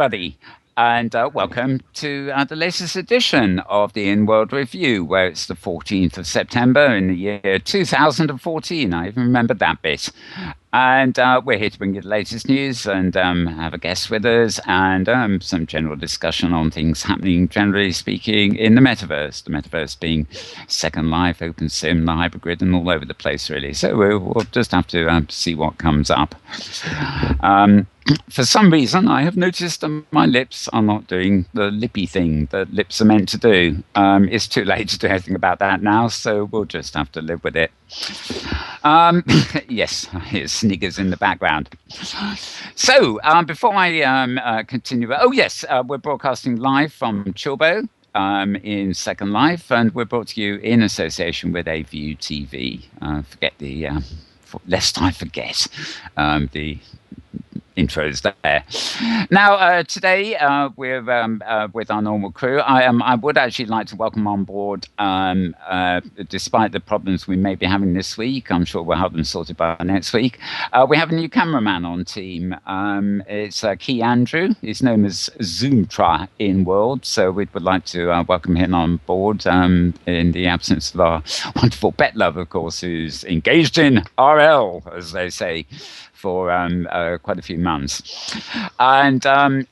everybody, and welcome to the latest edition of the Inworld Review, where it's the 14th of September in the year 2014. I even remembered that bit. And we're here to bring you the latest news and have a guest with us and some general discussion on things happening, generally speaking, in the Metaverse. The Metaverse being Second Life, OpenSim, the hypergrid, and all over the place, really. So we'll just have to see what comes up. For some reason, I have noticed that my lips are not doing the lippy thing that lips are meant to do. It's too late to do anything about that now, so we'll just have to live with it. Yes, here's sniggers in the background. So before I continue, we're broadcasting live from Chilbo in Second Life, and we're brought to you in association with AVU TV. Lest I forget the intros there. Now, today we're with our normal crew. I would actually like to welcome on board, despite the problems we may be having this week. I'm sure we'll have them sorted by next week. We have a new cameraman on team. It's Key Andrew. He's known as Zoomtra in World, so we would like to welcome him on board in the absence of our wonderful Bet Love, of course, who's engaged in RL, as they say, for quite a few months. And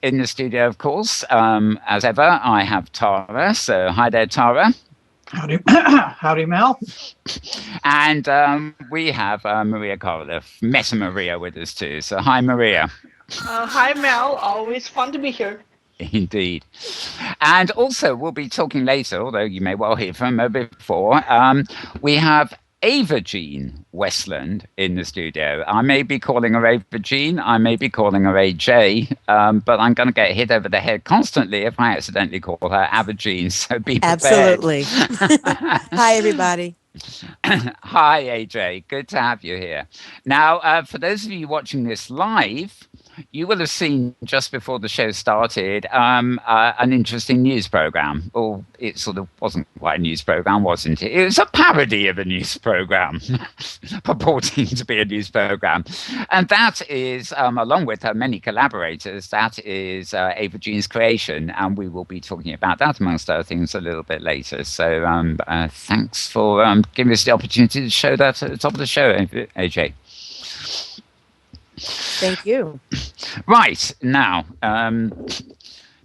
in the studio, of course, as ever, I have Tara. So hi there, Tara. Howdy, howdy, Mel. And we have Maria Kovalev, Meta Maria, with us too. So hi, Maria. Hi, Mel. Always fun to be here. Indeed. And also, we'll be talking later, although you may well hear from her before. We have Avajean Westland in the studio. I may be calling her Avajean, I may be calling her AJ, but I'm going to get hit over the head constantly if I accidentally call her Avajean, so be prepared. Absolutely. Hi, everybody. Hi, AJ. Good to have you here. Now, for those of you watching this live, you will have seen just before the show started an interesting news program. Or it sort of wasn't quite a news program, wasn't it? It was a parody of a news program, purporting to be a news program. And that is, along with her many collaborators, that is Avajean's creation. And we will be talking about that, amongst other things, a little bit later. So thanks for giving us the opportunity to show that at the top of the show, AJ. Thank you. Right, now,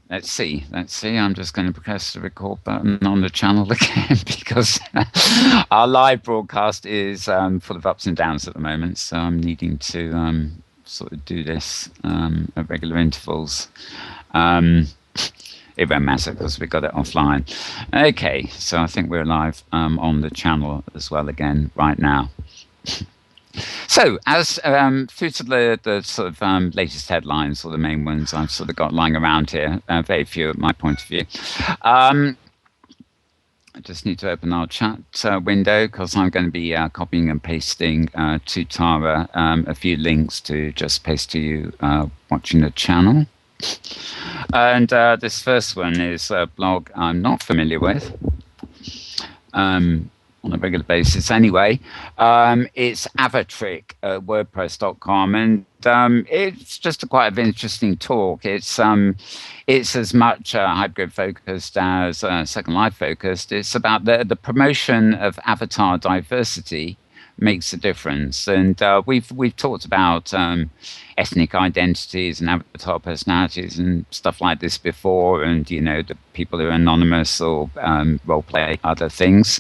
let's see. I'm just going to press the record button on the channel again because our live broadcast is full of ups and downs at the moment. So I'm needing to sort of do this at regular intervals. It won't matter because we got it offline. Okay, so I think we're live on the channel as well again right now. So, as through to the sort of latest headlines, or the main ones I've sort of got lying around here, very few at my point of view. I just need to open our chat window because I'm going to be copying and pasting to Tara a few links to just paste to you watching the channel. And this first one is a blog I'm not familiar with. On a regular basis anyway. It's Avatrick at wordpress.com, and it's just quite an interesting talk. It's as much hybrid focused as Second Life focused. It's about the promotion of avatar diversity makes a difference, and we've talked about ethnic identities and avatar personalities and stuff like this before, and the people who are anonymous or role play other things,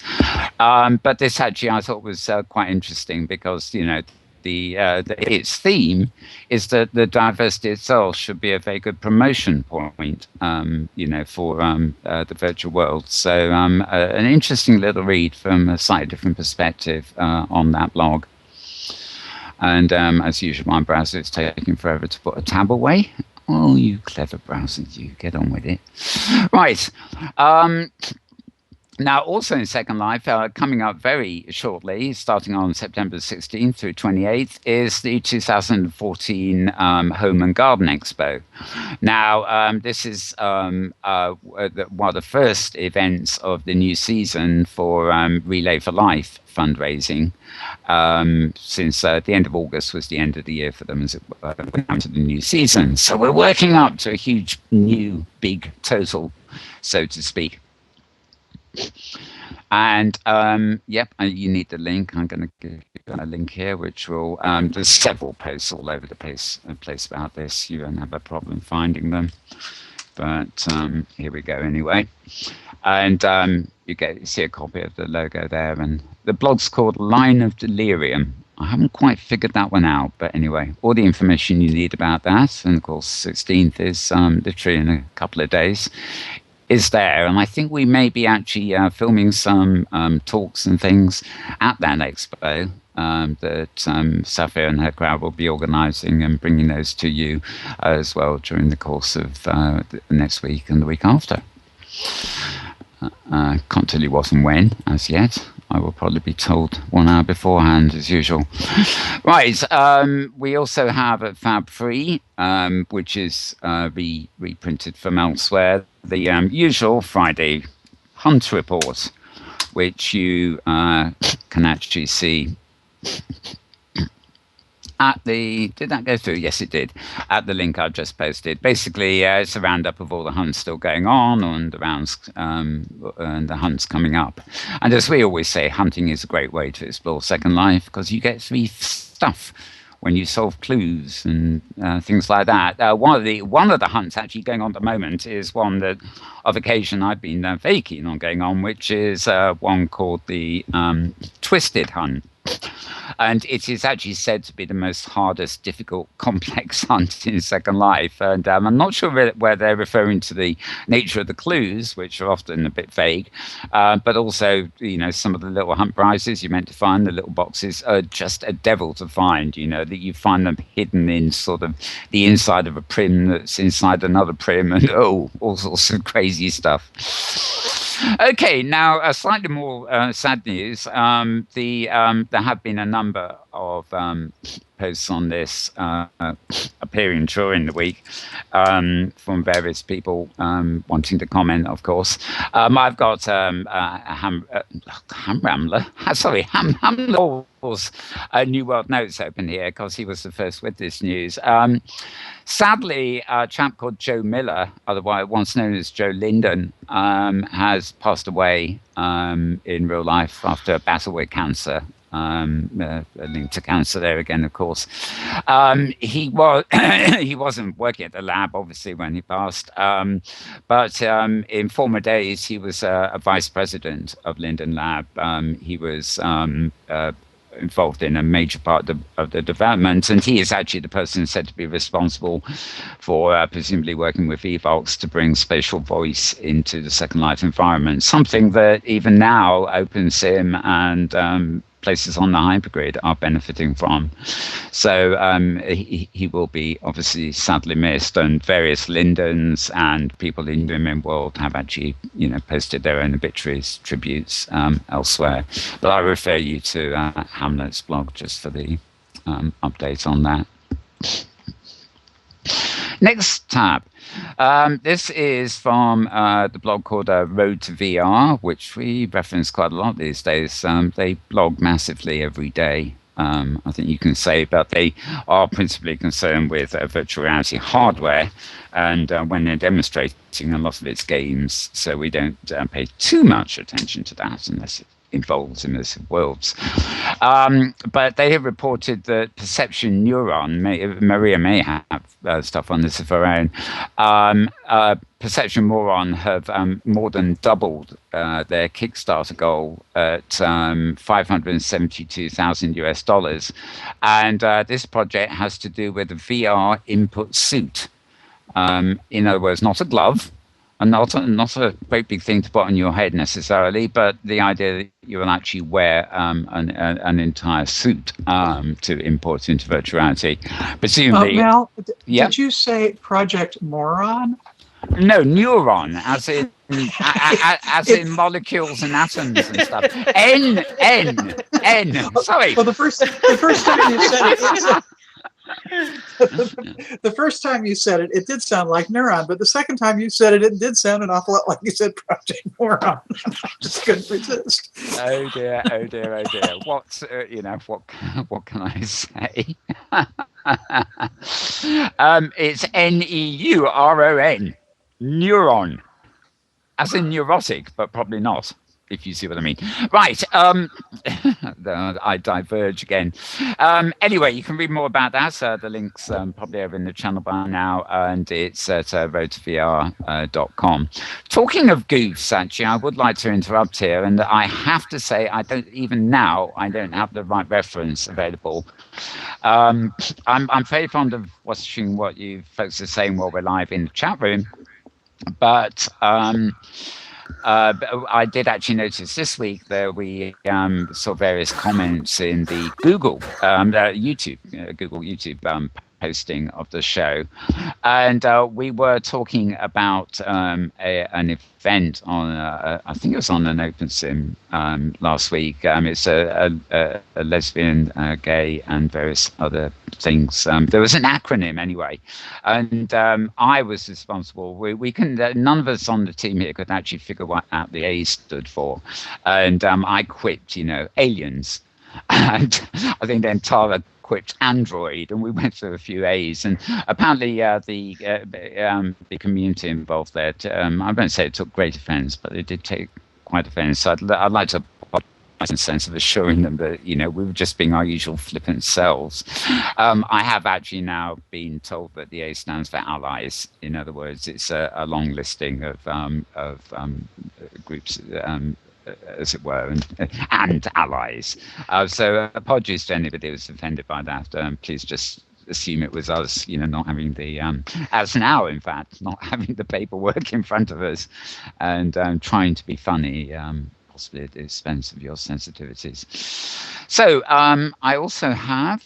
but this actually I thought was quite interesting because its theme is that the diversity itself should be a very good promotion point, for the virtual world. So an interesting little read from a slightly different perspective on that blog. And as usual, my browser is taking forever to put a tab away. Oh, you clever browser, you get on with it. Right. Now, also in Second Life, coming up very shortly, starting on September 16th through 28th, is the 2014 Home and Garden Expo. Now, this is one of the first events of the new season for Relay for Life fundraising, since the end of August was the end of the year for them as it went into the new season. So we're working up to a huge, new, big total, so to speak. And you need the link. I'm going to give you a link here, which will there's several posts all over the place about this. You won't have a problem finding them, but here we go anyway. And you see a copy of the logo there, and the blog's called Line of Delirium. I haven't quite figured that one out, but anyway, all the information you need about that, and of course 16th is literally in a couple of days, is there. And I think we may be actually filming some talks and things at that expo that Safia and her crowd will be organising and bringing those to you as well during the course of next week and the week after. Can't tell you what and when as yet. I will probably be told 1 hour beforehand as usual. Right, we also have at Fab Free, which is reprinted from elsewhere, the usual Friday Hunt Report, which you can actually see at the, did that go through? Yes, it did. At the link I've just posted. Basically, it's a roundup of all the hunts still going on and the rounds and the hunts coming up. And as we always say, hunting is a great way to explore Second Life because you get free stuff when you solve clues and things like that. One of the hunts actually going on at the moment is one that, of occasion, I've been very keen on going on, which is one called the Twisted Hunt. And it is actually said to be the most hardest, difficult, complex hunt in Second Life. And I'm not sure where they're referring to the nature of the clues, which are often a bit vague, but also, some of the little hunt prizes you're meant to find, the little boxes, are just a devil to find, that you find them hidden in sort of the inside of a prim that's inside another prim, and all sorts of crazy stuff. Okay, now slightly more sad news. There have been a number of posts on this appearing during the week from various people wanting to comment, of course. I've got Hamramler's New World Notes open here because he was the first with this news. Sadly, a chap called Joe Miller, otherwise once known as Joe Linden, has passed away in real life after a battle with cancer. A link to cancer there again, of course. He wasn't working at the lab, obviously, when he passed. But in former days, he was a vice president of Linden Lab. He was involved in a major part of the development, and he is actually the person said to be responsible for presumably working with Evox to bring spatial voice into the Second Life environment, something that even now OpenSim and places on the hypergrid are benefiting from. So he will be obviously sadly missed, and various Lindens and people in Inworld have actually posted their own obituaries, tributes elsewhere. But I refer you to Hamlet's blog just for the update on that. Next tab. This is from the blog called Road to VR, which we reference quite a lot these days. They blog massively every day, I think you can say, but they are principally concerned with virtual reality hardware and when they're demonstrating a lot of its games, so we don't pay too much attention to that unless it involves immersive worlds. But they have reported that Perception Neuron, Maria may have stuff on this of her own, Perception Neuron have more than doubled their Kickstarter goal at $572,000 US. And this project has to do with a VR input suit. In other words, not a glove, and not a great big thing to put on your head necessarily, but the idea that you will actually wear an entire suit to import into virtual reality. Presumably, Mel, did you say Project Moron? No, neuron, as in molecules and atoms and stuff. N. Sorry. Well, the first time you said it, the first time you said it, it did sound like neuron, but the second time you said it, it did sound an awful lot like you said Project Moron. I just couldn't resist. Oh dear. What what can I say? It's neuron, neuron, as in neurotic, but probably not, if you see what I mean. Right. I diverge again. Anyway, you can read more about that. The link's probably over in the channel by now, and it's at rotovr.com. Talking of goofs, actually, I would like to interrupt here, and I have to say, I don't have the right reference available. I'm very fond of watching what you folks are saying while we're live in the chat room, but I did actually notice this week that we saw various comments in the Google YouTube posting of the show, and we were talking about an event on I think it was on an OpenSim last week. It's a lesbian, gay, and various other things. There was an acronym anyway, and I was responsible. We can none of us on the team here could actually figure what out the A stood for, and I quipped, aliens, and I think then Tara quipped Android, and we went through a few A's, and apparently the community involved there, I won't say it took great offence, but it did take quite offence. So I'd like to apologise in the sense of assuring them that we were just being our usual flippant selves. I have actually now been told that the A stands for allies. In other words, it's a long listing of groups, as it were, and allies. So apologies to anybody who was offended by that. Please just assume it was us, not having the, as now, in fact, not having the paperwork in front of us, and trying to be funny, possibly at the expense of your sensitivities. So I also have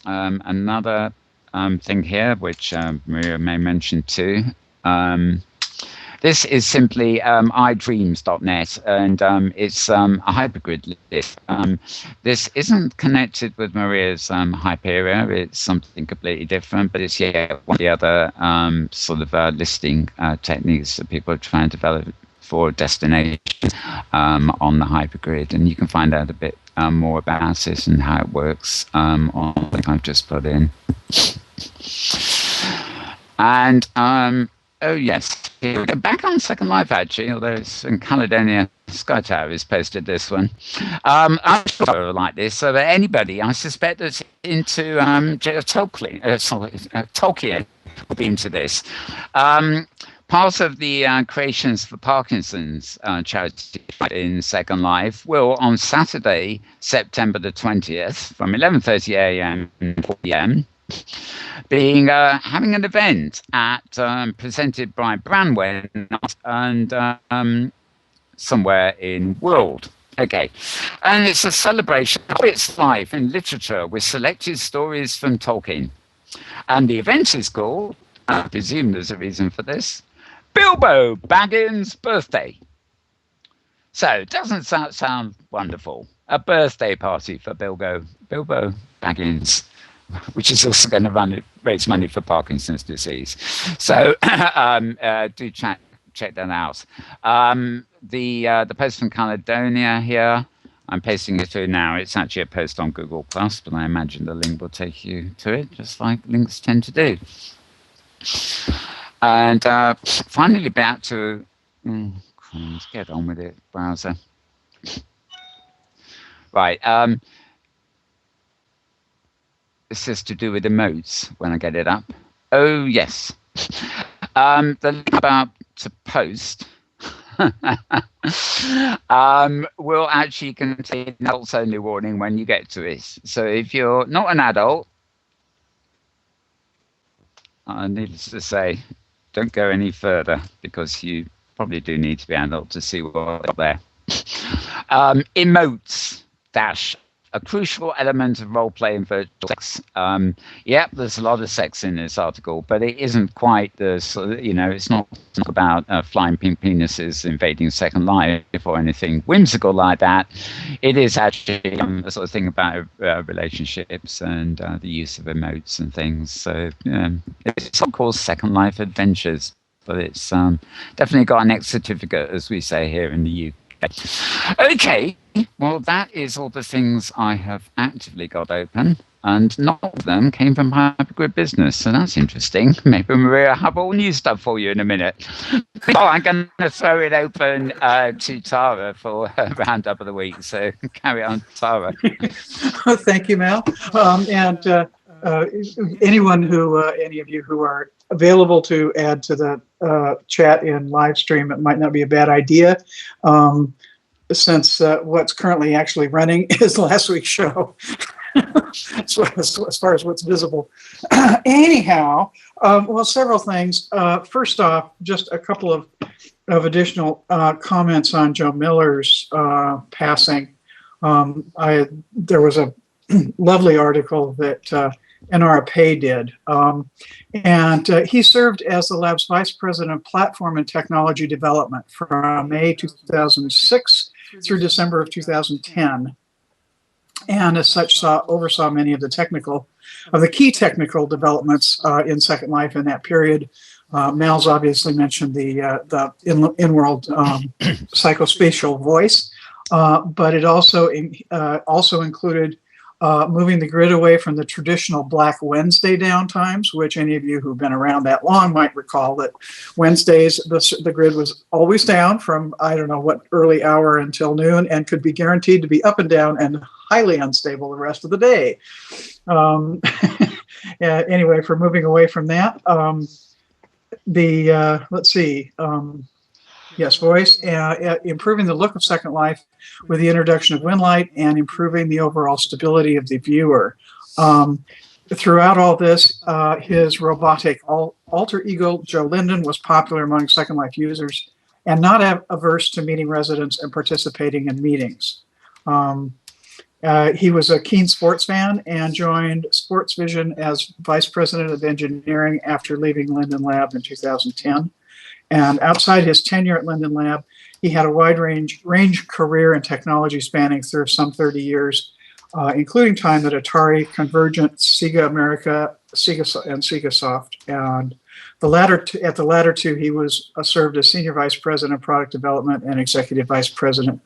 another thing here, which Maria may mention too. This is simply iDreams.net, and it's a hypergrid list. This isn't connected with Maria's Hyperia. It's something completely different, but it's one of the other sort of listing techniques that people are trying to develop for destination on the hypergrid. And you can find out a bit more about this and how it works on the link I've just put in. And oh yes, back on Second Life actually, although it's in Caledonia, Sky Tower has posted this one. I'm sure like this, so that anybody, I suspect, that's into Tolkien will be into this. Part of the Creations for Parkinson's charity in Second Life will, on Saturday, September the 20th, from 11:30 a.m. and 4 p.m., being having an event at presented by Branwen and somewhere in World. Okay, and it's a celebration of its life in literature with selected stories from Tolkien, and the event is called, I presume there's a reason for this, Bilbo Baggins' birthday. So doesn't that sound wonderful? A birthday party for Bilbo Baggins, which is also going to raise money for Parkinson's disease. So do check that out. The post from Caledonia here, I'm pasting it through now. It's actually a post on Google+, but I imagine the link will take you to it, just like links tend to do. And finally back to, let's get on with it, browser. Right. This is to do with emotes when I get it up. Oh, yes. The link I'm about to post will actually contain an adults only warning when you get to it. So if you're not an adult, needless to say, don't go any further, because you probably do need to be adult to see what's there. Emotes a crucial element of role-playing virtual sex. Yeah, there's a lot of sex in this article, but it isn't quite the sort of, it's not about flying pink penises invading Second Life or anything whimsical like that. It is actually a sort of thing about relationships and the use of emotes and things. So it's called Second Life Adventures, but it's definitely got an X certificate, as we say here in the UK. Okay, well, that is all the things I have actively got open, and none of them came from Hypergrid Business, so that's interesting. Maybe Maria will have all new stuff for you in a minute. Oh, I'm going to throw it open to Tara for her roundup of the week, so carry on, Tara. Thank you, Mel. And any of you who are available to add to the chat in live stream, it might not be a bad idea, since what's currently actually running is last week's show. So as far as what's visible. Anyhow, well, several things. First off, just a couple of additional comments on Joe Miller's passing. There was a lovely article that NRPA did. And he served as the lab's vice president of platform and technology development from May 2006 through December of 2010. And as such, oversaw many of the key technical developments in Second Life in that period. Mel's obviously mentioned the Inworld psychospatial voice, but it also included moving the grid away from the traditional Black Wednesday downtimes, which any of you who've been around that long might recall that Wednesdays, the grid was always down from, I don't know what, early hour until noon, and could be guaranteed to be up and down and highly unstable the rest of the day. Anyway, for moving away from that, let's see. Yes, voice, improving the look of Second Life with the introduction of Winlight and improving the overall stability of the viewer. Throughout all this, his robotic alter ego, Joe Linden, was popular among Second Life users and not averse to meeting residents and participating in meetings. He was a keen sports fan and joined Sports Vision as vice president of engineering after leaving Linden Lab in 2010. And outside his tenure at Linden Lab, he had a wide range career in technology spanning through some 30 years, including time at Atari, Convergent, Sega America, and Sega Soft. And at the latter two, he was served as senior vice president of product development and executive vice president,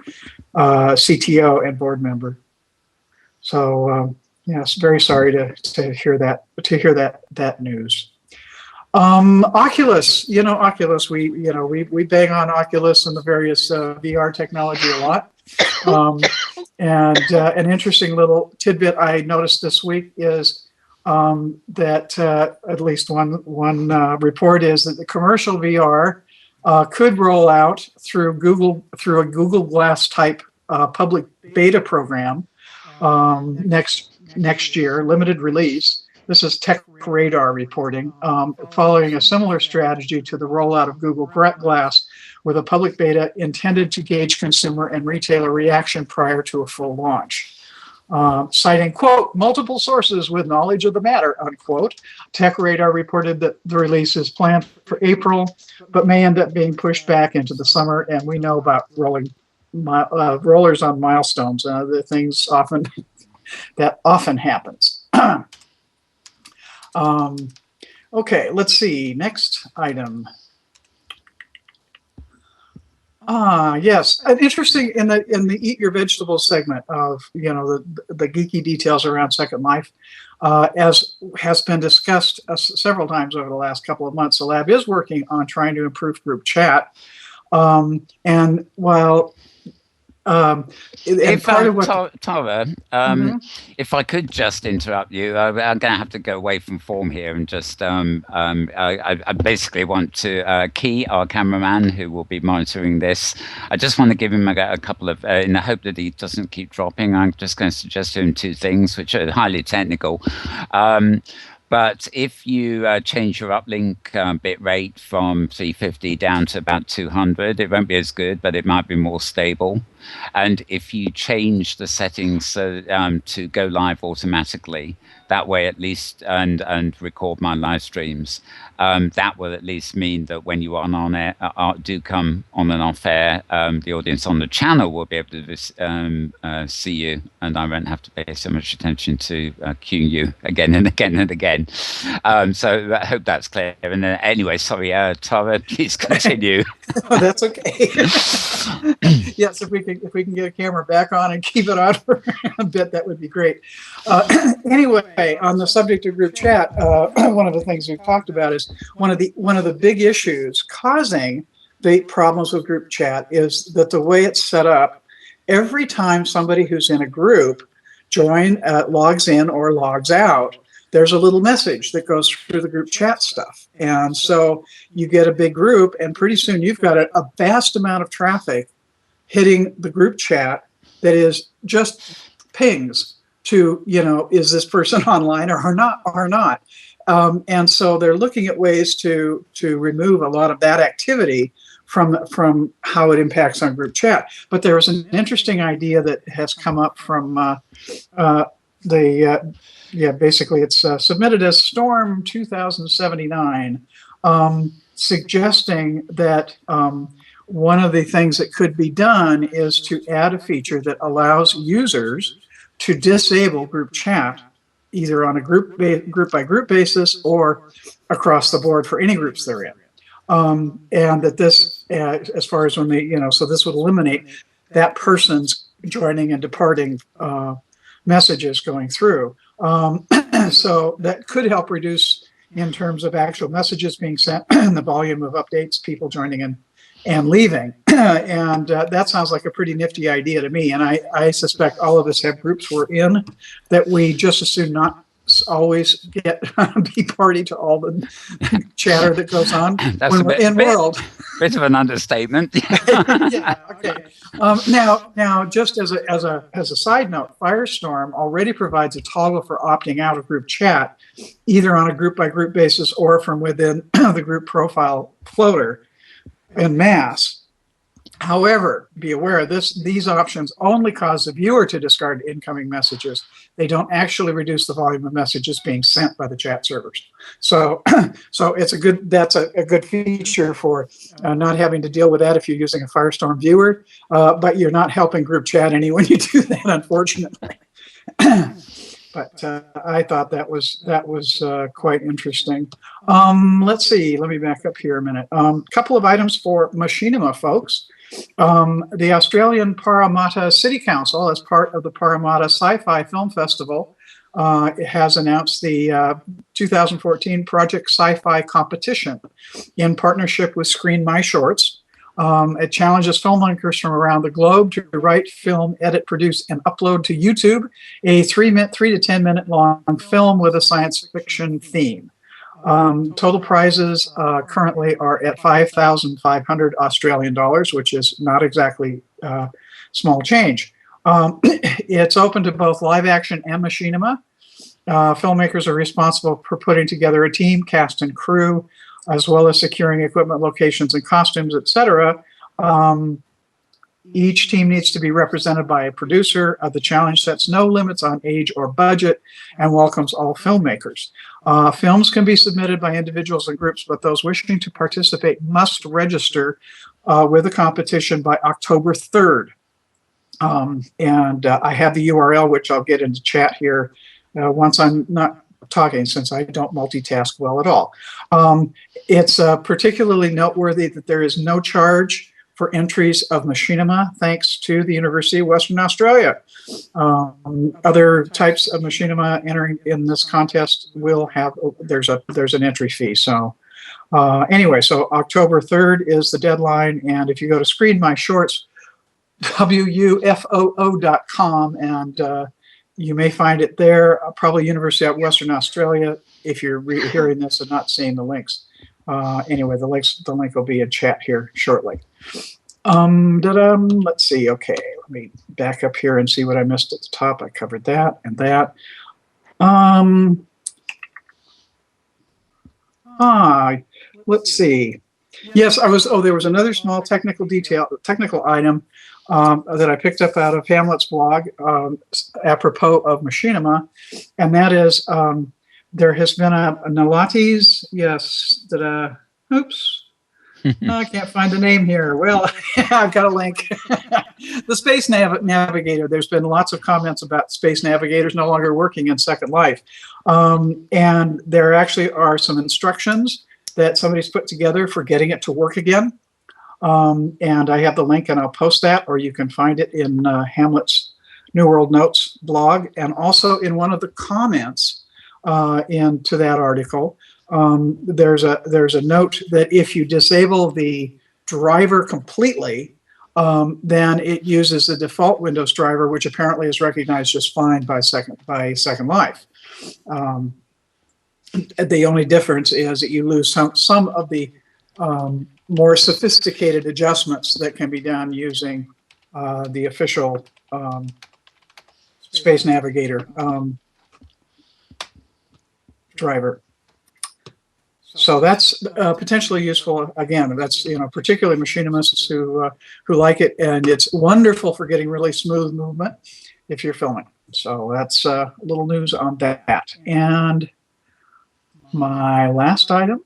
CTO, and board member. So yes, very sorry to hear that news. Oculus, Oculus, we bang on Oculus and the various VR technology a lot. And an interesting little tidbit I noticed this week is that at least one report is that the commercial VR could roll out through a Google Glass type public beta program next year, limited release. This is Tech Radar reporting, following a similar strategy to the rollout of Google Glass, with a public beta intended to gauge consumer and retailer reaction prior to a full launch. Citing, quote, multiple sources with knowledge of the matter, unquote, Tech Radar reported that the release is planned for April, but may end up being pushed back into the summer. And we know about rollers on milestones, the things that often happens. Okay, let's see. Next item. Yes, an interesting in the Eat Your Vegetables segment of the geeky details around Second Life, as has been discussed several times over the last couple of months. The lab is working on trying to improve group chat, and while Tara, if I could just interrupt you, I'm going to have to go away from form here and just I basically want to Key, our cameraman, who will be monitoring this. I just want to give him a couple of, in the hope that he doesn't keep dropping, I'm just going to suggest to him two things which are highly technical. But if you change your uplink bit rate from 350 down to about 200, it won't be as good, but it might be more stable. And if you change the settings to go live automatically, that way at least, and record my live streams, that will at least mean that when you are on air, do come on and off air, the audience on the channel will be able to see you, and I won't have to pay so much attention to cueing you again and again and again. So I hope that's clear. And anyway, sorry, Tara, please continue. Oh, that's okay. Yes, if we can get a camera back on and keep it on for a bit, that would be great. Anyway, on the subject of group chat, one of the things we've talked about is one of the big issues causing the problems with group chat is that the way it's set up, every time somebody who's in a group logs in or logs out, there's a little message that goes through the group chat stuff. And so you get a big group, and pretty soon you've got a vast amount of traffic hitting the group chat that is just pings to, is this person online or not? And so they're looking at ways to remove a lot of that activity from how it impacts on group chat. But there was an interesting idea that has come up from basically it's submitted as Storm 2079, suggesting that one of the things that could be done is to add a feature that allows users to disable group chat, either on a group by group basis or across the board for any groups they're in. And that this, as far as when they, so this would eliminate that person's joining and departing messages going through. So that could help reduce in terms of actual messages being sent and the volume of updates, people joining in and leaving. And that sounds like a pretty nifty idea to me. And I suspect all of us have groups we're in that we just as soon not always be party to all the chatter that goes on when we're in World. Bit of an understatement. Yeah. Okay. Now, just as a side note, Firestorm already provides a toggle for opting out of group chat, either on a group by group basis or from within the group profile floater en masse. However, be aware these options only cause the viewer to discard incoming messages. They don't actually reduce the volume of messages being sent by the chat servers. So that's a good feature for not having to deal with that if you're using a Firestorm viewer, but you're not helping group chat any when you do that, unfortunately. But I thought that was quite interesting. Let's see. Let me back up here a minute. Couple of items for Machinima folks. The Australian Parramatta City Council, as part of the Parramatta Sci-Fi Film Festival, has announced the 2014 Project Sci-Fi Competition in partnership with Screen My Shorts. It challenges filmmakers from around the globe to write, film, edit, produce, and upload to YouTube a 3 to 10 minute long film with a science fiction theme. Total prizes currently are at 5,500 Australian dollars, which is not exactly small change. It's open to both live action and machinima. Filmmakers are responsible for putting together a team, cast and crew, as well as securing equipment, locations, and costumes, etc. Each team needs to be represented by a producer. The challenge sets no limits on age or budget and welcomes all filmmakers. Films can be submitted by individuals and groups, but those wishing to participate must register with the competition by October 3rd. And I have the URL, which I'll get into chat here once I'm not talking, since I don't multitask well at all. It's particularly noteworthy that there is no charge for entries of machinima, thanks to the University of Western Australia. Other types of machinima entering in this contest will have, there's an entry fee. So anyway, so October 3rd is the deadline. And if you go to Screen My Shorts, WUFOO.com, and you may find it there, probably University of Western Australia, if you're hearing this and not seeing the links. Anyway, the link will be in chat here shortly. Let's see. Okay, let me back up here and see what I missed at the top. I covered that and that. Let's see. Yes, there was another small technical item that I picked up out of Hamlet's blog apropos of machinima, and that is there has been a Nalates. Yes, oops. I can't find the name here. Well, I've got a link. The Space Navigator. There's been lots of comments about Space Navigators no longer working in Second Life. And there actually are some instructions that somebody's put together for getting it to work again. And I have the link, and I'll post that, or you can find it in Hamlet's New World Notes blog, and also in one of the comments into that article. There's a note that if you disable the driver completely, then it uses the default Windows driver, which apparently is recognized just fine by Second Life. The only difference is that you lose some of the more sophisticated adjustments that can be done using the official Space Navigator driver. So that's potentially useful. Again, that's particularly machinists who like it, and it's wonderful for getting really smooth movement if you're filming. So that's a little news on that. And my last item,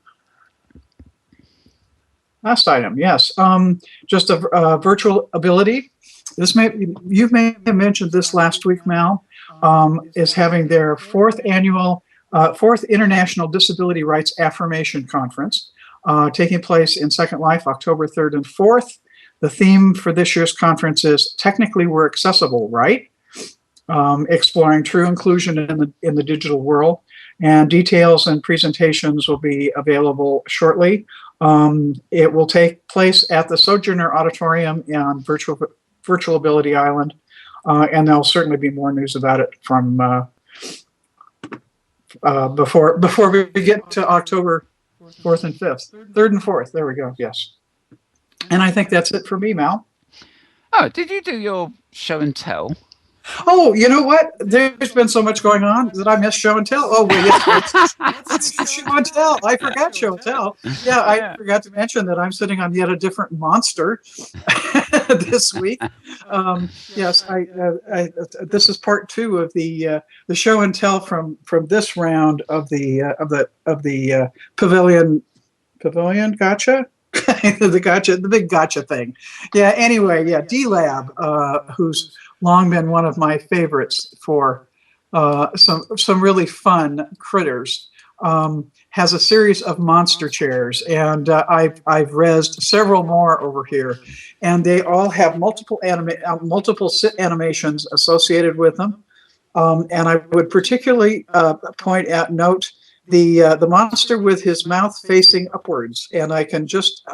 yes, just a virtual ability. You may have mentioned this last week, Mal, is having their fourth International Disability Rights Affirmation Conference, taking place in Second Life, October 3rd and 4th. The theme for this year's conference is "Technically We're Accessible, Right?" Exploring true inclusion in the digital world. And details and presentations will be available shortly. It will take place at the Sojourner Auditorium on Virtual Ability Island, and there'll certainly be more news about it from before we get to October 4th and 5th. 3rd and 4th, there we go, yes. And I think that's it for me, Mal. Oh, did you do your show and tell? Oh, you know what? There's been so much going on that I missed show and tell. Oh, wait, it's show and tell. I forgot show and tell. Yeah, I forgot to mention that I'm sitting on yet a different monster this week. Yes, this is part 2 of the show and tell from this round of the pavilion gotcha. The big gotcha thing. Yeah. Anyway, yeah. D-Lab, who's long been one of my favorites for some really fun critters, has a series of monster chairs, and I've rezzed several more over here, and they all have multiple sit animations associated with them, and I would particularly note the monster with his mouth facing upwards, and I can just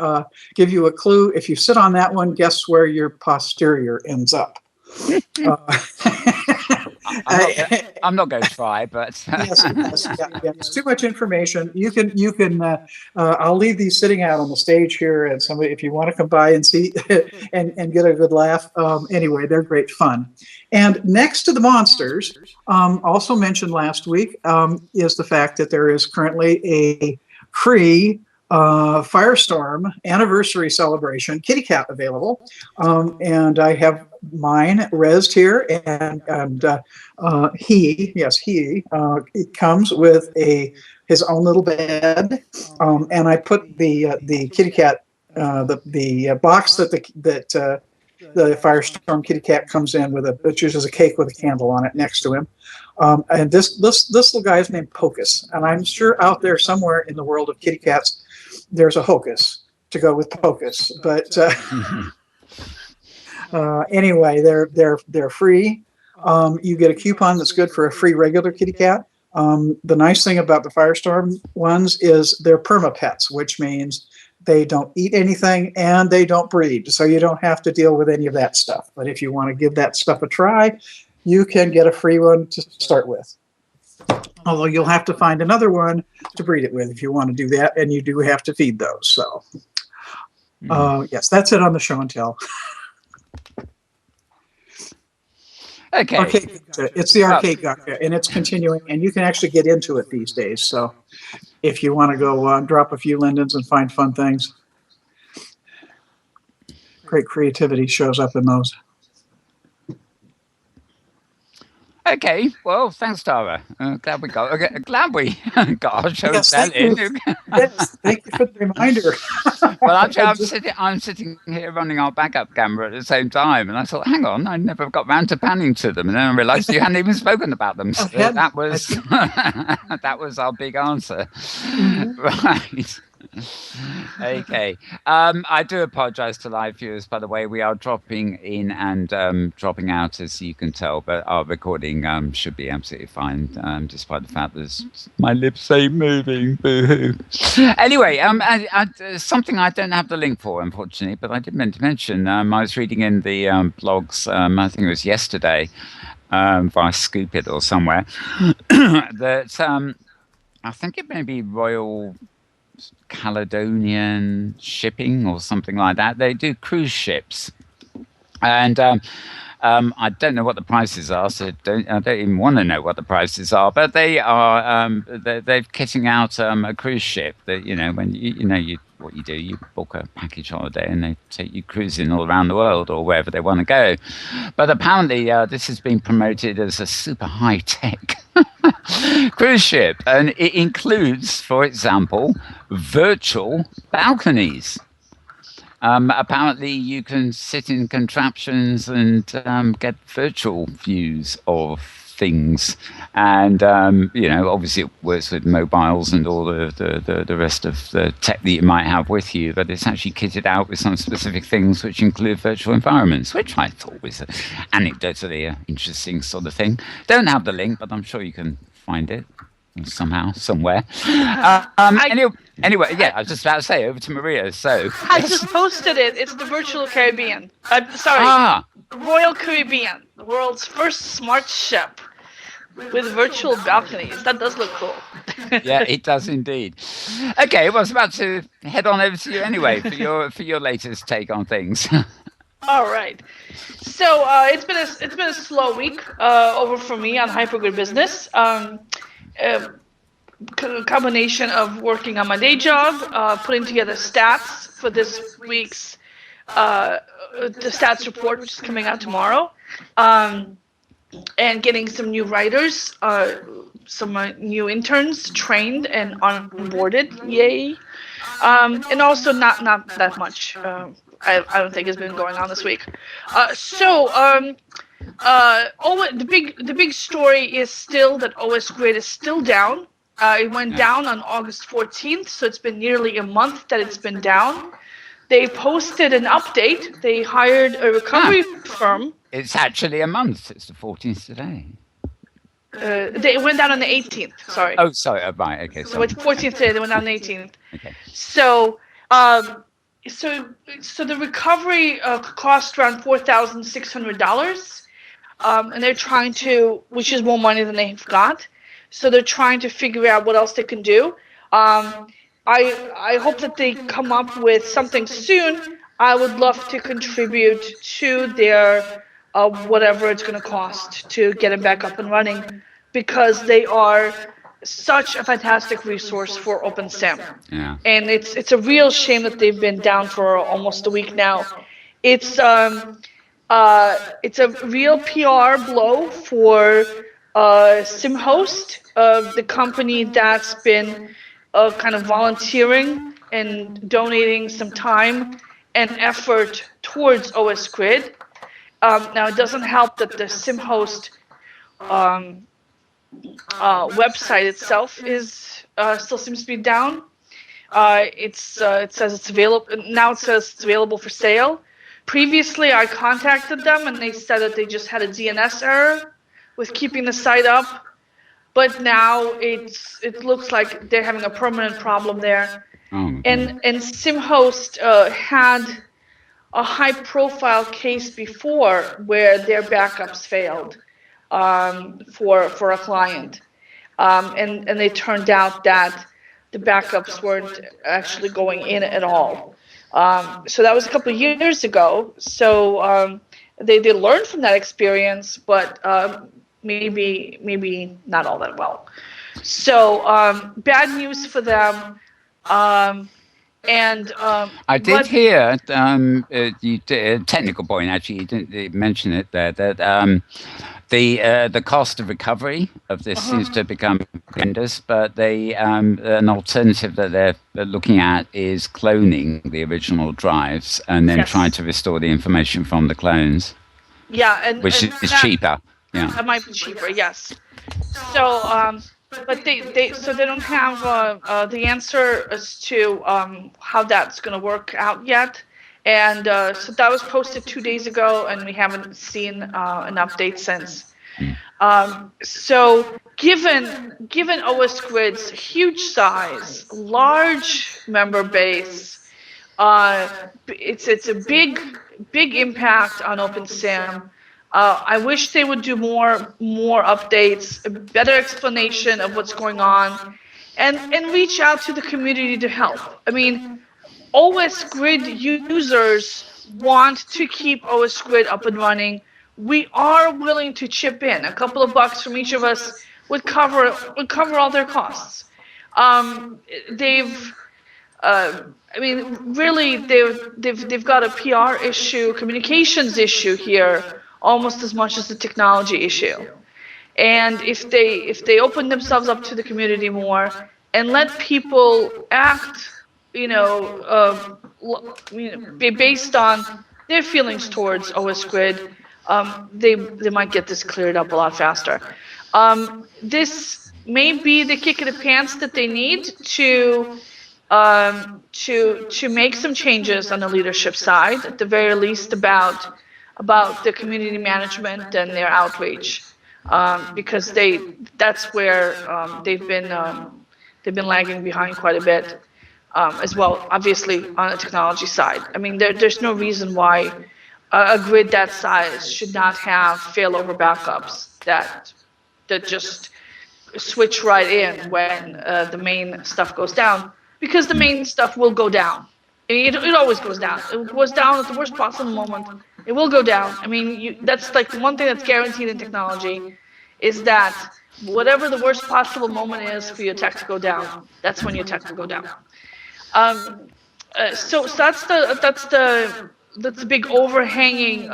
give you a clue. If you sit on that one, guess where your posterior ends up. I'm not going to try, but yes, it's too much information. You can. I'll leave these sitting out on the stage here, and somebody, if you want to come by and see and get a good laugh. Anyway, they're great fun. And next to the monsters, also mentioned last week, is the fact that there is currently a free Firestorm anniversary celebration kitty cat available, and I have mine rezzed here, and it comes with his own little bed, and I put the kitty cat the box that the Firestorm kitty cat comes in with, which uses a cake with a candle on it next to him. And this little guy is named Pocus, and I'm sure out there somewhere in the world of kitty cats, there's a Hocus to go with Pocus. But anyway, they're free. You get a coupon that's good for a free regular kitty cat. The nice thing about the Firestorm ones is they're perma-pets, which means they don't eat anything and they don't breed, so you don't have to deal with any of that stuff. But if you want to give that stuff a try, you can get a free one to start with. Although you'll have to find another one to breed it with if you want to do that, and you do have to feed those. So, yes, that's it on the show and tell. Okay. It's the arcade gotcha, and it's continuing, and you can actually get into it these days. So, if you want to go drop a few lindens and find fun things. Great creativity shows up in those. Okay, well, thanks, Tara. Glad we got our show Yes, done thank you. in. Yes, thank you for the reminder. Well, actually, I'm sitting here running our backup camera at the same time, and I thought, hang on, I never got round to panning to them, and then I realised you hadn't even spoken about them. So that was that was our big answer, right? Okay. I do apologise to live viewers, by the way. We are dropping in and dropping out, as you can tell, but our recording should be absolutely fine, despite the fact that my lips ain't moving. Boo-hoo. Anyway, something I don't have the link for, unfortunately, but I did meant to mention. I was reading in the blogs, I think it was yesterday, via Scoop It or somewhere, that I think it may be Royal Caledonian Shipping or something like that. They do cruise ships, and I don't know what the prices are, so I don't even want to know what the prices are. But they are they're kitting out a cruise ship that when what you do, you book a package holiday and they take you cruising all around the world or wherever they want to go. But apparently this has been promoted as a super high-tech cruise ship, and it includes, for example, virtual balconies. Apparently you can sit in contraptions and get virtual views of things, and obviously it works with mobiles and all the rest of the tech that you might have with you, but it's actually kitted out with some specific things which include virtual environments, which I thought was anecdotally an interesting sort of thing. Don't have the link, but I'm sure you can find it somehow, somewhere. Anyway, yeah, I was just about to say, over to Maria. So I just posted it. It's the Virtual Caribbean. Royal Caribbean, the world's first smart ship with virtual balconies. That does look cool. Yeah, it does indeed. Okay, well, I was about to head on over to you anyway for your latest take on things. All right. So it's been a slow week over for me on Hypergrid Business. Combination of working on my day job, putting together stats for this week's the stats report, which is coming out tomorrow, and getting some new writers, some new interns trained and onboarded. Yay! And also not that much. I don't think has been going on this week. The big story is still that OS Grid is still down. It went down on August 14th, so it's been nearly a month that it's been down. They posted an update. They hired a recovery firm. It's actually a month. It's the 14th today. They went down on the 18th. Sorry. Oh, sorry. Right. Okay. So it's 14th today. They went down on the 18th. Okay. So, so the recovery cost around $4,600, and they're trying to, which is more money than they've got. So they're trying to figure out what else they can do. I hope that they come up with something soon. I would love to contribute to their whatever it's going to cost to get it back up and running, because they are such a fantastic resource for OpenSIM. Yeah. And it's a real shame that they've been down for almost a week now. It's a real PR blow for SimHost, the company that's been kind of volunteering and donating some time and effort towards OS Grid. Now, it doesn't help that the SimHost website itself is still seems to be down. It says it's available now. It says it's available for sale. Previously, I contacted them and they said that they just had a DNS error with keeping the site up. But now it looks like they're having a permanent problem there. Oh, and SimHost had a high-profile case before where their backups failed for a client, and it turned out that the backups weren't actually going in at all. So that was a couple of years ago. So they learned from that experience, but maybe not all that well. So bad news for them. I did hear you did, a technical point. Actually, you didn't mention it there. That the cost of recovery of this seems to become horrendous. But an alternative that they're looking at is cloning the original drives and then trying to restore the information from the clones. Yeah, which is cheaper. Yeah, that might be cheaper. Yes. So but they don't have the answer as to how that's going to work out yet, and so that was posted 2 days ago, and we haven't seen an update since. So given OS Grid's huge size, large member base, it's a big impact on OpenSim. I wish they would do more updates, a better explanation of what's going on, and reach out to the community to help. I mean, OS Grid users want to keep OS Grid up and running. We are willing to chip in. A couple of bucks from each of us would cover all their costs. They've got a PR issue, communications issue here, almost as much as the technology issue. And if they open themselves up to the community more and let people act, based on their feelings towards OS Grid, they might get this cleared up a lot faster. This may be the kick in the pants that they need to make some changes on the leadership side, at the very least about the community management and their outreach, because that's where they've been lagging behind quite a bit, as well, obviously on the technology side. I mean, there's no reason why a grid that size should not have failover backups that just switch right in when the main stuff goes down, because the main stuff will go down. It always goes down. It goes down at the worst possible moment. It will go down. I mean, that's like the one thing that's guaranteed in technology, is that whatever the worst possible moment is for your tech to go down, that's when your tech will go down. So that's the big overhanging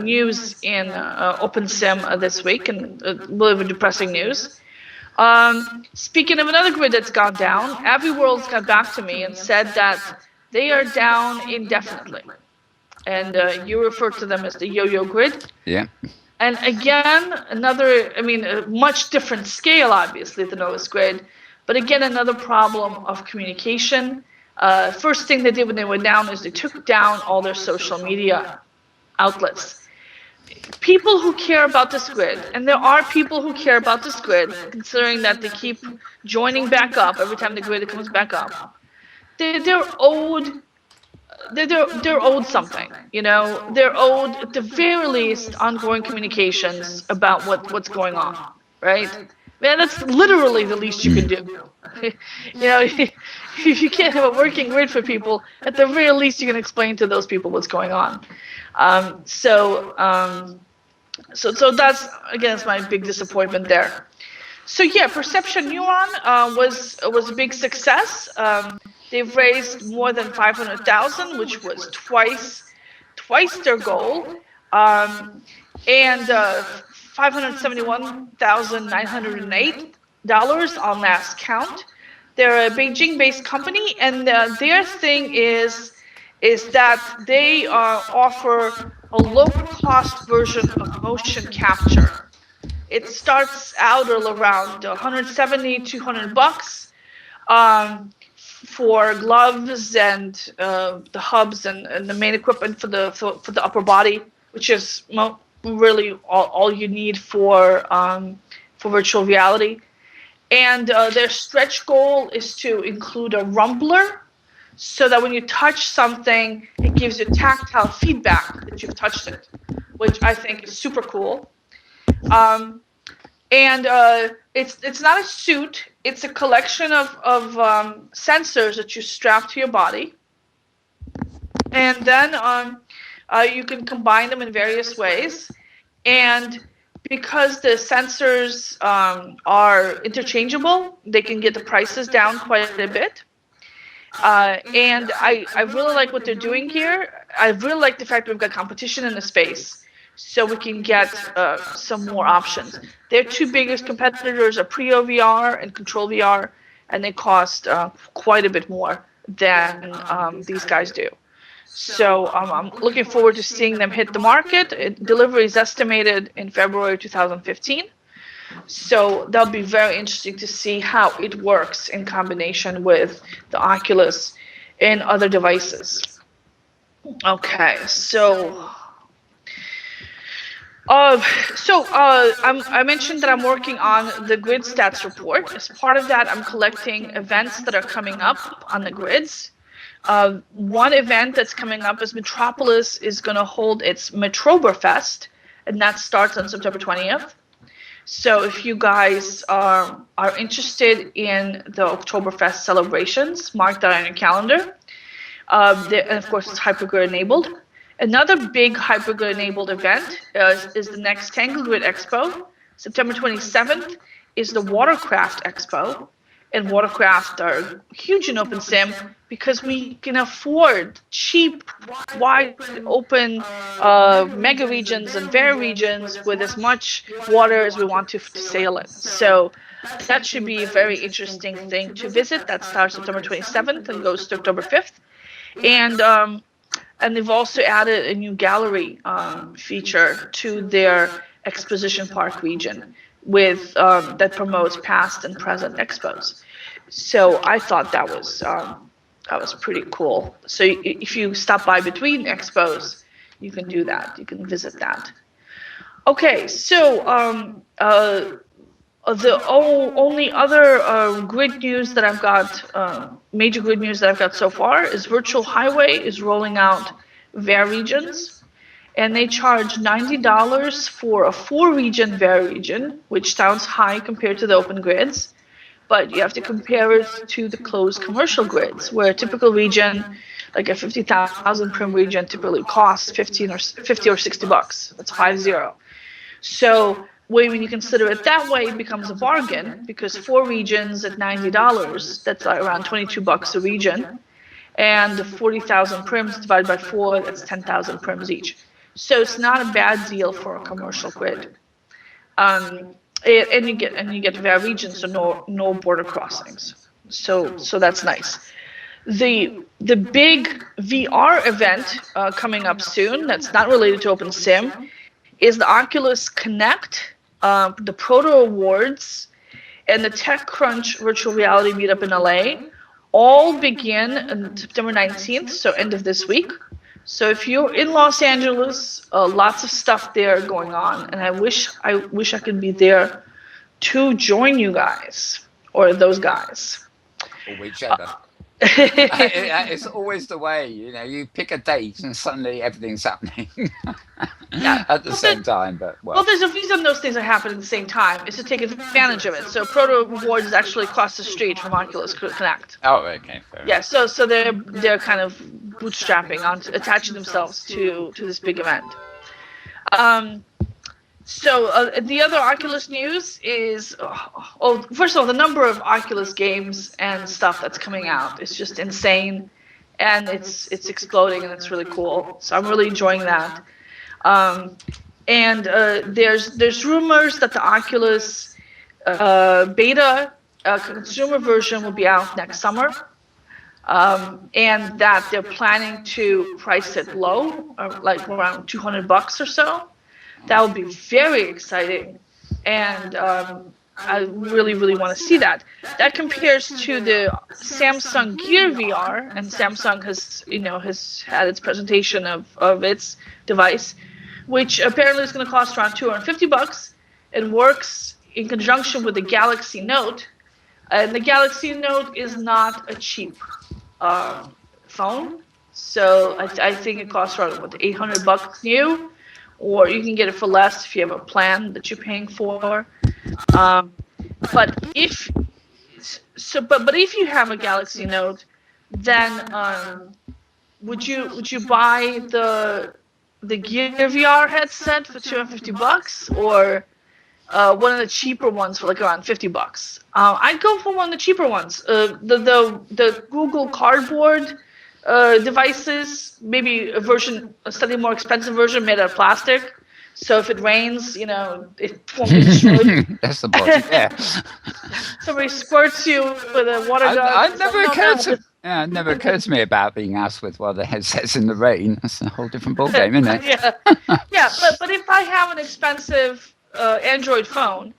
news in OpenSim this week, and a little bit depressing news. Speaking of another grid that's gone down, Avajean's got back to me and said that they are down indefinitely. And you refer to them as the yo-yo grid. Yeah. And again, a much different scale, obviously, than OS Grid. But again, another problem of communication. First thing they did when they went down is they took down all their social media outlets. People who care about this grid, and there are people who care about this grid, considering that they keep joining back up every time the grid comes back up, they're owed something. They're owed, at the very least, ongoing communications about what's going on, right? Man, that's literally the least you can do. If you can't have a working grid for people, at the very least you can explain to those people what's going on. So that's, again, it's my big disappointment there. So yeah, Perception Neuron was a big success. They've raised more than 500,000, which was twice their goal, and $571,908 on last count. They're a Beijing-based company, and their thing is that they offer a low-cost version of motion capture. It starts out around $170-200 for gloves and the hubs and the main equipment for the upper body, which is really all you need for virtual reality. And their stretch goal is to include a rumbler, so that when you touch something, it gives you tactile feedback that you've touched it, which I think is super cool. And it's not a suit; it's a collection of sensors that you strap to your body, and then you can combine them in various ways. And because the sensors are interchangeable, they can get the prices down quite a bit. And I really like what they're doing here. I really like the fact that we've got competition in the space, so we can get some more options. Their two biggest competitors are Prio VR and Control VR, and they cost quite a bit more than these guys do. So I'm looking forward to seeing them hit the market. Delivery is estimated in February 2015. So that'll be very interesting to see how it works in combination with the Oculus and other devices. Okay, so I mentioned that I'm working on the grid stats report. As part of that, I'm collecting events that are coming up on the grids. One event that's coming up is Metropolis is going to hold its Metroberfest, and that starts on September 20th. So if you guys are interested in the Oktoberfest celebrations, mark that on your calendar. And of course, it's Hypergrid enabled. Another big Hypergrid enabled event is the next Tangle Grid Expo. September 27th is the Watercraft Expo. And Watercraft are huge in OpenSim because we can afford cheap, wide open mega regions and bare regions with as much water as we want to sail in. So that should be a very interesting thing to visit. That starts September 27th and goes to October 5th. And they've also added a new gallery feature to their Exposition Park region with that promotes past and present expos. So I thought that was pretty cool. So if you stop by between expos, you can do that. You can visit that. Okay, so the only other grid news that I've got, major grid news that I've got so far is Virtual Highway is rolling out VAR regions, and they charge $90 for a 4-region VAR region, which sounds high compared to the open grids, but you have to compare it to the closed commercial grids, where a typical region, like a 50,000 prim region, typically costs 50 or $60. That's 50. So when you consider it that way, it becomes a bargain, because 4 regions at $90, that's around $22 a region, and 40,000 prims divided by 4, that's 10,000 prims each. So it's not a bad deal for a commercial grid. And you get VAR regions, so no border crossings. So that's nice. The big VR event coming up soon, that's not related to OpenSim, is the Oculus Connect, the Proto Awards, and the TechCrunch Virtual Reality Meetup in LA. All begin on September 19th, so end of this week. So if you're in Los Angeles, lots of stuff there going on, and I wish I could be there to join you guys, or those guys. Or whichever. It's always the way, you pick a date and suddenly everything's happening at the same time. But well, there's a reason those things are happening at the same time, is to take advantage of it. So Proto Awards is actually across the street from Oculus Connect. Oh, okay. Fair yeah, so they're kind of bootstrapping on attaching themselves to this big event. So the other Oculus news is, first of all, the number of Oculus games and stuff that's coming out is just insane, and it's exploding, and it's really cool. So I'm really enjoying that. And there's rumors that the Oculus beta consumer version will be out next summer, and that they're planning to price it low, like around $200 or so. That would be very exciting, and I really, really want to see that. That compares to the Samsung Gear VR, and Samsung has had its presentation of its device, which apparently is going to cost around $250, and works in conjunction with the Galaxy Note. And the Galaxy Note is not a cheap phone, so I think it costs around $800 new. Or you can get it for less if you have a plan that you're paying for. But if you have a Galaxy Note, then would you buy the Gear VR headset for $250, or one of the cheaper ones for like around $50. I'd go for one of the cheaper ones. The Google Cardboard devices, maybe a slightly more expensive version made out of plastic. So if it rains, it won't be destroyed. That's the point. Yeah. Somebody squirts you with a water gun. It never occurred to me about being asked with one of the headsets in the rain. That's a whole different ballgame, isn't it? Yeah. But if I have an expensive Android phone,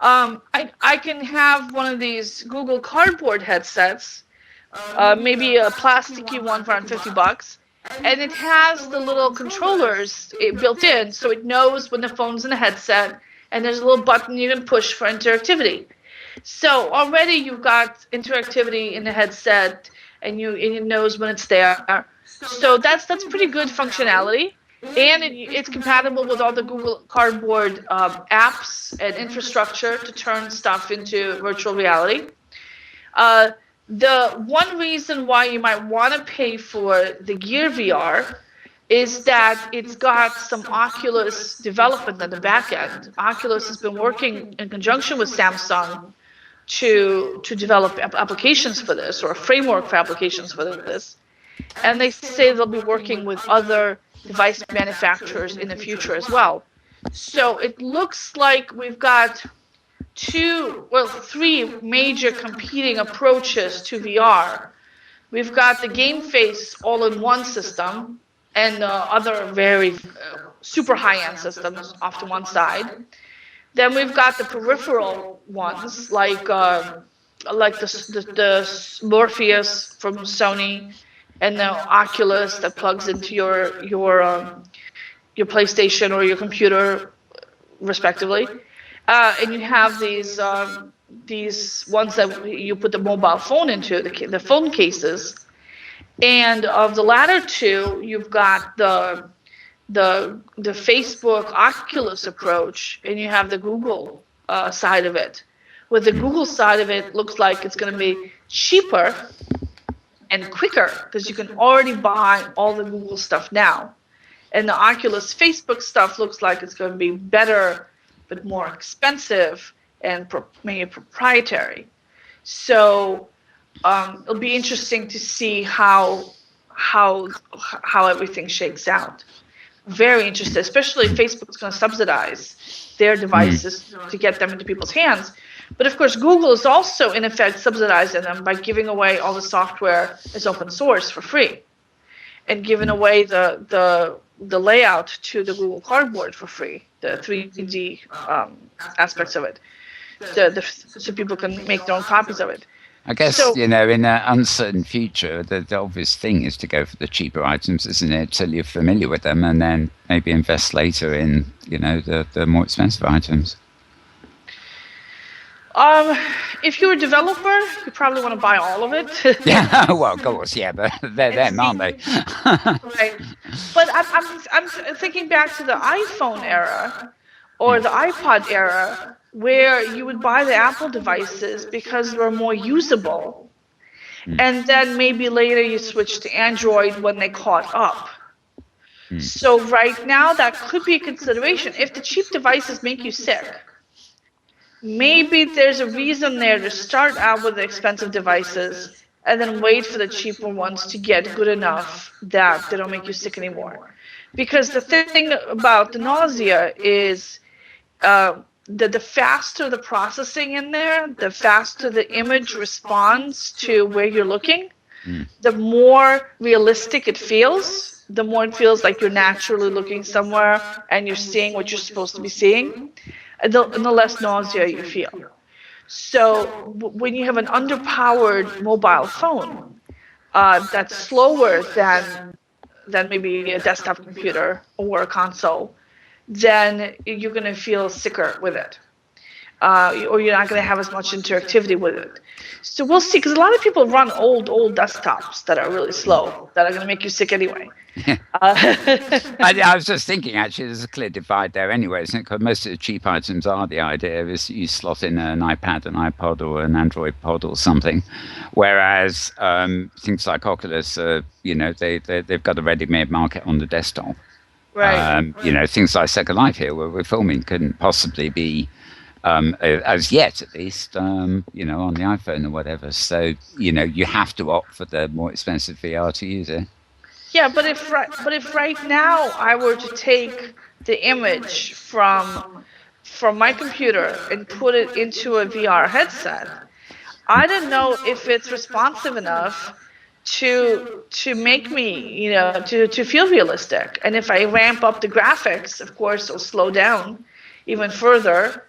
I can have one of these Google Cardboard headsets, maybe a plasticky one for around $50. And it has the little controllers built in, so it knows when the phone's in the headset, and there's a little button you can push for interactivity. So already you've got interactivity in the headset, and it knows when it's there. So that's pretty good functionality, and it's compatible with all the Google Cardboard apps and infrastructure to turn stuff into virtual reality. The one reason why you might want to pay for the Gear VR is that it's got some Oculus development at the back end. Oculus has been working in conjunction with Samsung to develop applications for this, or a framework for applications for this. And they say they'll be working with other device manufacturers in the future as well. So it looks like we've got three major competing approaches to VR. We've got the game face all-in-one system and other very super high-end systems off to one side. Then we've got the peripheral ones like the Morpheus from Sony and the Oculus that plugs into your PlayStation or your computer, respectively. And you have these ones that you put the mobile phone into, the phone cases. And of the latter two, you've got the Facebook Oculus approach, and you have the Google side of it. With the Google side of it, looks like it's going to be cheaper and quicker because you can already buy all the Google stuff now. And the Oculus Facebook stuff looks like it's going to be better but more expensive and maybe proprietary. So it'll be interesting to see how everything shakes out. Very interested, especially if Facebook's going to subsidize their devices to get them into people's hands. But of course, Google is also in effect subsidizing them by giving away all the software as open source for free, and giving away the layout to the Google Cardboard for free, the 3D aspects of it, so people can make their own copies of it. I guess, in an uncertain future, the obvious thing is to go for the cheaper items, isn't it, till you're familiar with them, and then maybe invest later in, the more expensive items. If you're a developer, you probably want to buy all of it. Yeah, well, of course, yeah, but they're them, aren't they? Right. But I'm thinking back to the iPhone era or the iPod era, where you would buy the Apple devices because they were more usable. And then maybe later you switch to Android when they caught up. So right now, that could be a consideration. If the cheap devices make you sick, maybe there's a reason there to start out with the expensive devices and then wait for the cheaper ones to get good enough that they don't make you sick anymore. Because the thing about the nausea is the faster the processing in there, the faster the image responds to where you're looking, the more realistic it feels, the more it feels like you're naturally looking somewhere and you're seeing what you're supposed to be seeing, and the less nausea you feel. So when you have an underpowered mobile phone that's slower than maybe a desktop computer or a console, then you're going to feel sicker with it. Or you're not going to have as much interactivity with it. So we'll see, because a lot of people run old desktops that are really slow, that are going to make you sick anyway. I was just thinking, actually, there's a clear divide there anyway, isn't it? Because most of the cheap items are, the idea is you slot in an iPad, an iPod, or an Android pod or something. Whereas things like Oculus, they've got a ready-made market on the desktop. Right. Things like Second Life here, where we're filming, couldn't possibly be, as yet at least, on the iPhone or whatever. So, you have to opt for the more expensive VR to use it. Yeah, but if right now I were to take the image from my computer and put it into a VR headset, I don't know if it's responsive enough to make me, to feel realistic. And if I ramp up the graphics, of course, it'll slow down even further,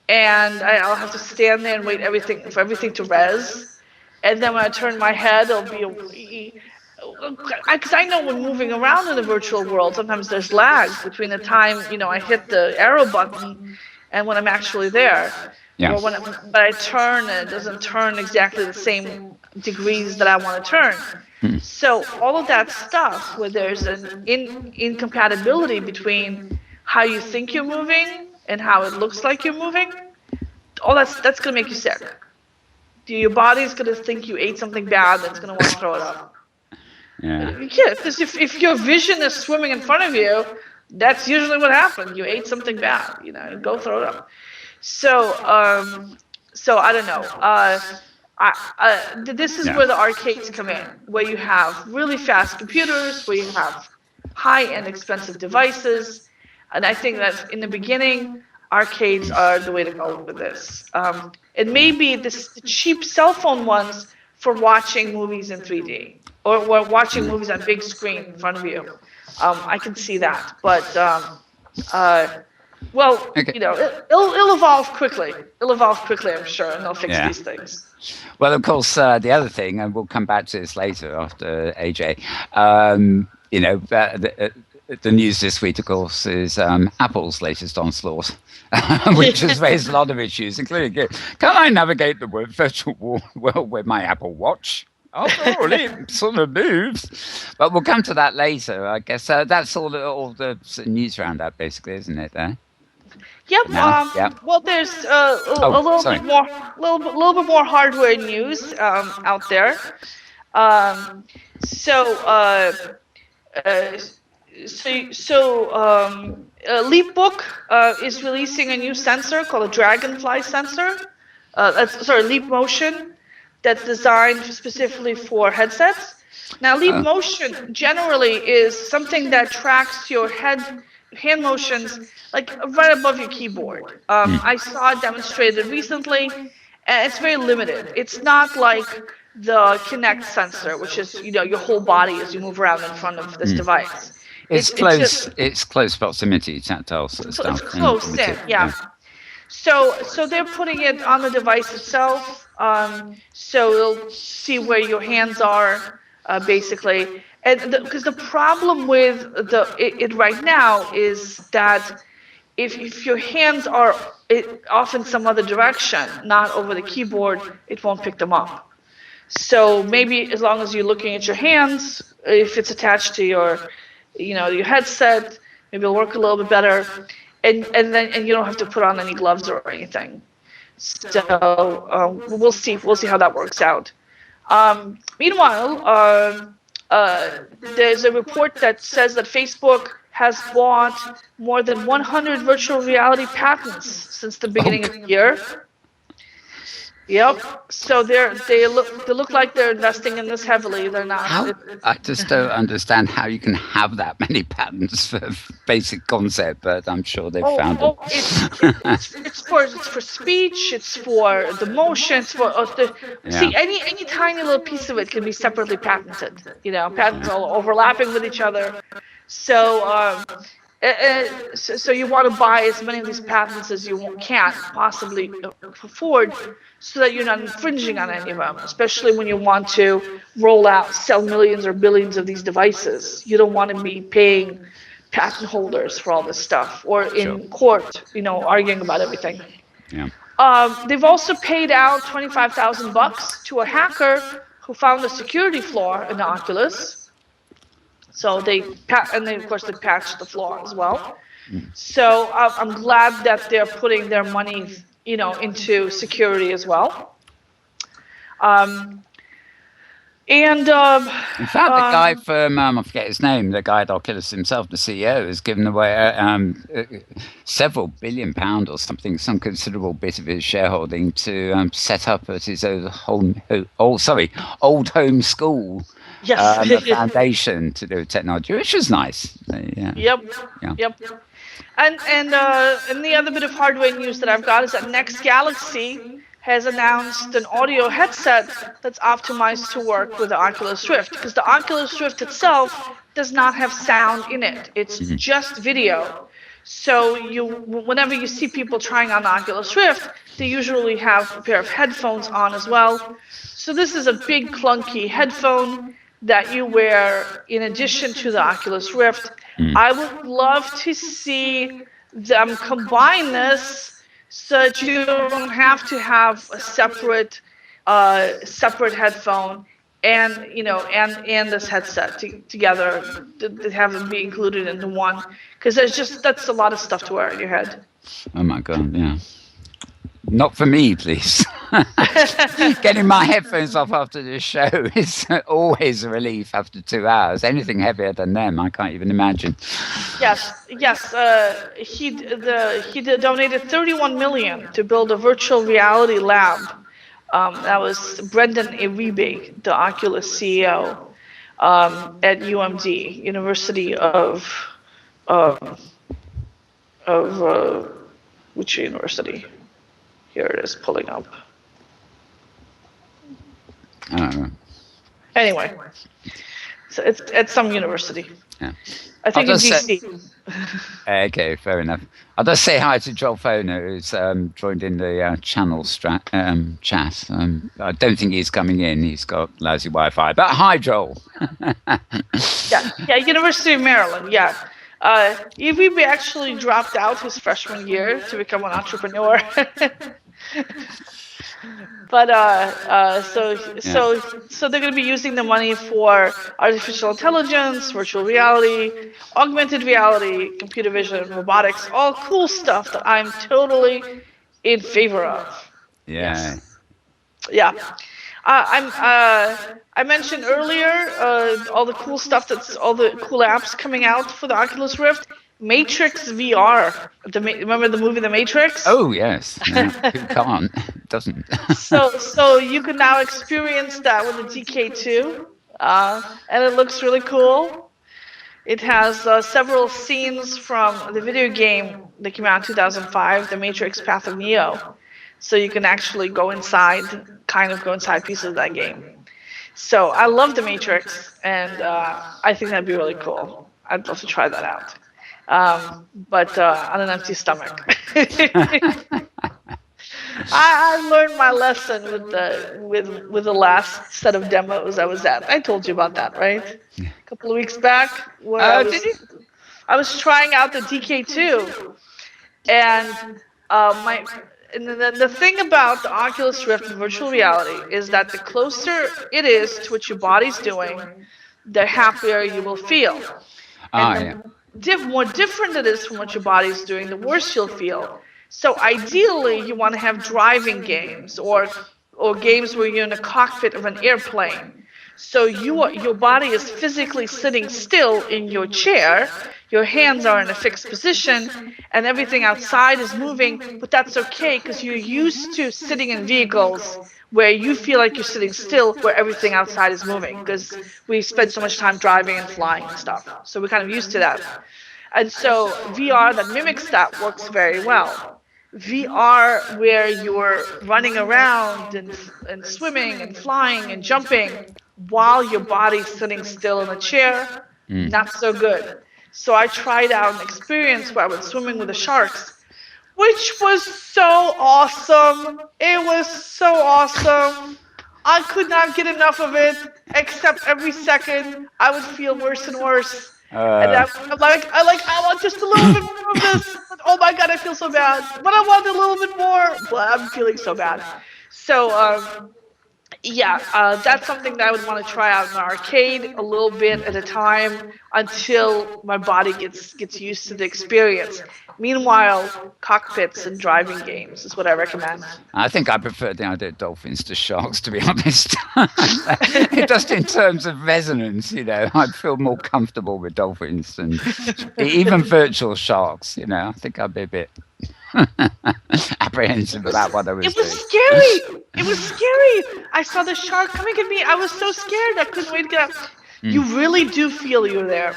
and I'll have to stand there and wait for everything to res. And then when I turn my head, it'll be, because I know when moving around in the virtual world, sometimes there's lag between the time I hit the arrow button and when I'm actually there. Yeah. Or but I turn and it doesn't turn exactly the same degrees that I want to turn. So all of that stuff where there's an incompatibility between how you think you're moving and how it looks like you're moving, all that's gonna make you sick. Your body's gonna think you ate something bad and it's gonna want to throw it up. Yeah. Yeah, because if your vision is swimming in front of you, that's usually what happened. You ate something bad, you go throw it up. So I don't know. This is where the arcades come in, where you have really fast computers, where you have high-end expensive devices, and I think that in the beginning, arcades are the way to go with this. It may be the cheap cell phone ones for watching movies in 3D or watching movies on big screen in front of you. I can see that, but Okay. it'll evolve quickly. I'm sure, and they'll fix these things. Well, of course, the other thing, and we'll come back to this later after AJ, the news this week, of course, is Apple's latest onslaught, which has raised a lot of issues, including, can I navigate the virtual world with my Apple Watch? Oh, it sort of moves. But we'll come to that later, I guess. That's all the news roundup, basically, isn't it, there? Yep. Well, there's a little bit more hardware news out there. Leapbook is releasing a new sensor called a Dragonfly sensor. Leap Motion, that's designed specifically for headsets. Now, Leap Motion generally is something that tracks your hand motions like right above your keyboard. I saw it demonstrated recently, and it's very limited. It's not like the Kinect sensor, which is your whole body as you move around in front of this device. It's close proximity, tactile sort of stuff. It's close in, yeah. So they're putting it on the device itself, so it'll see where your hands are, basically. And because the problem with it right now is that if your hands are off in some other direction, not over the keyboard, it won't pick them up. So maybe as long as you're looking at your hands, if it's attached to your headset, maybe it'll work a little bit better, and you don't have to put on any gloves or anything. So we'll see how that works out. Meanwhile, there's a report that says that Facebook has bought more than 100 virtual reality patents since the beginning of the year. Yep. So they look like they're investing in this heavily. They're not. I just don't understand how you can have that many patents for basic concept, but I'm sure they've found it. It's for speech. It's for the motion. It's for see any tiny little piece of it can be separately patented. Patents all overlapping with each other. So so you want to buy as many of these patents as you can possibly afford, so that you're not infringing on any of them, especially when you want to sell millions or billions of these devices. You don't want to be paying patent holders for all this stuff, or in court, arguing about everything. Yeah. They've also paid out $25,000 to a hacker who found a security flaw in the Oculus. So they patched the flaw as well. So I'm glad that they're putting their money, into security as well. And In fact, the guy from I forget his name, the guy at Oculus himself, the CEO, has given away several £billion or something, some considerable bit of his shareholding to set up at his old home school. yes. A foundation to do with technology, which was nice. Yeah. Yep. And the other bit of hardware news that I've got is that Next Galaxy has announced an audio headset that's optimized to work with the Oculus Rift, because the Oculus Rift itself does not have sound in it. It's just video. So whenever you see people trying on the Oculus Rift, they usually have a pair of headphones on as well. So this is a big clunky headphone that you wear in addition to the Oculus Rift. I would love to see them combine this so that you don't have to have a separate headphone and this headset together, to have them be included into one, because that's a lot of stuff to wear in your head. Oh my god, yeah. Not for me, please. Getting my headphones off after this show is always a relief after 2 hours. Anything heavier than them, I can't even imagine. Yes. He donated $31 million to build a virtual reality lab. That was Brendan Iribe, the Oculus CEO, at UMD, University of which university? Here it is, pulling up. I don't know. Anyway, so it's at some university. Yeah. I think in DC. Okay, fair enough. I'll just say hi to Joel Foner, who's joined in the channel chat. I don't think he's coming in. He's got lousy Wi-Fi. But hi, Joel. Yeah, University of Maryland, yeah. Iribe actually dropped out his freshman year to become an entrepreneur. But so they're going to be using the money for artificial intelligence, virtual reality, augmented reality, computer vision, robotics, all cool stuff that I'm totally in favor of. Yeah. Yes. Yeah. I mentioned earlier all the cool stuff, all the cool apps coming out for the Oculus Rift. Matrix VR. Remember the movie The Matrix? Oh yes. Yeah. Who can't? Doesn't. So you can now experience that with the DK2, and it looks really cool. It has several scenes from the video game that came out in 2005, The Matrix: Path of Neo. So you can actually go inside pieces of that game. So I love The Matrix, and I think that'd be really cool. I'd love to try that out. But on an empty stomach. I learned my lesson with the last set of demos I was at. I told you about that, right? A couple of weeks back. Did you? I was trying out the DK2, and the thing about the Oculus Rift and virtual reality is that the closer it is to what your body's doing, the happier you will feel. More different it is from what your body's doing, the worse you'll feel. So ideally, you want to have driving games or games where you're in a cockpit of an airplane. So your body is physically sitting still in your chair, your hands are in a fixed position, and everything outside is moving, but that's okay because you're used to sitting in vehicles where you feel like you're sitting still, where everything outside is moving, because we spend so much time driving and flying and stuff. So we're kind of used to that. And so VR that mimics that works very well. VR where you're running around and swimming and flying and jumping while your body's sitting still in a chair, not so good. So I tried out an experience where I was swimming with the sharks, which was so awesome. It was so awesome. I could not get enough of it, except every second I would feel worse and worse. And I'm like, I want just a little bit more of this. But, oh my God, I feel so bad. But I want a little bit more. But I'm feeling so bad. So yeah, that's something that I would want to try out in an arcade a little bit at a time until my body gets used to the experience. Meanwhile, cockpits and driving games is what I recommend. I think I prefer the idea of dolphins to sharks, to be honest. Just in terms of resonance, I'd feel more comfortable with dolphins and even virtual sharks. I think I'd be a bit apprehensive about what I was doing. It was scary. It was scary. I saw the shark coming at me. I was so scared. I couldn't wait to get out. You really do feel you're there.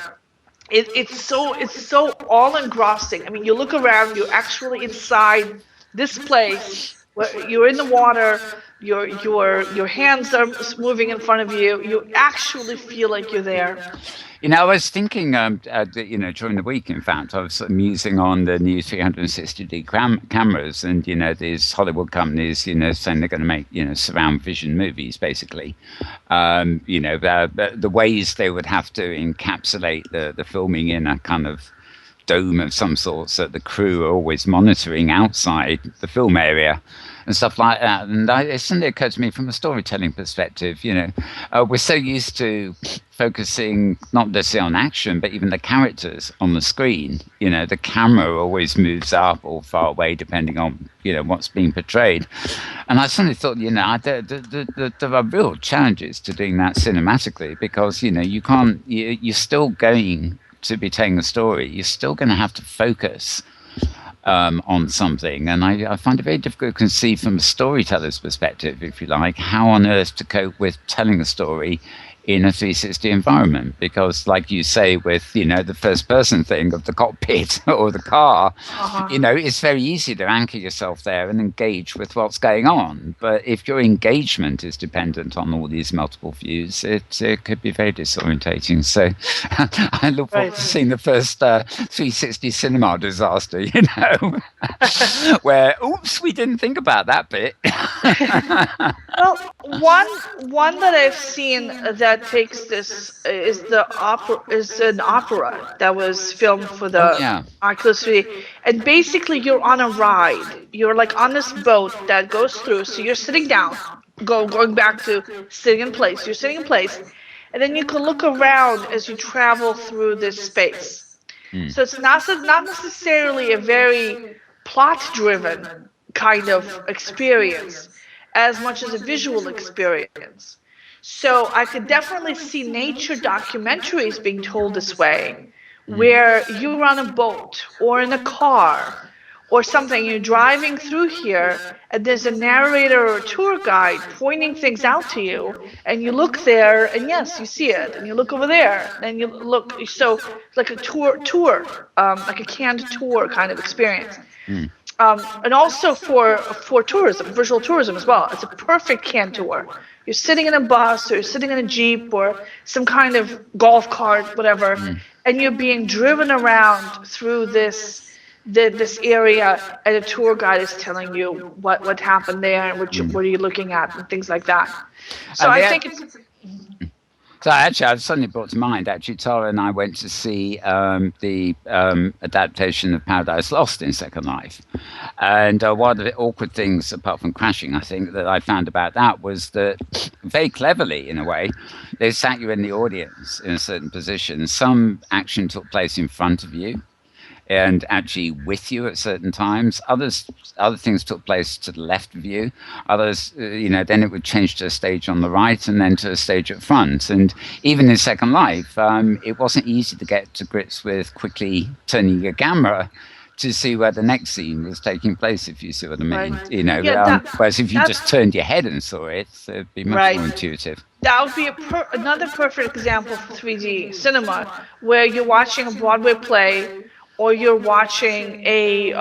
It's so all engrossing. I mean, you look around, you're actually inside this place where you're in the water. Your hands are moving in front of you. You actually feel like you're there. I was thinking, during the week, in fact, I was musing on the new 360D cameras, and these Hollywood companies, saying they're going to make surround vision movies, basically. The ways they would have to encapsulate the filming in a kind of dome of some sort, so the crew are always monitoring outside the film area and stuff like that. And it suddenly occurred to me from a storytelling perspective, we're so used to focusing not necessarily on action, but even the characters on the screen. The camera always moves up or far away depending on what's being portrayed. And I suddenly thought, there are real challenges to doing that cinematically, because you can't, you're still going to be telling a story. You're still going to have to focus on something, and I find it very difficult to conceive from a storyteller's perspective, if you like, how on earth to cope with telling a story in a 360 environment, because like you say with the first person thing of the cockpit or the car, it's very easy to anchor yourself there and engage with what's going on. But if your engagement is dependent on all these multiple views, it could be very disorientating. So I look forward to seeing the first 360 cinema disaster, where oops, we didn't think about that bit. Well, one that I've seen that takes this is an opera that was filmed for the Oculus 3D, and basically you're on a ride. You're like on this boat that goes through. So you're sitting down, going back to sitting in place. You're sitting in place, and then you can look around as you travel through this space. So it's not necessarily a very plot-driven kind of experience, as much as a visual experience. So I could definitely see nature documentaries being told this way, where you're on a boat or in a car or something, you're driving through here, and there's a narrator or a tour guide pointing things out to you, and you look there, and yes, you see it, and you look over there, and you look, so it's like a tour, like a canned tour kind of experience. And also for tourism, visual tourism as well. It's a perfect canned tour. You're sitting in a bus, or you're sitting in a Jeep, or some kind of golf cart, whatever, and you're being driven around through this area, and a tour guide is telling you what happened there, and what are you looking at, and things like that. So I think it's... So actually, I've suddenly brought to mind, Tara and I went to see the adaptation of Paradise Lost in Second Life. And one of the awkward things, apart from crashing, I think, that I found about that was that, very cleverly, in a way, they sat you in the audience in a certain position. Some action took place in front of you and actually with you at certain times. Other things took place to the left of you. Others, then it would change to a stage on the right and then to a stage at front. And even in Second Life, it wasn't easy to get to grips with quickly turning your camera to see where the next scene was taking place, if you see what I mean. Right. Whereas if you just turned your head and saw it, it'd be much more intuitive. That would be another perfect example for 3D cinema, where you're watching a Broadway play, or you're watching a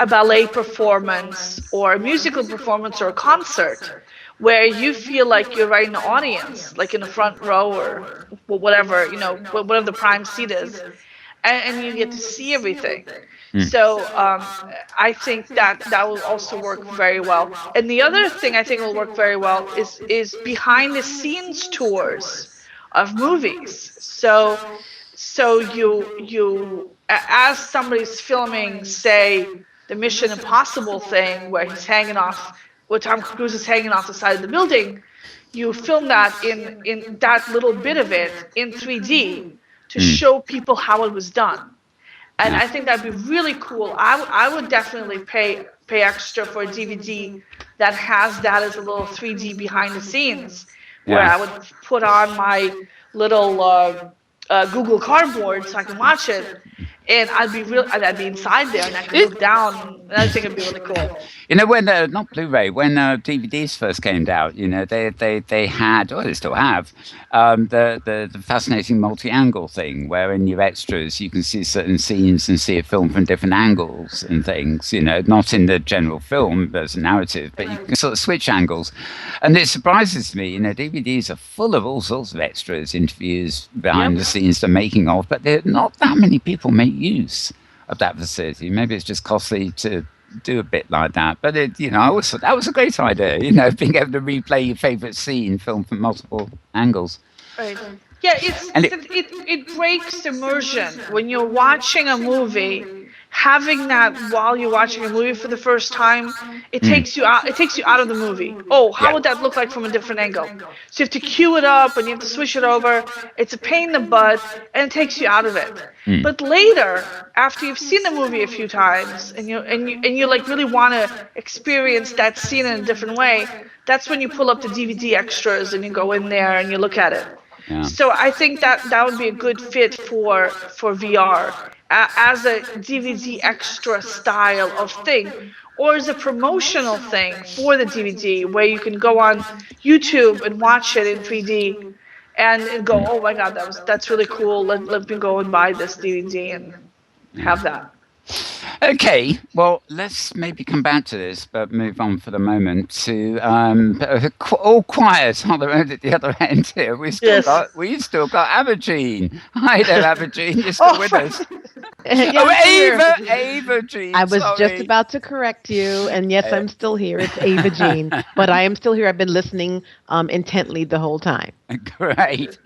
ballet performance, or a musical performance, or a concert, where you feel like you're right in the audience, like in the front row, or whatever, whatever the prime seat is, and you get to see everything. So I think that will also work very well. And the other thing I think will work very well is behind the scenes tours of movies. So you as somebody's filming, say, the Mission Impossible thing, where he's hanging off where Tom Cruise is hanging off the side of the building, you film that in that little bit of it in 3D to show people how it was done. And I think that'd be really cool. I would definitely pay extra for a DVD that has that as a little 3D behind the scenes, where I would put on my little Google Cardboard so I can watch it, and I'd be inside there and I could look down, and I think it'd be really cool. You know, when not Blu-ray, when DVDs first came out, you know, they had, or they still have, the fascinating multi-angle thing, where in your extras you can see certain scenes and see it filmed from different angles and things. You know, not in the general film, there's a narrative, but you can sort of switch angles. And it surprises me, you know, DVDs are full of all sorts of extras, interviews, behind the scenes, the making of, but there not that many people make use of that facility. Maybe it's just costly to do a bit like that, but it, you know, I always thought that was a great idea, you know, being able to replay your favorite scene filmed from multiple angles. Right. Yeah, it breaks immersion when you're watching a movie. Having that while you're watching a movie for the first time, it takes you out. It takes you out of the movie. Oh, how would that look like from a different angle? So you have to cue it up and you have to switch it over. It's a pain in the butt, and it takes you out of it. But later, after you've seen the movie a few times, and you like really want to experience that scene in a different way, that's when you pull up the DVD extras and you go in there and you look at it. Yeah. So I think that would be a good fit for VR. As a DVD extra style of thing, or as a promotional thing for the DVD, where you can go on YouTube and watch it in 3D and go, oh my God, that's really cool. Let me go and buy this DVD and have that. Okay, well, let's maybe come back to this, but move on for the moment to all quiet on the other end here. We've still got Avajean. Hi there, Avajean. You're still with us. Avajean. I was just about to correct you, and yes, I'm still here. It's Avajean, but I am still here. I've been listening intently the whole time. Great.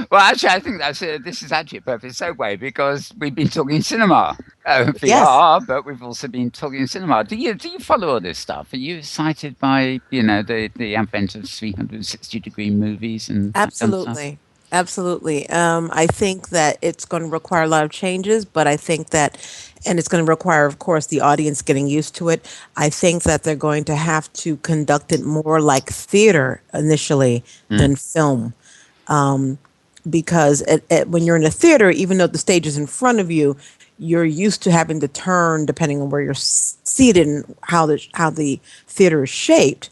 Well, actually, I think this is actually a perfect segue, because we've been talking cinema. VR, but we've also been talking cinema. Do you follow all this stuff? Are you excited by, you know, the advent of 360-degree movies and absolutely. Absolutely. I think that it's going to require a lot of changes, but I think that, and it's going to require, of course, the audience getting used to it. I think that they're going to have to conduct it more like theater initially than film. Because when you're in a theater, even though the stage is in front of you, you're used to having to turn depending on where you're seated and how the theater is shaped.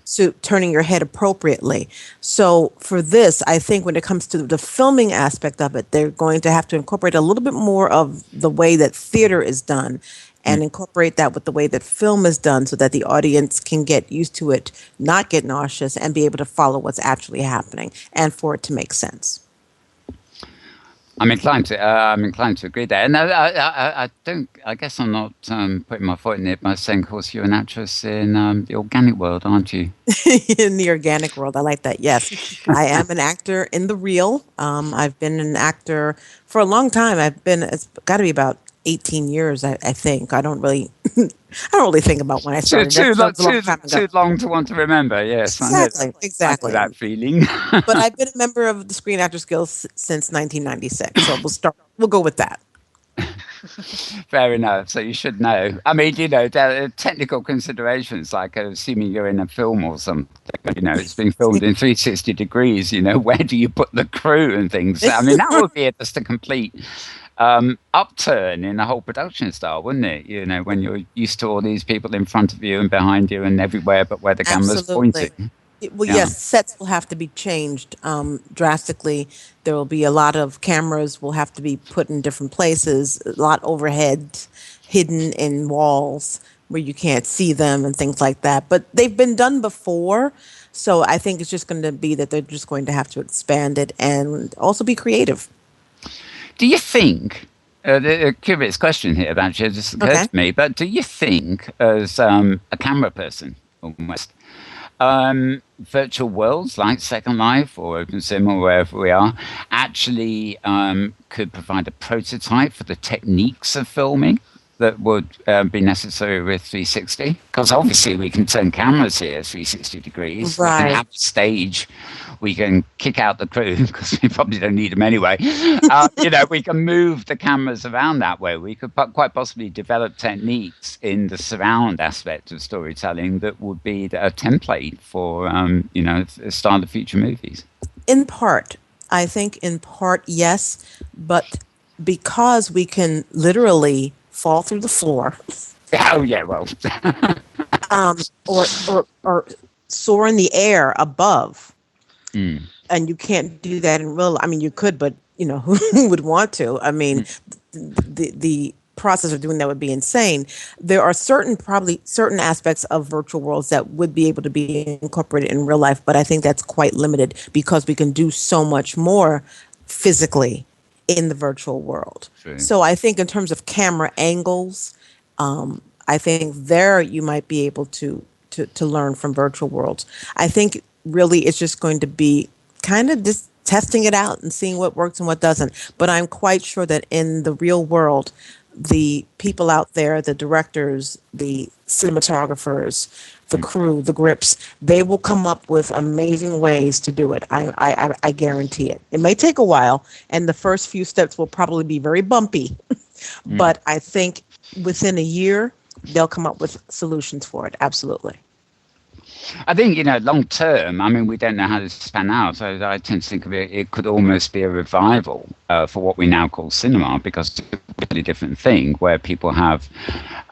So turning your head appropriately. So for this, I think when it comes to the filming aspect of it, they're going to have to incorporate a little bit more of the way that theater is done and incorporate that with the way that film is done, so that the audience can get used to it, not get nauseous, and be able to follow what's actually happening, and for it to make sense. I'm inclined to agree there, and I guess I'm not putting my foot in it by saying, of course, you're an actress in the organic world, aren't you? In the organic world, I like that. Yes, I am an actor in the real. I've been an actor for a long time. It's got to be about 18 years, I think. I don't really think about when I started. Too long to want to remember. Yes, exactly. That feeling. But I've been a member of the Screen Actors Guild since 1996, so we'll go with that. Fair enough. So you should know. I mean, you know, there are technical considerations, like assuming you're in a film or something. You know, it's being filmed in 360 degrees. You know, where do you put the crew and things? I mean, that would be just a complete upturn in the whole production style, wouldn't it? You know, when you're used to all these people in front of you and behind you and everywhere but where the camera's pointing. Well, yes, sets will have to be changed drastically. There will be a lot of cameras will have to be put in different places, a lot overhead, hidden in walls where you can't see them and things like that. But they've been done before, so I think it's just going to be that they're just going to have to expand it and also be creative. Do you think, a curious question here, actually, just occurred to me, but do you think, as a camera person, almost, virtual worlds like Second Life or OpenSim or wherever we are actually could provide a prototype for the techniques of filming that would be necessary with 360? Because obviously we can turn cameras here 360 degrees. We can Right. have a stage. We can kick out the crew because we probably don't need them anyway. We can move the cameras around that way. We could quite possibly develop techniques in the surround aspect of storytelling that would be a template for, style of future movies. In part, I think in part, yes, but because we can literally fall through the floor. Oh yeah, well. or soar in the air above. Mm. And you can't do that in real. I mean, you could, but who would want to? I mean, the process of doing that would be insane. There are certain aspects of virtual worlds that would be able to be incorporated in real life, but I think that's quite limited because we can do so much more physically in the virtual world. True. So I think in terms of camera angles, I think there you might be able to learn from virtual worlds. I think really it's just going to be kind of just testing it out and seeing what works and what doesn't. But I'm quite sure that in the real world, the people out there, the directors, the cinematographers, the crew, the grips, they will come up with amazing ways to do it. I guarantee it. It may take a while, and the first few steps will probably be very bumpy. But I think within a year, they'll come up with solutions for it. Absolutely. I think, long term, I mean, we don't know how this pan out. So I tend to think of it could almost be a revival for what we now call cinema, because it's a completely different thing where people have,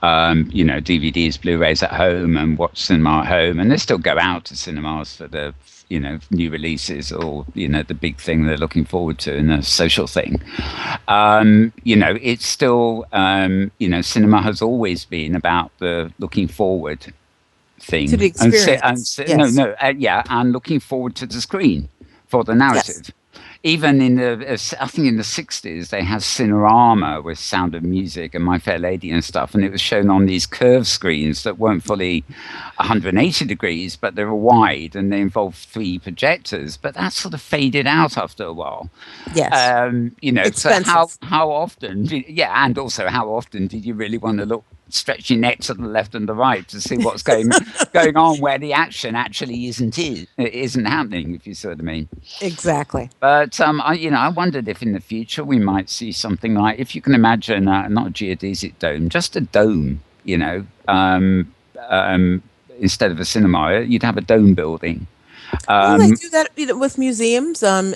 DVDs, Blu-rays at home and watch cinema at home. And they still go out to cinemas for the, new releases or, the big thing they're looking forward to and the social thing. It's still, cinema has always been about the looking forward thing to the experience. And looking forward to the screen for the narrative. Yes. Even in the 60s, they had Cinerama with Sound of Music and My Fair Lady and stuff, and it was shown on these curved screens that weren't fully 180 degrees, but they were wide and they involved 3 projectors. But that sort of faded out after a while. Yes. So how often? And also how often did you really want to look? Stretch your neck to the left and the right to see what's going on where the action actually isn't happening, if you see what I mean. Exactly. But I wondered if in the future we might see something like, if you can imagine not a geodesic dome, just a dome, instead of a cinema, you'd have a dome building. They do that with museums and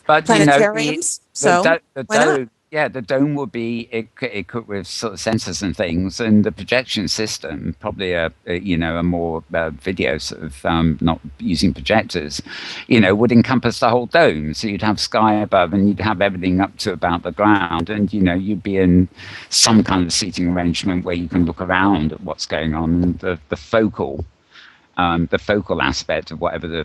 planetariums. Why not? Yeah, the dome would be equipped with sort of sensors and things, and the projection system, probably a more video sort of not using projectors, would encompass the whole dome. So you'd have sky above, and you'd have everything up to about the ground, and you'd be in some kind of seating arrangement where you can look around at what's going on. And the focal aspect of whatever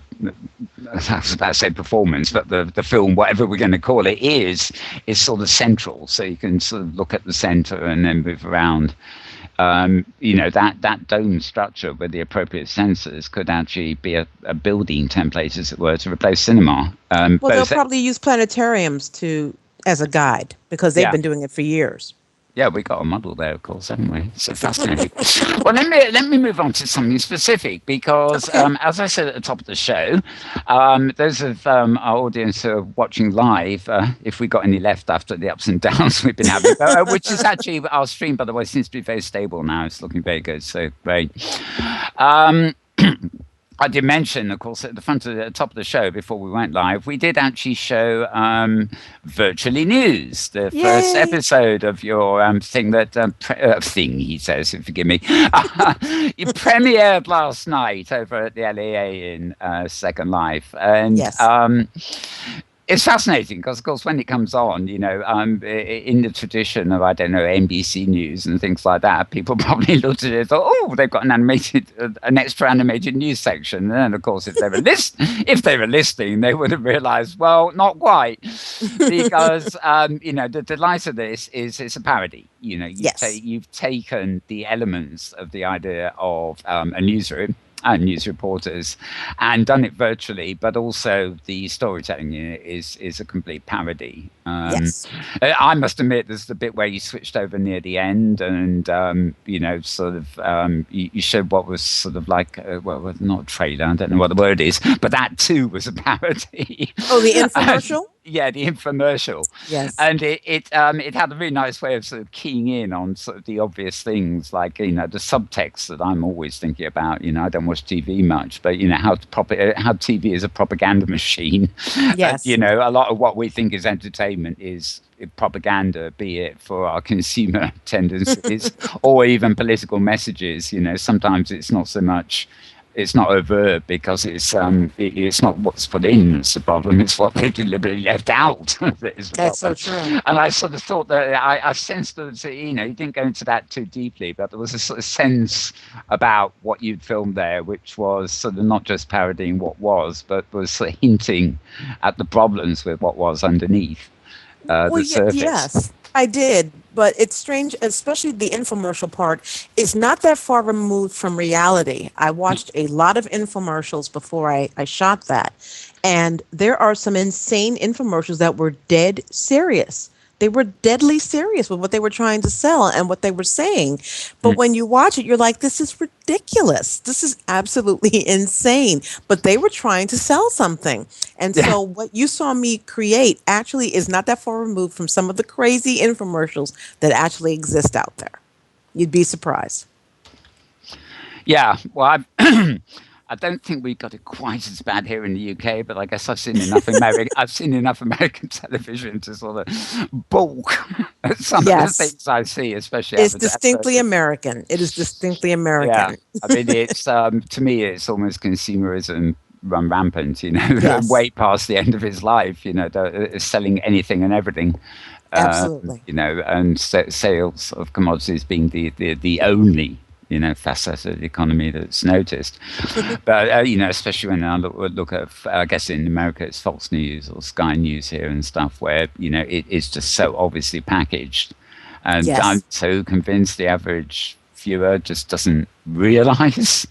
I was about to say performance, but the film, whatever we're going to call it, is sort of central. So you can sort of look at the center and then move around. That dome structure with the appropriate sensors could actually be a building template, as it were, to replace cinema. They'll probably use planetariums as a guide because they've been doing it for years. Yeah, we got a model there, of course, haven't we? So fascinating. Well, let me move on to something specific because, as I said at the top of the show, those of our audience who are watching live, if we got any left after the ups and downs we've been having, which is actually our stream, by the way, seems to be very stable now. It's looking very good, so great. I did mention, of course, at the top of the show before we went live, we did actually show Virtually News, the first episode of your thing thing, he says, forgive me. You premiered last night over at the LEA in Second Life. And it's fascinating because, of course, when it comes on, in the tradition of, NBC News and things like that, people probably looked at it and thought, oh, they've got an extra animated news section. And then, of course, if they were listening, they would have realized, well, not quite. Because, the delight of this is it's a parody. You've taken the elements of the idea of a newsroom, and news reporters, and done it virtually, but also the storytelling in it is a complete parody. Yes. I must admit, there's the bit where you switched over near the end, and sort of you showed what was sort of like well, not a trailer. I don't know what the word is, but that too was a parody. Oh, the infomercial. Yeah, the infomercial. Yes. And it had a really nice way of sort of keying in on sort of the obvious things, like the subtext that I'm always thinking about. I don't watch TV much, but how TV is a propaganda machine. Yes. A lot of what we think is entertainment is propaganda, be it for our consumer tendencies or even political messages. Sometimes it's not so much. It's not overt because it's not what's put in that's the problem. It's what they deliberately left out. That's so true. And I sort of thought that I sensed that you didn't go into that too deeply, but there was a sort of sense about what you'd filmed there, which was sort of not just parodying what was, but was sort of hinting at the problems with what was underneath the surface. Yes, I did. But it's strange, especially the infomercial part, is not that far removed from reality. I watched a lot of infomercials before I shot that. And there are some insane infomercials that were dead serious. They were deadly serious with what they were trying to sell and what they were saying. But when you watch it, you're like, this is ridiculous. This is absolutely insane. But they were trying to sell something. And so what you saw me create actually is not that far removed from some of the crazy infomercials that actually exist out there. You'd be surprised. Yeah, well, I don't think we got it quite as bad here in the UK, but I guess I've seen enough American television to sort of balk at some of the things I see, especially. It's distinctly American. It is distinctly American. Yeah, I mean, it's to me, it's almost consumerism run rampant. Way past the end of his life. Selling anything and everything. Absolutely. And sales of commodities being the only facet of the economy that's noticed. But, especially when I look at, I guess in America, it's Fox News or Sky News here and stuff where, it is just so obviously packaged. And I'm so convinced the average viewer just doesn't realize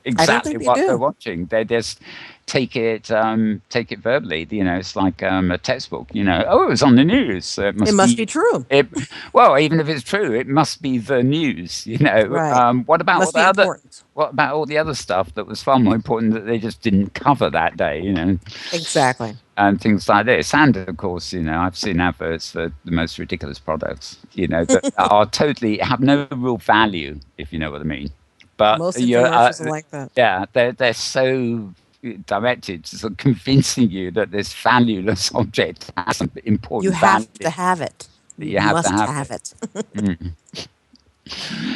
exactly what they're watching. They just take it verbally. It's like a textbook. It was on the news. So it must be true. Well, even if it's true, it must be the news. Right. What about all the other stuff that was far more important that they just didn't cover that day? Exactly. And things like this. And of course, I've seen adverts for the most ridiculous products. That are have no real value, if you know what I mean. But most infomercials are like that. Yeah, they're so directed to sort of convincing you that this valueless object has some important You have value. to have it. You must have it.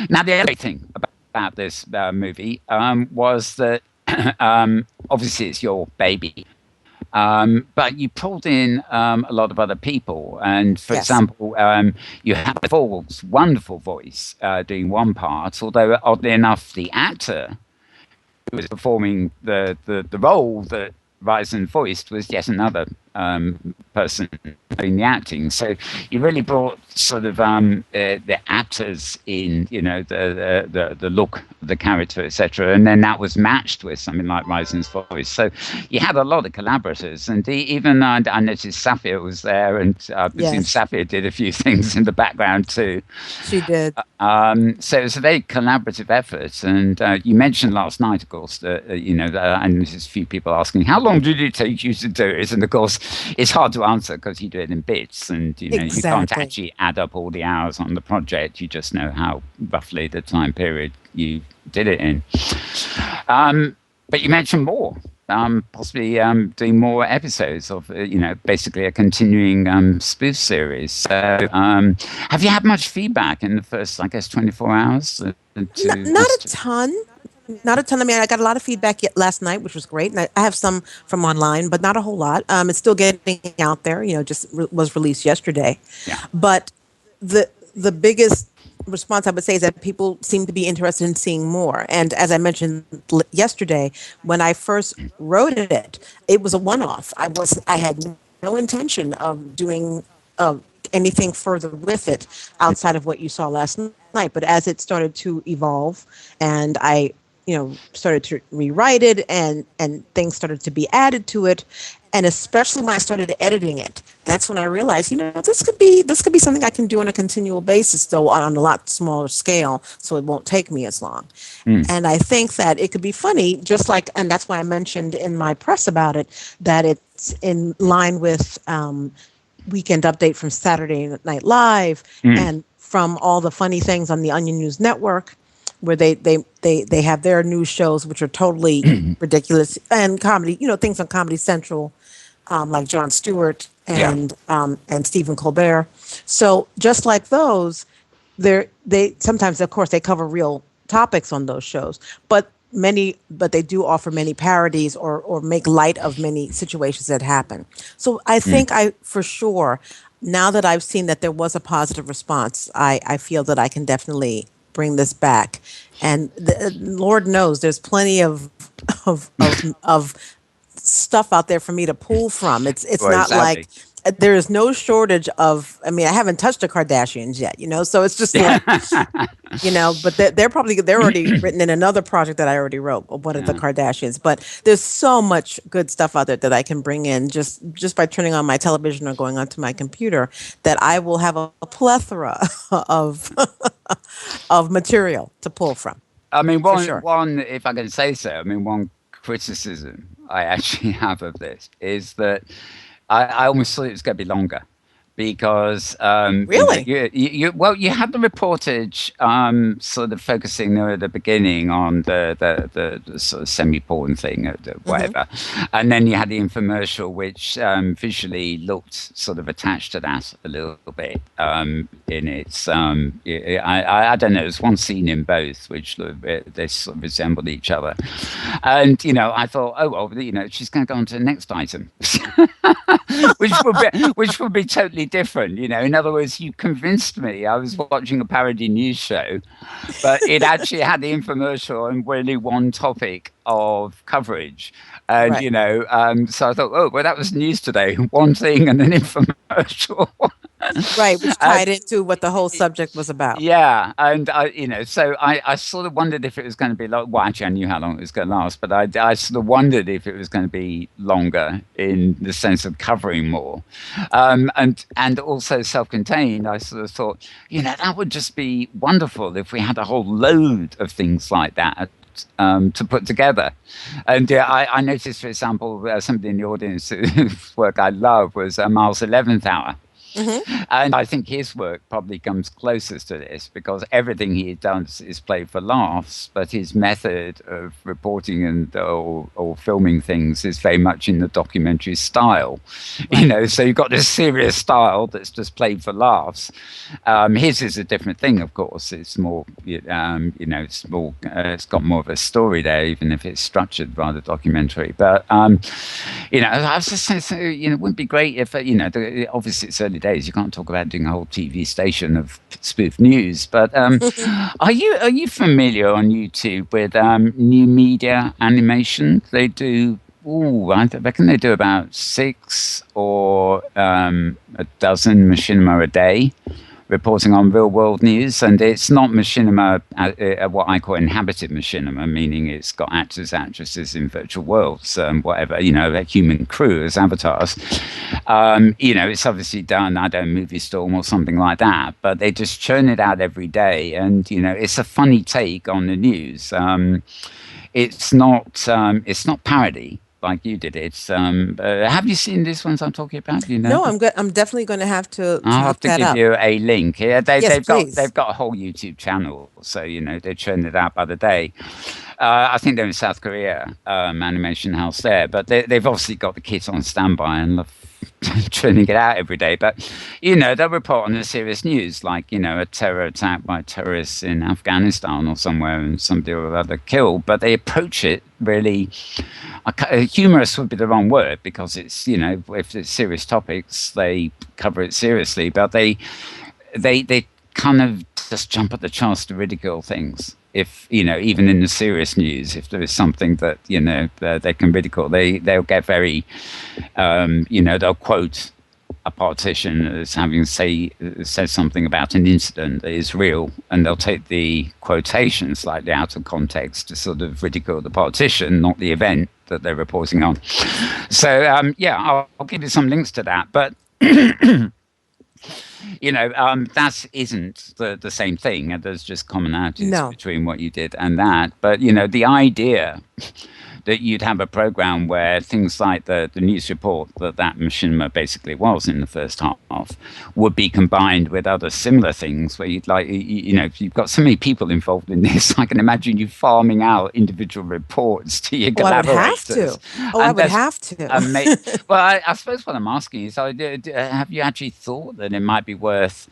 Now, the other thing about this movie was that obviously it's your baby. But you pulled in a lot of other people. And for example, you have Paul's wonderful voice doing one part, although oddly enough, the actor who was performing the role that Ryzen voiced was yet another person doing the acting. So you really brought sort of the actors in, the look of the character, etc. And then that was matched with something like Ryzen's voice. So you had a lot of collaborators, and even I noticed Safia was there, and I presume Safia did a few things in the background too. She did. So it was a very collaborative effort. And you mentioned last night, of course, that and there's a few people asking, how long did it take you to do it? And of course, it's hard to answer because you do it in bits, and you can't actually add up all the hours on the project. You just know how roughly the time period you did it in. But you mentioned more, possibly doing more episodes of, basically a continuing spoof series. So have you had much feedback in the first, I guess, 24 hours? Not a ton. Not a ton. I mean, I got a lot of feedback last night, which was great. And I have some from online, but not a whole lot. It's still getting out there, just was released yesterday. Yeah. But the biggest response I would say is that people seem to be interested in seeing more. And as I mentioned yesterday, when I first wrote it, it was a one-off. I had no intention of doing anything further with it outside of what you saw last night. But as it started to evolve and I started to rewrite it, and things started to be added to it. And especially when I started editing it, that's when I realized, this could be something I can do on a continual basis, though on a lot smaller scale, so it won't take me as long. And I think that it could be funny, just like, and that's why I mentioned in my press about it, that it's in line with Weekend Update from Saturday Night Live, and from all the funny things on the Onion News Network, where they have their news shows, which are totally ridiculous, and comedy, things on Comedy Central, like Jon Stewart and Stephen Colbert. So just like those, they sometimes, of course, they cover real topics on those shows, but they do offer many parodies or make light of many situations that happen. So I think for sure, now that I've seen that there was a positive response, I feel that I can definitely bring this back. And Lord knows there's plenty of stuff out there for me to pull from. It's not like there is no shortage of, I haven't touched the Kardashians yet, so it's just like, but they're already written in another project that I already wrote, one of the Kardashians. But there's so much good stuff out there that I can bring in just by turning on my television or going onto my computer, that I will have a plethora of of material to pull from. One, if I can say so, one criticism I actually have of this is that I almost thought it was going to be longer, because really, you had the reportage sort of focusing there at the beginning on the sort of semi-porn thing, whatever, and then you had the infomercial, which visually looked sort of attached to that a little bit. In its I don't know, there's one scene in both which they sort of resembled each other, and I thought, oh well, she's going to go on to the next item, which would be totally different. In other words, you convinced me. I was watching a parody news show, but it actually had the infomercial and really one topic of coverage. And so I thought, oh well, that was news today, one thing and an infomercial. Right, which tied into what the whole subject was about. Yeah, and so I sort of wondered if it was going to be like, well, actually I knew how long it was going to last, but I sort of wondered if it was going to be longer in the sense of covering more, and also self-contained. I sort of thought, that would just be wonderful if we had a whole load of things like that to put together. And I noticed, for example, somebody in the audience whose work I love was Miles' 11th Hour. And I think his work probably comes closest to this, because everything he does is played for laughs, but his method of reporting and or filming things is very much in the documentary style. So you've got this serious style that's just played for laughs. His is a different thing, of course. It's more, it's more, it's got more of a story there, even if it's structured rather documentary. But I was just saying, it wouldn't be great if, obviously it's early days. You can't talk about doing a whole TV station of spoof news. But are you familiar on YouTube with new media animation? They do. I reckon they do about 6 or a dozen machinima a day, reporting on real world news. And it's not machinima, what I call inhabited machinima, meaning it's got actors, actresses in virtual worlds, whatever, a human crew as avatars. It's obviously done, Movie Storm or something like that, but they just churn it out every day. And, it's a funny take on the news. It's not parody like you did. It's have you seen these ones I'm talking about? No, I'm good. I'm definitely going to have to. I'll have to give you a link. Yeah, they've got a whole YouTube channel, so they churn it out by the day. I think they're in South Korea, Animation House there, but they've obviously got the kit on standby and love churning it out every day. But they'll report on the serious news, like a terror attack by terrorists in Afghanistan or somewhere, and somebody or other killed. But they approach it really. Humorous would be the wrong word, because it's if it's serious topics, they cover it seriously. But they kind of just jump at the chance to ridicule things. If even in the serious news, if there is something that they can ridicule, they'll get very, they'll quote a politician as having says something about an incident that is real, and they'll take the quotation slightly out of context to sort of ridicule the politician, not the event that they're reporting on. So I'll give you some links to that, but that isn't the same thing, and there's just commonalities between what you did and that. But the idea that you'd have a program where things like the news report that machinima basically was in the first half would be combined with other similar things where you'd like, if you've got so many people involved in this, I can imagine you farming out individual reports to your collaborators. I would have to. Well, I suppose what I'm asking is, have you actually thought that it might be worth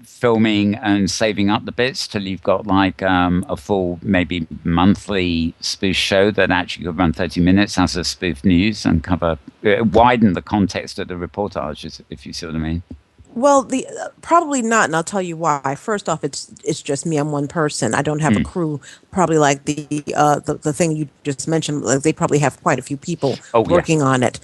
filming and saving up the bits till you've got like a full maybe monthly spoof show that actually could run 30 minutes as a spoof news and cover widen the context of the reportages, if you see what I mean? Well, probably not, and I'll tell you why. First off, it's just me. I'm one person. I don't have a crew. Probably like the thing you just mentioned. Like they probably have quite a few people working on it.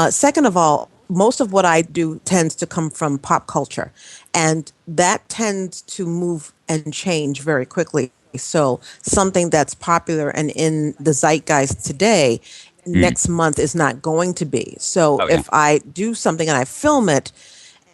Second of all, most of what I do tends to come from pop culture, and that tends to move and change very quickly. So something that's popular and in the zeitgeist today, next month is not going to be. So if I do something and I film it,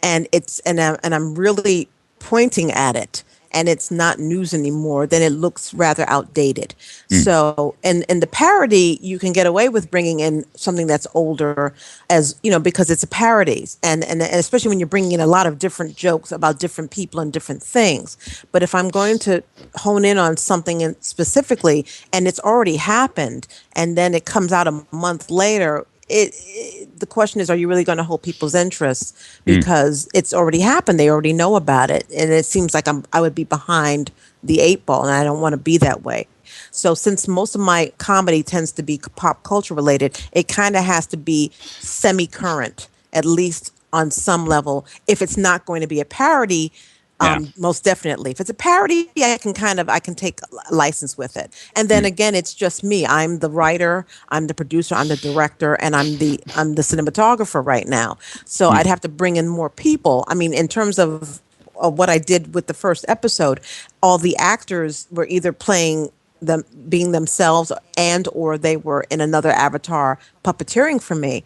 and I'm really pointing at it, and it's not news anymore, then it looks rather outdated. So in the parody, you can get away with bringing in something that's older, as because it's a parody, and especially when you're bringing in a lot of different jokes about different people and different things. But if I'm going to hone in on something specifically, and it's already happened, and then it comes out a month later, the question is, are you really going to hold people's interests? Because it's already happened. They already know about it. And it seems like I would be behind the 8 ball, and I don't want to be that way. So since most of my comedy tends to be pop culture related, it kind of has to be semi-current, at least on some level. If it's not going to be a parody, most definitely. If it's a parody, I can take a license with it. And then again, it's just me. I'm the writer, I'm the producer, I'm the director, and I'm the cinematographer right now. So I'd have to bring in more people. I mean, in terms of what I did with the first episode, all the actors were either playing them, being themselves, and or they were in another avatar puppeteering for me.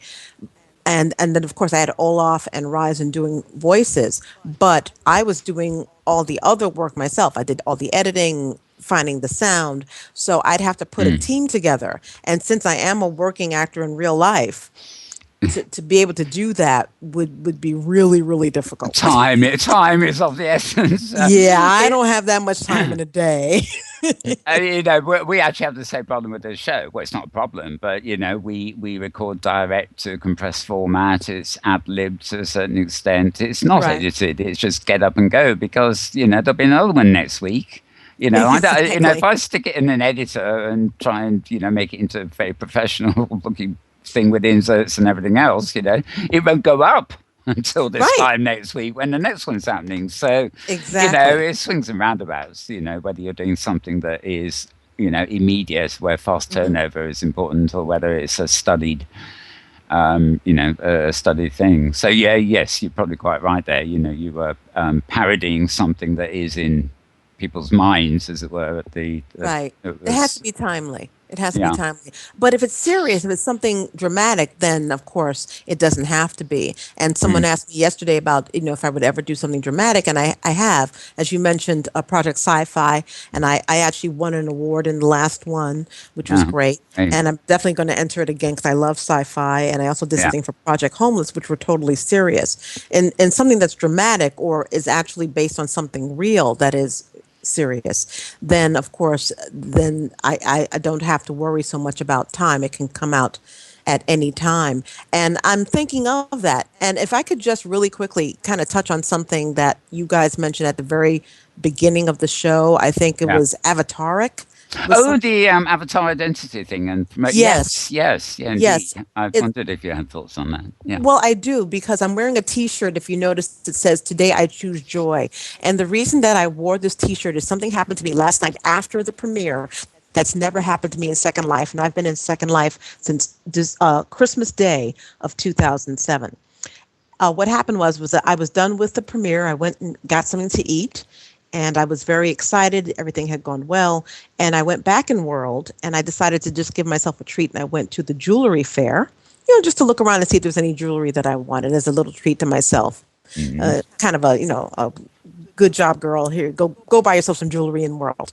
And then, of course, I had Olaf and Ryzen doing voices, but I was doing all the other work myself. I did all the editing, finding the sound. So I'd have to put a team together. And since I am a working actor in real life, to be able to do that would be really, really difficult. Time is of the essence. I don't have that much time in a day. We actually have the same problem with the show. Well, it's not a problem, but we record direct to compressed format. It's ad-libbed to a certain extent. It's not edited. It's just get up and go, because there'll be another one next week. Exactly. If I stick it in an editor and try and make it into a very professional looking thing with inserts and everything else, it won't go up until this time next week when the next one's happening. So it swings and roundabouts, whether you're doing something that is immediate, where fast turnover is important, or whether it's a studied a studied thing. So yes, you're probably quite right there. You were parodying something that is in people's minds, as it were. It has to be timely. It has to be timely. But if it's serious, if it's something dramatic, then of course it doesn't have to be. And someone asked me yesterday about, if I would ever do something dramatic, and I have, as you mentioned, a Project Sci-Fi, and I actually won an award in the last one, which was great. And I'm definitely going to enter it again because I love sci-fi. And I also did something for Project Homeless, which were totally serious. And something that's dramatic or is actually based on something real that is serious, then of course, I don't have to worry so much about time. It can come out at any time. And I'm thinking of that. And if I could just really quickly kind of touch on something that you guys mentioned at the very beginning of the show, I think it was Avataric. The avatar identity thing, and yes, I wondered if you had thoughts on that. Yeah. Well, I do, because I'm wearing a T-shirt. If you notice, it says "Today I choose joy," and the reason that I wore this T-shirt is something happened to me last night after the premiere. That's never happened to me in Second Life, and I've been in Second Life since Christmas Day of 2007. What happened was that I was done with the premiere. I went and got something to eat, and I was very excited. Everything had gone well, and I went back in World, and I decided to just give myself a treat, and I went to the jewelry fair, just to look around and see if there's any jewelry that I wanted as a little treat to myself. Kind of a good job, girl. Here, go buy yourself some jewelry in World.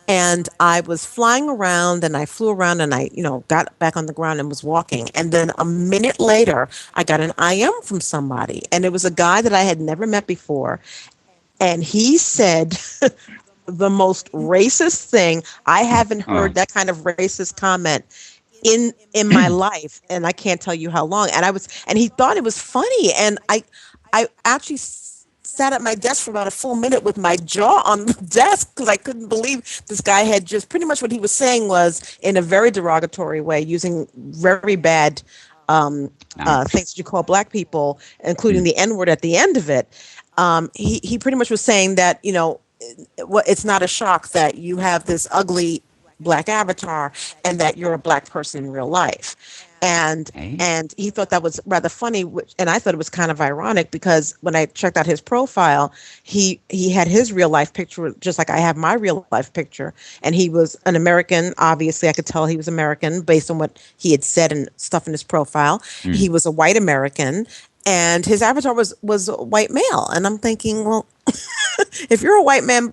And I was flying around, and I flew around, and I, got back on the ground and was walking. And then a minute later, I got an IM from somebody, and it was a guy that I had never met before. And he said the most racist thing. I haven't heard that kind of racist comment in my life, and I can't tell you how long. And he thought it was funny, and I actually sat at my desk for about a full minute with my jaw on the desk because I couldn't believe this guy had just pretty much what he was saying was in a very derogatory way, using very bad things that you call black people, including the N-word at the end of it. He pretty much was saying that, it's not a shock that you have this ugly black avatar and that you're a black person in real life. And he thought that was rather funny, and I thought it was kind of ironic because when I checked out his profile, he had his real life picture just like I have my real life picture, and he was an American. Obviously, I could tell he was American based on what he had said and stuff in his profile. He was a white American, and his avatar was a white male. And I'm thinking, well, if you're a white man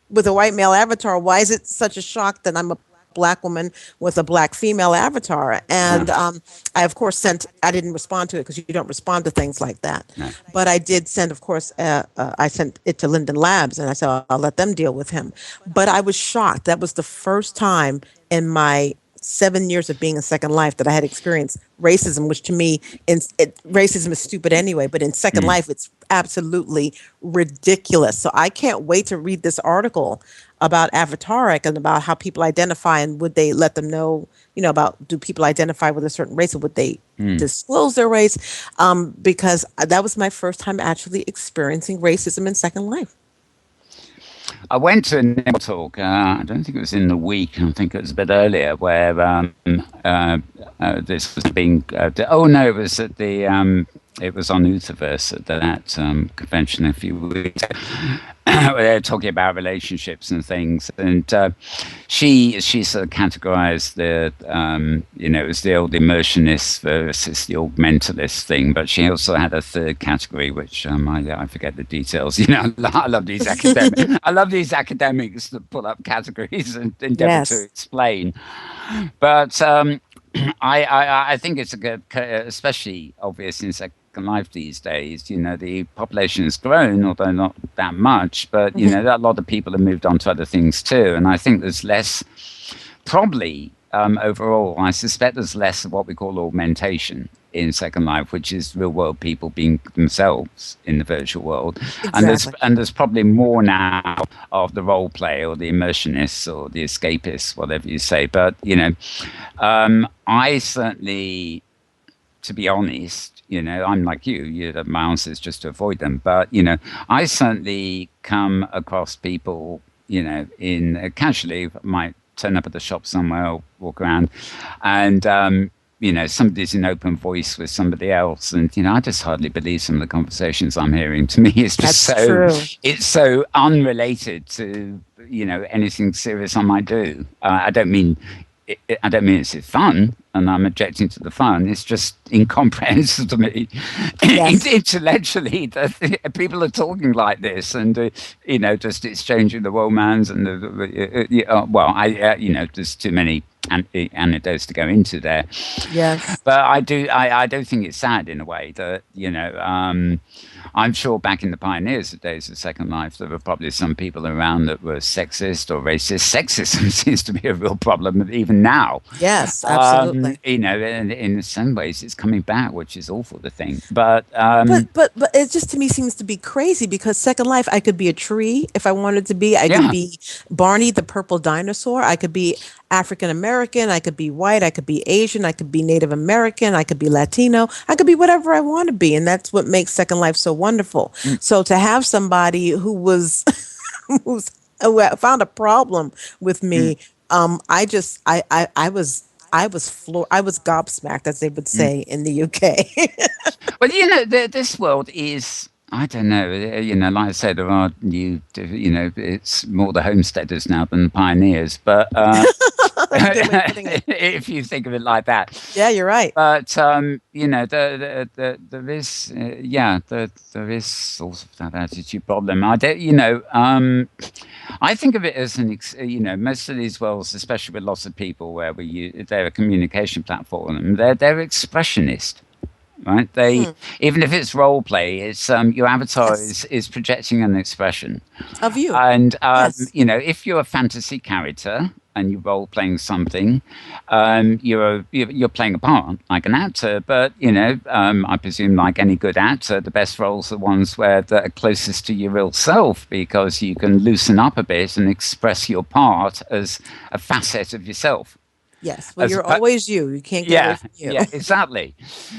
with a white male avatar, why is it such a shock that I'm a black woman with a black female avatar? And I, of course, I didn't respond to it because you don't respond to things like that. No. But I did send, of course, I sent it to Linden Labs, and I said, I'll let them deal with him. But I was shocked. That was the first time in my 7 years of being in Second Life that I had experienced racism, which to me, racism is stupid anyway, but in Second Life, it's absolutely ridiculous. So I can't wait to read this article about Avataric and about how people identify, and would they let them know, about do people identify with a certain race, or would they disclose their race? Because that was my first time actually experiencing racism in Second Life. I went to a Inworld talk, I don't think it was in the week, I think it was a bit earlier, where this was being, it was at the, it was on Metaverse at that convention a few weeks ago, where they were talking about relationships and things, and she sort of categorized the, it was the old immersionist versus the augmentalist thing, but she also had a third category, which I forget the details. I love these academics. I love these academics that pull up categories and endeavor to explain. But I think it's a good, especially obvious in Second Life these days. The population has grown, although not that much, but a lot of people have moved on to other things too, and I think there's less, probably overall, I suspect there's less of what we call augmentation in Second Life, which is real world people being themselves in the virtual world. Exactly. And there's probably more now of the role play or the immersionists or the escapists, whatever you say. But I certainly, to be honest, I'm like you, my answer is just to avoid them. But, I certainly come across people, in casually, might turn up at the shop somewhere or walk around, and, somebody's in open voice with somebody else. And, I just hardly believe some of the conversations I'm hearing. To me, it's just it's so unrelated to, anything serious I might do. I don't mean it's fun, and I'm objecting to the fun. It's just incomprehensible to me. Yes. Intellectually, that people are talking like this, and just exchanging the romance and there's too many anecdotes to go into there. Yes, but I do think it's sad in a way that I'm sure back in the pioneers of days of Second Life, there were probably some people around that were sexist or racist. Sexism seems to be a real problem even now. Yes, absolutely. In some ways, it's coming back, which is awful to think. But it just to me seems to be crazy, because Second Life, I could be a tree if I wanted to be. I could be Barney the purple dinosaur. I could be African American, I could be white, I could be Asian, I could be Native American, I could be Latino, I could be whatever I want to be. And that's what makes Second Life so wonderful. So to have somebody who was who found a problem with me, I I was gobsmacked, as they would say in the UK. Well, this world is, I don't know, like I said, there are it's more the homesteaders now than the pioneers, but if you think of it like that. Yeah, you're right. But, there is, there is sort of that attitude problem. I think of it as most of these worlds, especially with lots of people where they're a communication platform, they're expressionist. Right? Even if it's role play, it's your avatar is projecting an expression of you. And if you're a fantasy character and you're role playing something, you're playing a part like an actor. But I presume, like any good actor, the best roles are ones that are closest to your real self, because you can loosen up a bit and express your part as a facet of yourself. Yes, well, you're always you. You can't get away from you. Yeah, exactly.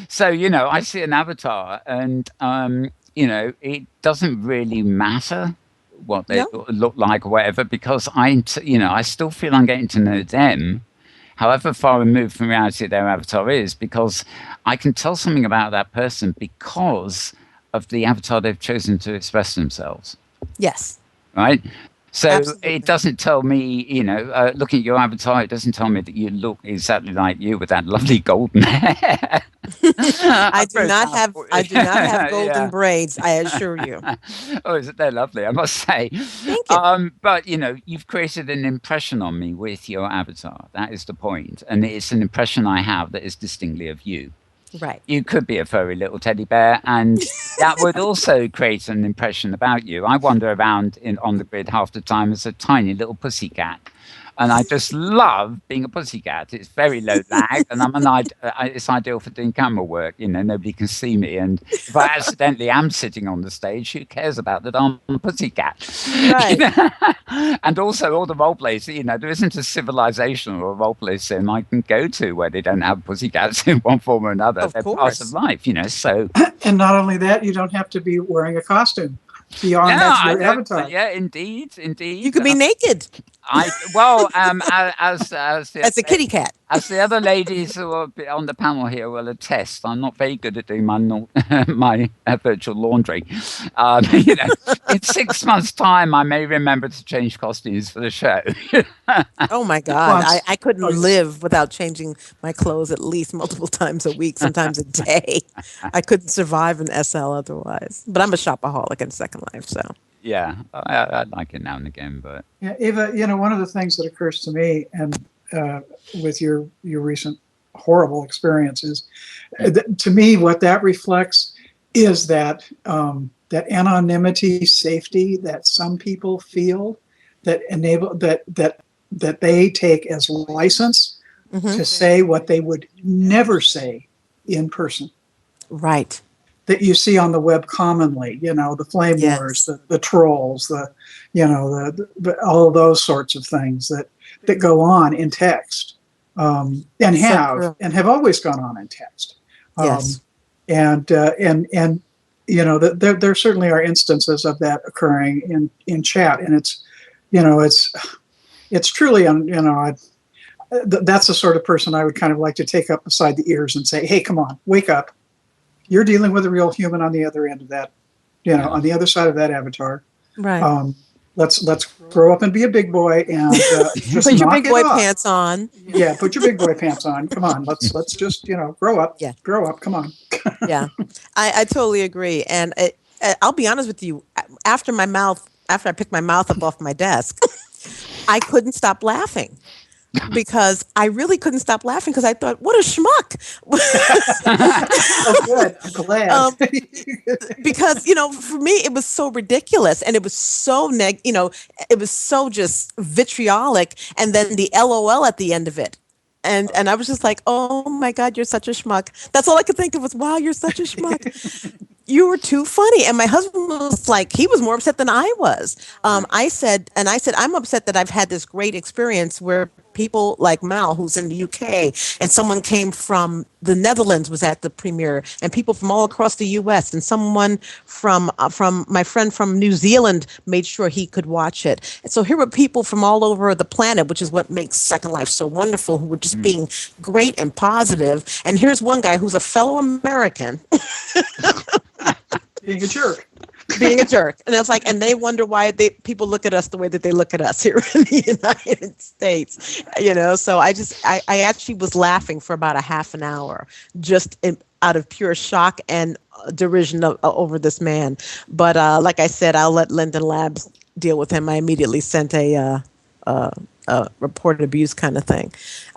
So, I see an avatar and, it doesn't really matter what they look like or whatever, because I still feel I'm getting to know them, however far removed from reality their avatar is, because I can tell something about that person because of the avatar they've chosen to express themselves. Yes. Right? So Absolutely. It doesn't tell me, looking at your avatar, it doesn't tell me that you look exactly like you with that lovely golden hair. I do not have golden braids, I assure you. Oh, they're lovely, I must say. Thank you. But you've created an impression on me with your avatar. That is the point, and it's an impression I have that is distinctly of you. Right. You could be a furry little teddy bear, and that would also create an impression about you. I wander around on the grid half the time as a tiny little pussycat. And I just love being a pussycat. It's very low lag, and it's ideal for doing camera work. Nobody can see me. And if I accidentally am sitting on the stage, who cares about that I'm a pussycat? Right. And also all the role plays, there isn't a civilization or a role play sim I can go to where they don't have pussycats in one form or another. They're part of life, so. And not only that, you don't have to be wearing a costume. Beyond that's your avatar. Yeah, indeed. You could be naked. As a kitty cat. As the other ladies who are on the panel here will attest, I'm not very good at doing my virtual laundry. In 6 months' time, I may remember to change costumes for the show. Oh my God, I couldn't live without changing my clothes at least multiple times a week, sometimes a day. I couldn't survive an SL otherwise. But I'm a shopaholic in Second Life, so. Yeah, I like it now and again, but yeah, Eva, one of the things that occurs to me, and with your recent horrible experiences, to me, what that reflects is that that anonymity, safety that some people feel, that enable that they take as license to say what they would never say in person. Right. That you see on the web commonly, the flame wars, the trolls, the all those sorts of things that go on in text, and have always gone on in text. Yes. And there certainly are instances of that occurring in chat, and it's truly that's the sort of person I would kind of like to take up beside the ears and say, hey, come on, wake up. You're dealing with a real human on the other end of that, on the other side of that avatar. Right. Let's grow up and be a big boy and just put your big boy off. pants on. Yeah, put your big boy pants on. Come on, let's just grow up. Yeah. Grow up. Come on. Yeah, I totally agree. And I'll be honest with you. After I picked my mouth up off my desk, I couldn't stop laughing. Because I really couldn't stop laughing because I thought, what a schmuck. Oh, good. I'm glad. Because, for me, it was so ridiculous and it was so it was so just vitriolic. And then the LOL at the end of it. And I was just like, oh my God, you're such a schmuck. That's all I could think of was, wow, you're such a schmuck. You were too funny. And my husband was like, he was more upset than I was. I said, I'm upset that I've had this great experience where people like Mal, who's in the UK, and someone came from the Netherlands was at the premiere, and people from all across the US, and someone from my friend from New Zealand made sure he could watch it. And so here were people from all over the planet, which is what makes Second Life so wonderful, who were just being great and positive. And here's one guy who's a fellow American Being a jerk. being a jerk. And it's like, and they wonder why people look at us the way that they look at us here in the United States, so I actually was laughing for about a half an hour, just out of pure shock and derision over this man. But like I said, I'll let Linden Labs deal with him. I immediately sent a reported abuse kind of thing,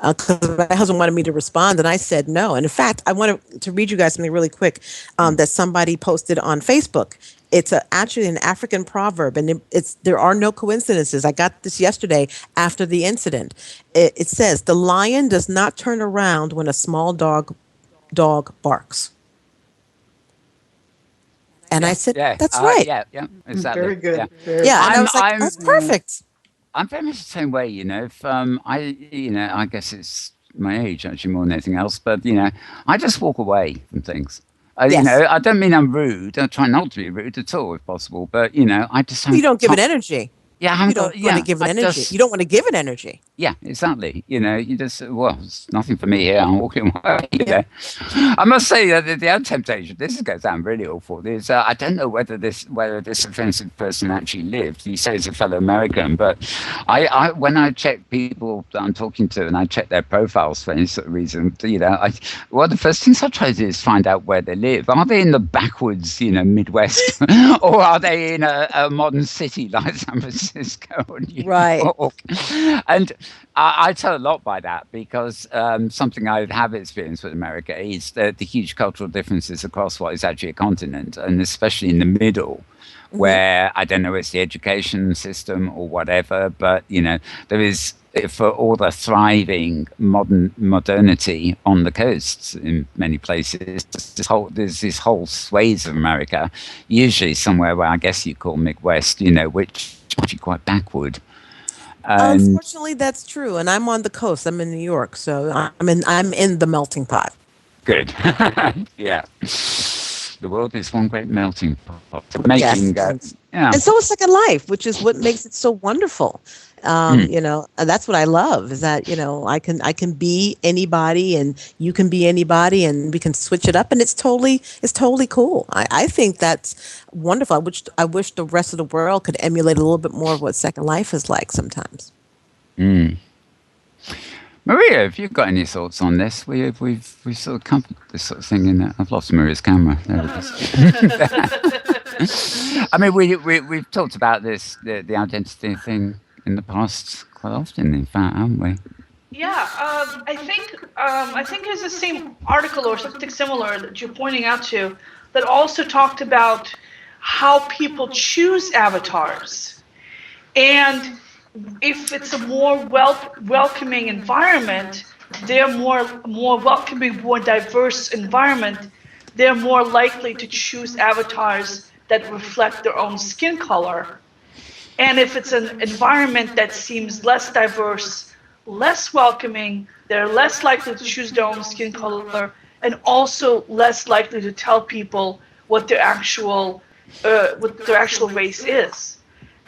because my husband wanted me to respond, and I said no. And in fact, I wanted to read you guys something really quick that somebody posted on Facebook. It's actually an African proverb, and there are no coincidences. I got this yesterday after the incident. It says, "The lion does not turn around when a small dog barks." And I said, "That's right." Yeah, exactly. Very good. Yeah. Very Yeah, and I was like, "That's perfect." I'm very much the same way, If I guess it's my age actually more than anything else, but I just walk away from things. Yes. I don't mean I'm rude. I try not to be rude at all, if possible. But I just You don't give it energy. Yeah, I You don't want to give it energy. You don't want to give it energy. Yeah, exactly. You just, it's nothing for me here. I'm walking away. I must say that the other temptation, this is going to sound really awful, is I don't know whether this offensive person actually lived. He says he's a fellow American, but I when I check people that I'm talking to and I check their profiles for any sort of reason, one of the first things I try to do is find out where they live. Are they in the backwoods, Midwest, or are they in a modern city like San Francisco or New York? And I tell a lot by that, because something I have experienced with America is the huge cultural differences across what is actually a continent, and especially in the middle, where I don't know, it's the education system or whatever, but there is, for all the thriving modernity on the coasts in many places, there's this whole swathes of America, usually somewhere where I guess you call Midwest, which is actually quite backward. Unfortunately, that's true, and I'm on the coast. I'm in New York, so I'm in the melting pot. Good. Yeah. The world is one great melting pot. Making And so is Second Life, which is what makes it so wonderful. And that's what I love, is that I can be anybody, and you can be anybody, and we can switch it up, and it's totally cool. I think that's wonderful. I wish the rest of the world could emulate a little bit more of what Second Life is like sometimes. Maria, have you got any thoughts on this? We've sort of covered this sort of thing in there. I've lost Maria's camera. There it is. I mean, we've talked about this, the identity thing in the past quite often, in fact, haven't we? Yeah, I think it's the same article or something similar that you're pointing out to, that also talked about how people choose avatars, and if it's a more welcoming environment, they're more welcoming, more diverse environment, they're more likely to choose avatars that reflect their own skin color. And if it's an environment that seems less diverse, less welcoming, they're less likely to choose their own skin color, and also less likely to tell people what their actual race is.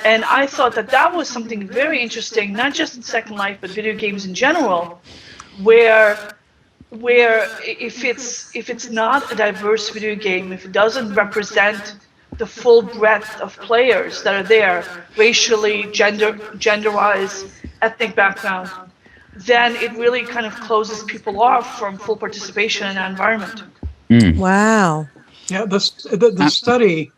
And I thought that was something very interesting, not just in Second Life, but video games in general, where if it's not a diverse video game, if it doesn't represent the full breadth of players that are there, racially, gender-wise, ethnic background, then it really kind of closes people off from full participation in that environment. Wow. Yeah, the study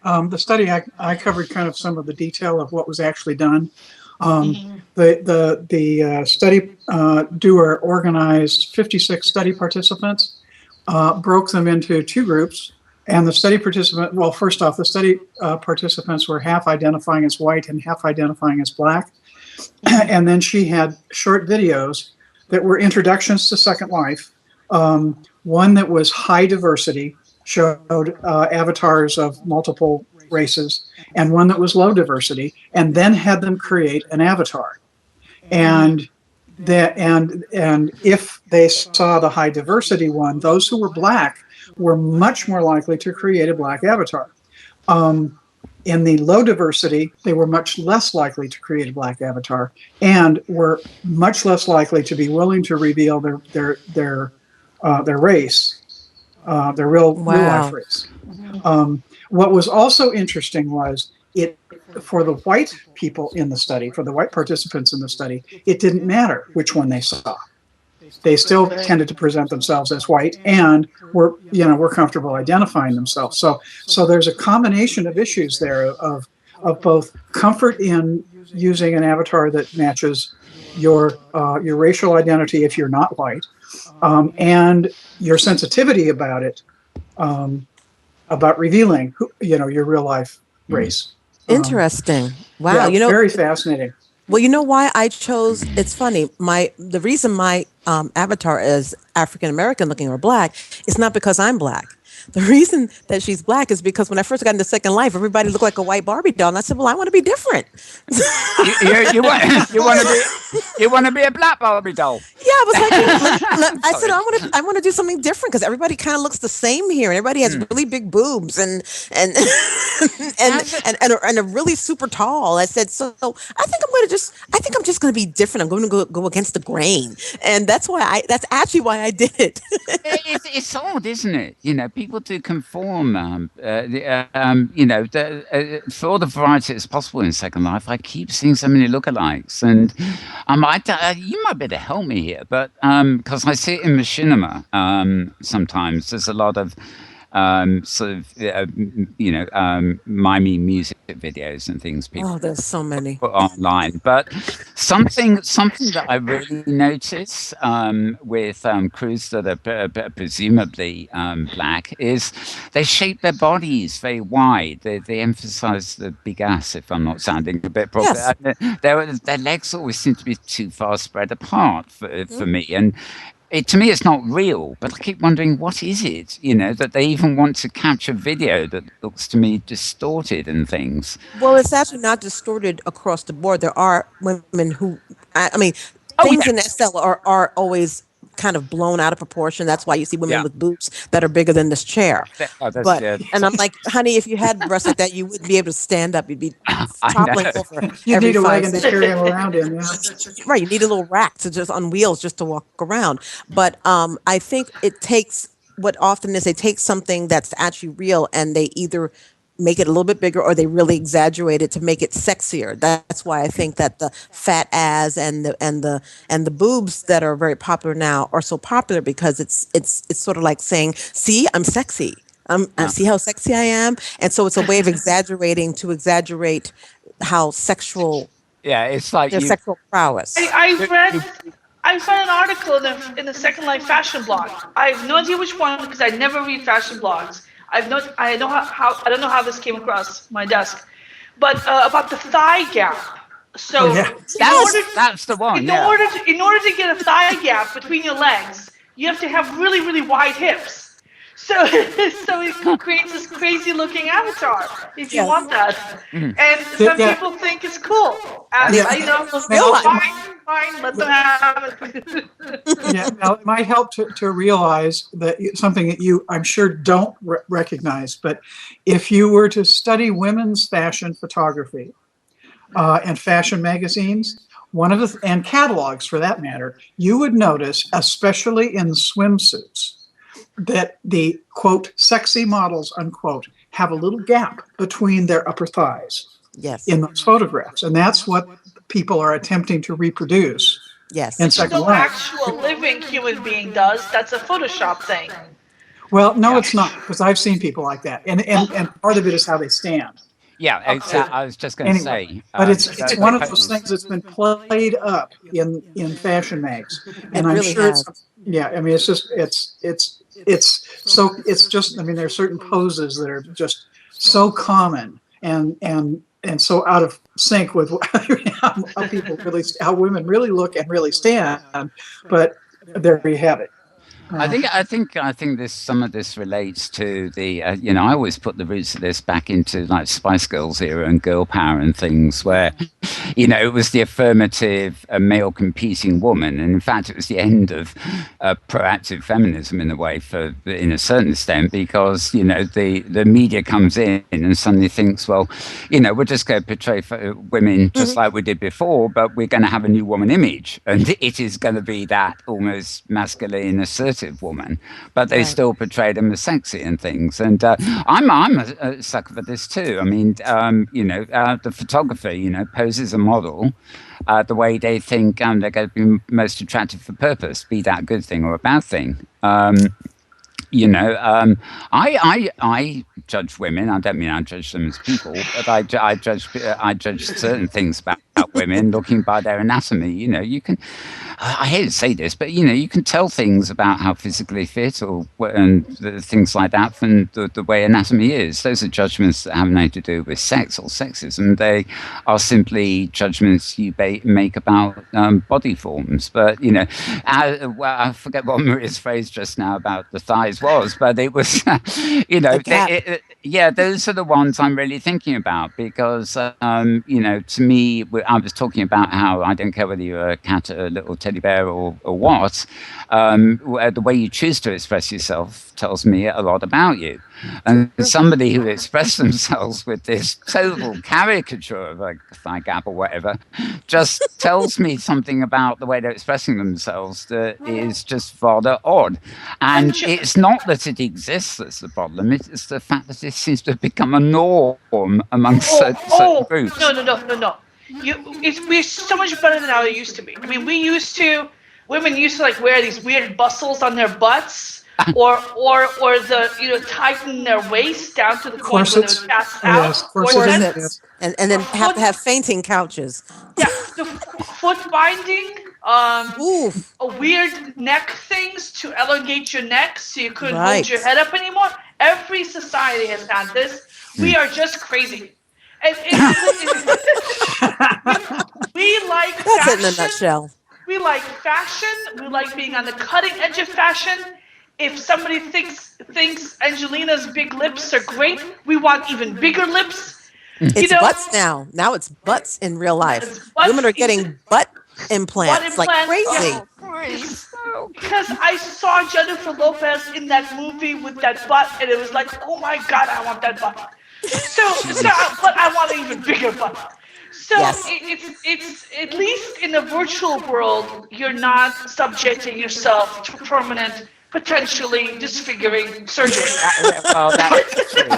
I covered kind of some of the detail of what was actually done. The study doer organized 56 study participants, broke them into two groups. And the study participants were half identifying as white and half identifying as black. And then she had short videos that were introductions to Second Life. One that was high diversity, showed avatars of multiple races, and one that was low diversity, and then had them create an avatar. And and if they saw the high diversity one, those who were black were much more likely to create a black avatar. In the low diversity, they were much less likely to create a black avatar, and were much less likely to be willing to reveal their race, their real life race. What was also interesting was for the white people in the study, for the white participants in the study, it didn't matter which one they saw. They still tended to present themselves as white and were comfortable identifying themselves. So there's a combination of issues there of both comfort in using an avatar that matches your racial identity if you're not white, and your sensitivity about it, about revealing your real life race. Interesting. Wow. Yeah, very fascinating. Well, you know why I chose, it's funny, the reason my avatar is African American looking or black is not because I'm black. The reason that she's black is because when I first got into Second Life, everybody looked like a white Barbie doll, and I said, "Well, I want to be different." you want to be a black Barbie doll? Yeah, I was like, I said, I want to do something different because everybody kind of looks the same here, and everybody has really big boobs and are really super tall. I said, so I think I'm just going to be different. I'm going to go against the grain, and that's actually why I did it. It's odd, isn't it? People do conform. For all the variety that's possible in Second Life, I keep seeing so many lookalikes, and you might be able to help me here, but because I see it in machinima, sometimes there's a lot of mimey music videos and things people there's so many put online. But something that I really notice with crews that are presumably black is they shape their bodies very wide. They emphasize the big ass, if I'm not sounding a bit proper. Yes. Their legs always seem to be too far spread apart for me, and to me, it's not real, but I keep wondering, what is it, that they even want to capture video that looks to me distorted and things? Well, it's actually not distorted across the board. There are women who, things in SL are always kind of blown out of proportion. That's why you see women with boobs that are bigger than this chair. And I'm like, honey, if you had breasts like that, you wouldn't be able to stand up. You'd be toppling over. You need a wagon to carry them around in. Yeah. Right. You need a little rack on wheels just to walk around. But I think it takes, what often is they take something that's actually real and they either make it a little bit bigger or they really exaggerate it to make it sexier. That's why I think that the fat ass and the boobs that are very popular now are so popular, because it's sort of like saying, see, I'm sexy. See how sexy I am. And so it's a way of exaggerate how sexual. Yeah, it's like their sexual prowess. I read an article in the Second Life fashion blog. I have no idea which one because I never read fashion blogs. I don't know how this came across my desk, but about the thigh gap. So that's the one. In order to get a thigh gap between your legs, you have to have really, really wide hips. So it creates this crazy looking avatar if you want that. And some people think it's cool. And fine, let them have it. Now it might help to realize that something that you, I'm sure, don't recognize, but if you were to study women's fashion photography and fashion magazines, and catalogs for that matter, you would notice, especially in swimsuits, that the, quote, sexy models, unquote, have a little gap between their upper thighs in those photographs. And that's what people are attempting to reproduce. Yes. In Second Life. Actual living human being does. That's a Photoshop thing. Well, no, it's not, because I've seen people like that. And part of it is how they stand. Yeah, exactly. I was just going to say. But it's one of those things that's been played up in fashion mags. And I'm sure it's just, there are certain poses that are just so common and so out of sync with how women really look and really stand. But there you have it. I think some of this relates to the I always put the roots of this back into like Spice Girls era and girl power and things, where it was the affirmative male competing woman, and in fact, it was the end of proactive feminism in a way, in a certain extent, because the media comes in and suddenly thinks, well, we're just going to portray women just like we did before, but we're going to have a new woman image, and it is going to be that almost masculine, assertive woman, but they still portray them as sexy and things. And I'm a sucker for this too. I mean, the photographer, poses a model the way they think they're going to be most attractive for purpose, be that a good thing or a bad thing. I judge women. I don't mean I judge them as people, but I judge certain things about women looking by their anatomy. You can. I hate to say this, but you can tell things about how physically fit and things like that from the way anatomy is. Those are judgments that have nothing to do with sex or sexism. They are simply judgments you make about body forms. But I forget what Maria's phrase just now about the thighs was, but it was those are the ones I'm really thinking about, because to me, I was talking about how I don't care whether you're a cat, a little teddy bear, or what. The way you choose to express yourself tells me a lot about you. And somebody who expressed themselves with this total caricature of a thigh gap or whatever just tells me something about the way they're expressing themselves that is just rather odd. And it's not that it exists that's the problem, it's the fact that it seems to have become a norm amongst certain groups. No. We're so much better than how it used to be. I mean, women used to wear these weird bustles on their butts, or tighten their waist down to the point where they're passed out. Yes, corsets. And then have to have fainting couches. Yeah, the foot binding, weird neck things to elongate your neck so you couldn't hold your head up anymore. Every society has had this. We are just crazy. And we like fashion. That's it in a nutshell. We like fashion. We like being on the cutting edge of fashion. If somebody thinks Angelina's big lips are great, we want even bigger lips. It's butts now. Now it's butts in real life. Women are getting butt implants like crazy. Yeah. Because I saw Jennifer Lopez in that movie with that butt, and it was like, oh my God, I want that butt. But I want an even bigger butt. So it's at least in the virtual world, you're not subjecting yourself to permanent, potentially disfiguring surgery. Well, that's true.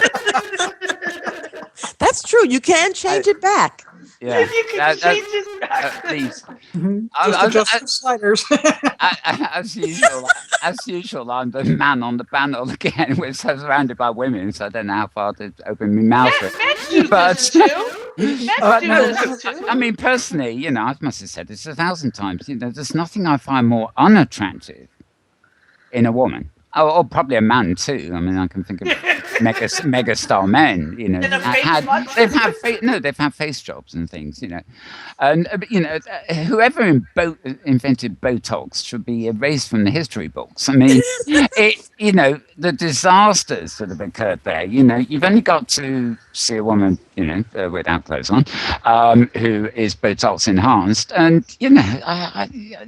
That's true. You can change it back. Yeah, you can change it back. At least. Just adjust the sliders. As usual, I'm the man on the panel again. We're surrounded by women, so I don't know how far to open my mouth. Men do this too. I mean, personally, I must have said this 1,000 times. There's nothing I find more unattractive in a woman. Or probably a man too. I mean, I can think of mega star men. They've had face jobs and things. And whoever invented Botox should be erased from the history books. I mean, the disasters that have occurred there. You've only got to see a woman, without clothes on, who is Botox enhanced, and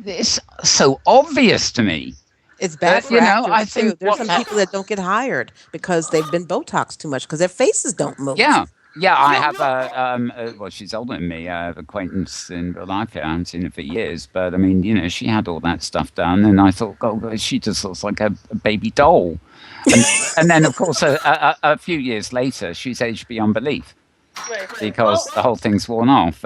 it's so obvious to me. It's bad for actors, I think there's some people that don't get hired because they've been Botoxed too much because their faces don't move. Yeah, I have she's older than me. I have an acquaintance in real life. I haven't seen her for years, but I mean, she had all that stuff done, and I thought, God, she just looks like a baby doll. And then, of course, a few years later, she's aged beyond belief because the whole thing's worn off.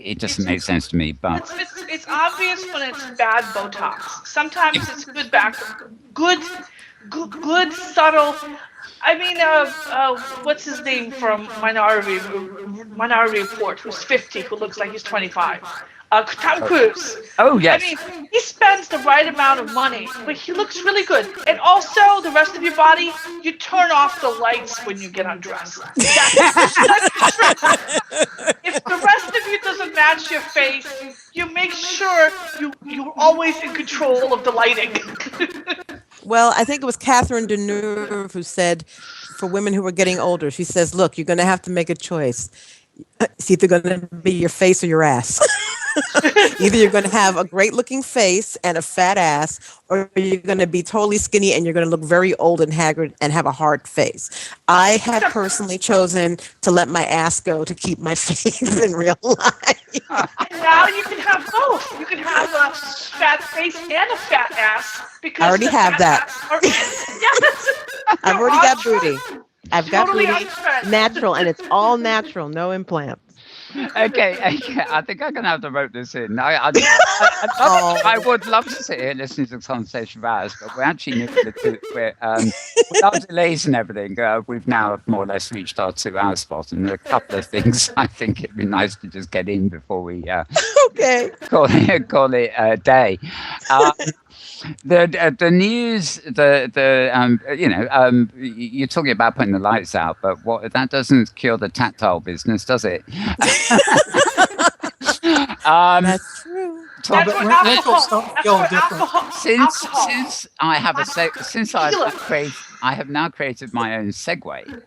It doesn't make sense to me, but it's obvious when it's bad Botox. Sometimes it's good subtle. I mean, what's his name from Minority Report? Who's 50? Who looks like he's 25? Tom Cruise. Oh, yes. I mean, he spends the right amount of money, but he looks really good. And also, the rest of your body, you turn off the lights when you get undressed. That's true. If the rest of you doesn't match your face, you make sure you're always in control of the lighting. Well, I think it was Catherine Deneuve who said, for women who are getting older, she says, look, you're going to have to make a choice. It's either going to be your face or your ass. Either you're going to have a great looking face and a fat ass, or you're going to be totally skinny and you're going to look very old and haggard and have a hard face. I have personally chosen to let my ass go to keep my face in real life. And now you can have both. You can have a fat face and a fat ass. Because I already have that. Yes. I've already got booty. I've got Totally booty, unfriend. natural, and it's all natural, no implants. Okay, I think I'm gonna have to wrote this in. I would love to sit here listening to the conversation for hours, but we're actually near with our delays and everything. We've now more or less reached our 2-hour spot, and there are a couple of things I think it'd be nice to just get in before we Okay. call it a day. The news, you're talking about putting the lights out, but that doesn't cure the tactile business, does it? That's true. That's but what wrinkles don't feel different. Since I have I have now created my own segue.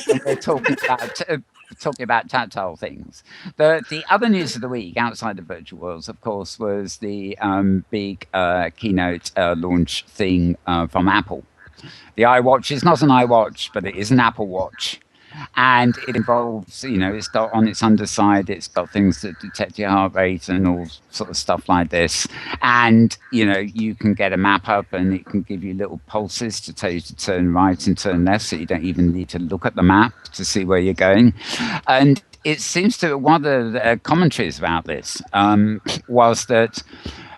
When we're talking about tactile things. The other news of the week outside of virtual worlds, of course, was the big keynote launch thing from Apple. The iWatch is not an iWatch, but it is an Apple Watch. And it involves, it's got on its underside, it's got things that detect your heart rate and all sort of stuff like this. And, you can get a map up and it can give you little pulses to tell you to turn right and turn left. So you don't even need to look at the map to see where you're going. And it seems to, one of the commentaries about this was that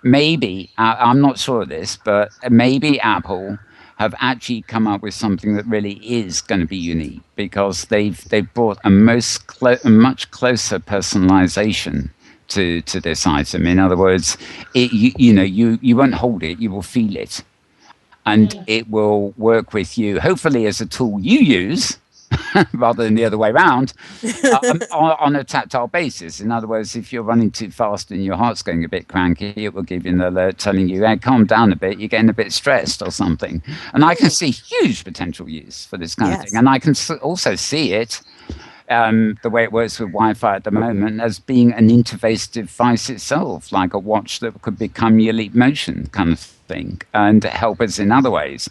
maybe, I'm not sure of this, but maybe Apple have actually come up with something that really is going to be unique, because they've brought a much closer personalization to this item. In other words, you won't hold it, you will feel it, and it will work with you, hopefully as a tool you use rather than the other way around, on a tactile basis. In other words, if you're running too fast and your heart's going a bit cranky, it will give you an alert telling you, hey, calm down a bit, you're getting a bit stressed or something. And I can see huge potential use for this kind of thing. And I can also see it, the way it works with Wi-Fi at the moment, as being an interface device itself, like a watch that could become your Leap Motion kind of thing and help us in other ways.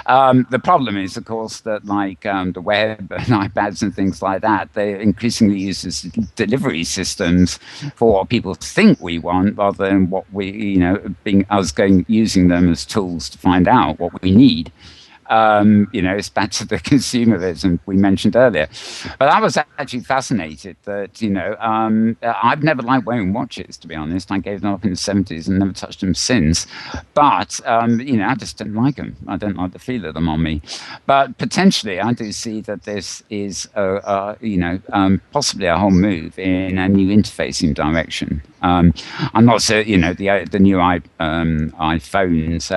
The problem is, of course, that like the web and iPads and things like that, they increasingly use as delivery systems for what people think we want, rather than what we, using them as tools to find out what we need. It's back to the consumerism we mentioned earlier. But I was actually fascinated that, I've never liked wearing watches, to be honest. I gave them up in the 70s and never touched them since. But, I just didn't like them. I don't like the feel of them on me. But potentially, I do see that this is, possibly a whole move in a new interfacing direction. I'm not so, the new iPhones.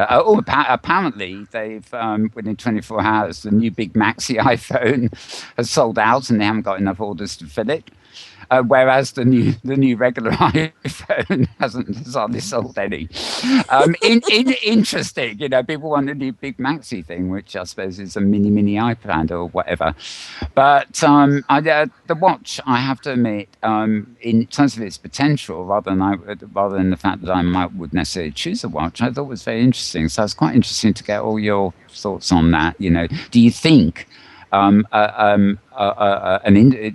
Apparently, they've within 24 hours, the new big maxi iPhone has sold out, and they haven't got enough orders to fill it. Whereas the new regular iPhone hasn't hardly sold any. Interesting, people want a new big maxi thing, which I suppose is a mini iPad or whatever. But the watch, I have to admit, in terms of its potential, rather than the fact that I would necessarily choose a watch, I thought was very interesting. So it's quite interesting to get all your thoughts on that. Do you think? Do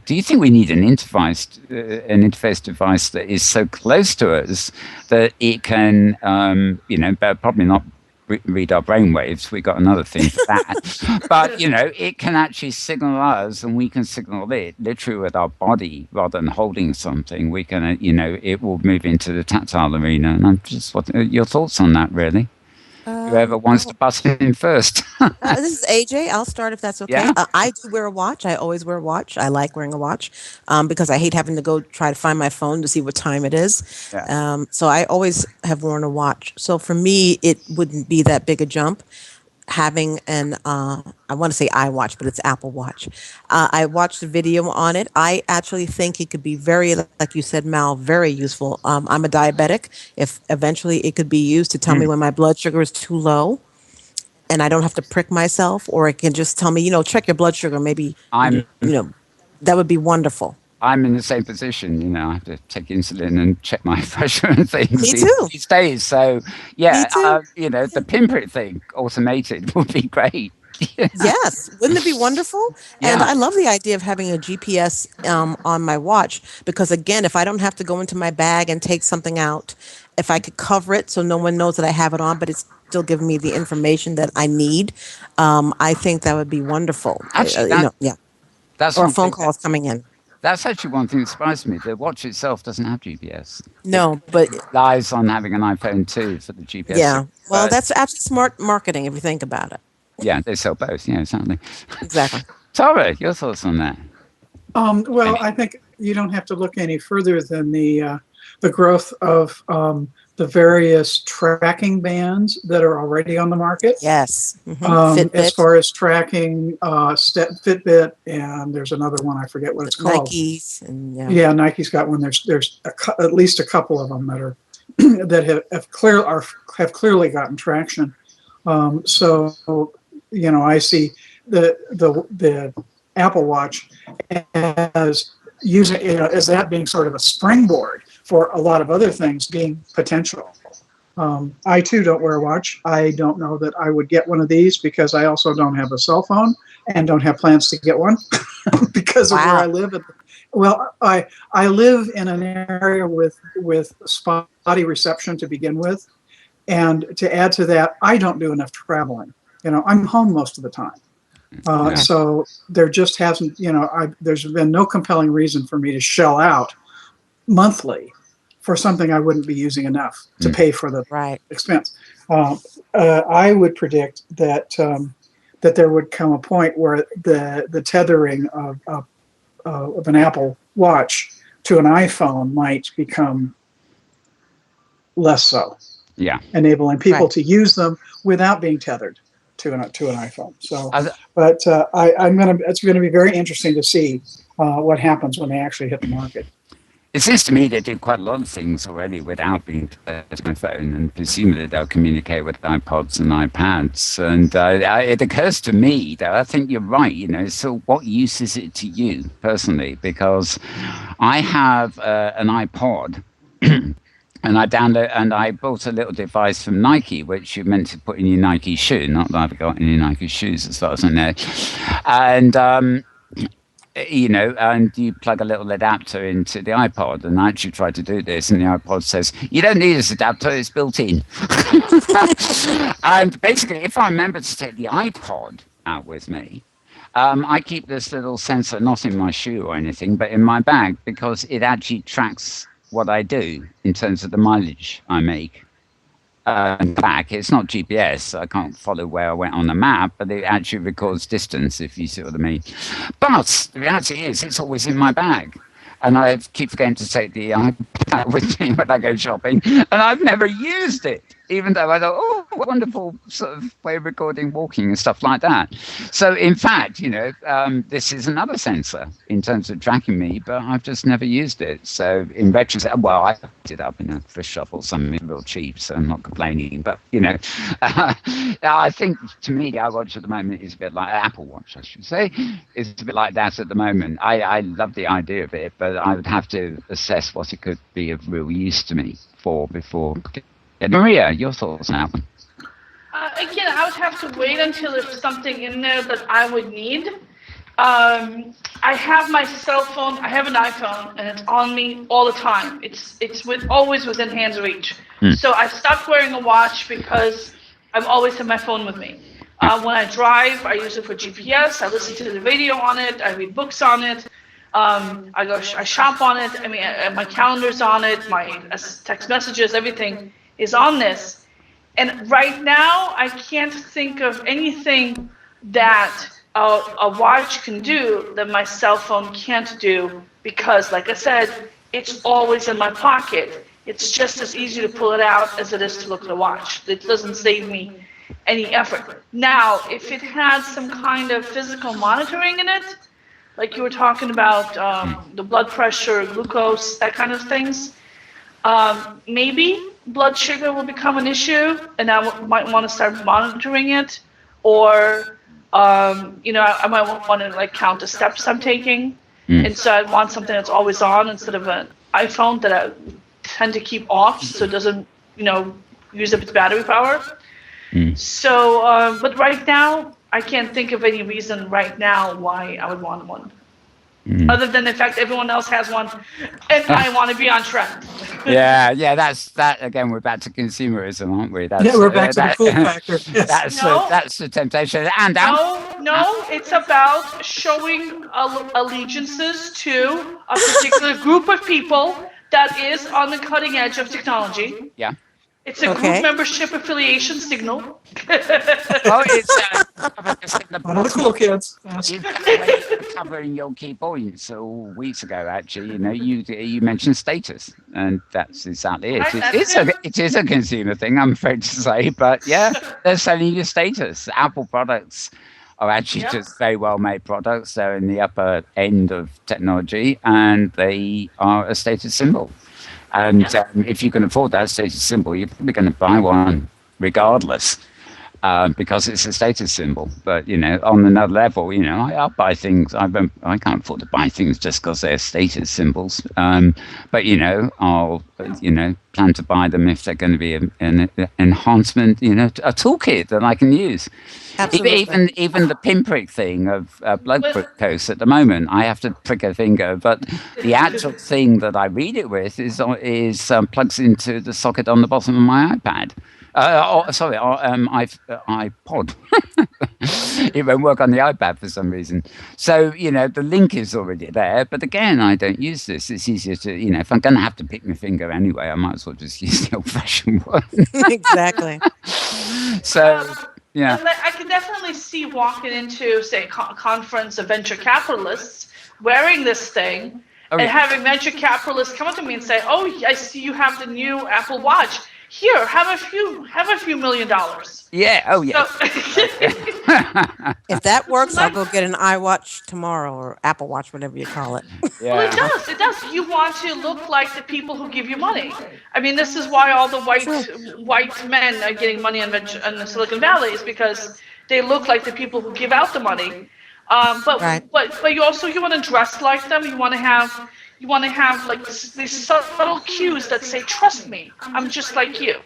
you think we need an interface device that is so close to us that it can, probably not read our brainwaves? We got another thing for that, but it can actually signal us, and we can signal it literally with our body rather than holding something. We can, it will move into the tactile arena. And I'm just, what your thoughts on that, really? Whoever wants to butt in first. This is AJ. I'll start if that's okay. Yeah. I do wear a watch. I always wear a watch. I like wearing a watch because I hate having to go try to find my phone to see what time it is. Yeah. So I always have worn a watch. So for me, it wouldn't be that big a jump having an, I want to say iWatch, but it's Apple Watch. I watched a video on it. I actually think it could be very, like you said, Mal, very useful. I'm a diabetic. If eventually it could be used to tell me when my blood sugar is too low, and I don't have to prick myself, or it can just tell me, check your blood sugar. Maybe, that would be wonderful. I'm in the same position. You know, I have to take insulin and check my pressure and things Me too. these days. So, yeah, Me too. you know, the pinprick thing automated would be great. Yes, wouldn't it be wonderful? And Yeah. I love the idea of having a GPS on my watch because, again, if I don't have to go into my bag and take something out, if I could cover it so no one knows that I have it on, but it's still giving me the information that I need, I think that would be wonderful. Actually, Yeah. that's Or one phone thing calls coming in. That's actually one thing that surprised me. The watch itself doesn't have GPS. No, but It relies on having an iPhone 2 for the GPS. yeah. Well, But, that's actually smart marketing if you think about it. yeah, they sell both. Yeah, exactly. Exactly. Tara, your thoughts on that? Well, I think you don't have to look any further than the growth of the various tracking bands that are already on the market. Yes. As Fitbit, far as tracking, Fitbit, and there's another one I forget what it's called. Nikes, and Yeah, Nike's got one. There's at least a couple of them that are that have clearly gotten traction. So you know, I see the Apple Watch as using as that being sort of a springboard for a lot of other things being potential. I too don't wear a watch. I don't know that I would get one of these because I also don't have a cell phone and don't have plans to get one because of where I live. Well, I live in an area with spotty reception to begin with, and to add to that, I don't do enough traveling. You know, I'm home most of the time. So there just hasn't, there's been no compelling reason for me to shell out monthly for something I wouldn't be using enough to pay for the expense. I would predict that that there would come a point where the tethering of an Apple Watch to an iPhone might become less so. Yeah, enabling people to use them without being tethered to an iPhone. So, but it's gonna be very interesting to see what happens when they actually hit the market. it seems to me they do quite a lot of things already without being tethered to my phone, and presumably they'll communicate with iPods and iPads. And it occurs to me that I think you're right. You know, so what use is it to you personally? Because I have an iPod. And I bought a little device from Nike, which you're meant to put in your Nike shoe. Not that I've got any Nike shoes as far as I know. And, and you plug a little adapter into the iPod. And I actually tried to do this, and the iPod says, you don't need this adapter, it's built in. And basically, if I remember to take the iPod out with me, I keep this little sensor not in my shoe or anything, but in my bag, because it actually tracks what I do in terms of the mileage I make back. It's not GPS. I can't follow where I went on the map, but it actually records distance, if you see what I mean. But the reality is, it's always in my bag. And I keep forgetting to take the iPad with me when I go shopping. And I've never used it, even though I thought, oh, what a wonderful sort of way of recording walking and stuff like that. So, in fact, this is another sensor in terms of tracking me, but I've just never used it. So, in retrospect, well, I picked it up in a thrift shop or something real cheap, so I'm not complaining. But, I think, to me, the iWatch at the moment is a bit like Apple Watch, I should say. It's a bit like that at the moment. I love the idea of it, but I would have to assess what it could be of real use to me before. Maria, your thoughts on that one? Again, I would have to wait until there's something in there that I would need. I have my cell phone. I have an iPhone, and it's on me all the time. It's always within hand's reach. So I stopped wearing a watch because I'm always have my phone with me. When I drive, I use it for GPS. I listen to the radio on it. I read books on it. I shop on it. I mean, my calendar's on it. My text messages, everything is on this. And right now, I can't think of anything that a watch can do that my cell phone can't do, because, like I said, it's always in my pocket. It's just as easy to pull it out as it is to look at a watch. It doesn't save me any effort. Now, if it had some kind of physical monitoring in it, like you were talking about, the blood pressure, glucose, that kind of things, maybe blood sugar will become an issue, and I might want to start monitoring it, or I might want to count the steps I'm taking. And so I want something that's always on instead of an iPhone that I tend to keep off so it doesn't, use up its battery power. So, but right now, I can't think of any reason right now why I would want one. Other than the fact everyone else has one, and I want to be on trend. Yeah, that's that again. We're back to consumerism, aren't we? That's, We're back to the cool factor. Yes. That's the temptation. And no, it's about showing allegiances to a particular group of people that is on the cutting edge of technology. Yeah. It's a group membership affiliation signal. It's one of the cool kids. Yes. Covering your key points weeks ago. Actually, you mentioned status, and that's exactly it. It is a consumer thing, I'm afraid to say, but yeah, they're selling you status. Apple products are actually just very well made products. They're in the upper end of technology, and they are a status symbol. And if you can afford that status symbol, you're probably going to buy one regardless, because it's a status symbol. But, on another level, I'll buy things. I can't afford to buy things just because they're status symbols. But, I'll, plan to buy them if they're going to be an enhancement, a toolkit that I can use. Absolutely. Even the pinprick thing of blood glucose at the moment, I have to prick a finger, but the actual thing that I read it with is plugs into the socket on the bottom of my iPad. iPod. It won't work on the iPad for some reason. So, the link is already there. But again, I don't use this. It's easier to, if I'm going to have to pick my finger anyway, I might as well just use the old-fashioned one. Exactly. So, yeah. I can definitely see walking into, say, a conference of venture capitalists wearing this thing and having venture capitalists come up to me and say, "Oh, I see you have the new Apple Watch. Here, have a few $1 million." Yeah. Oh, yeah. So, If that works, I'll go get an iWatch tomorrow, or Apple Watch, whatever you call it. Yeah. Well, it does. You want to look like the people who give you money. I mean, this is why all the white men are getting money in the Silicon Valley, is because they look like the people who give out the money. But you want to dress like them. You want to have like these subtle cues that say, "Trust me, I'm just like you."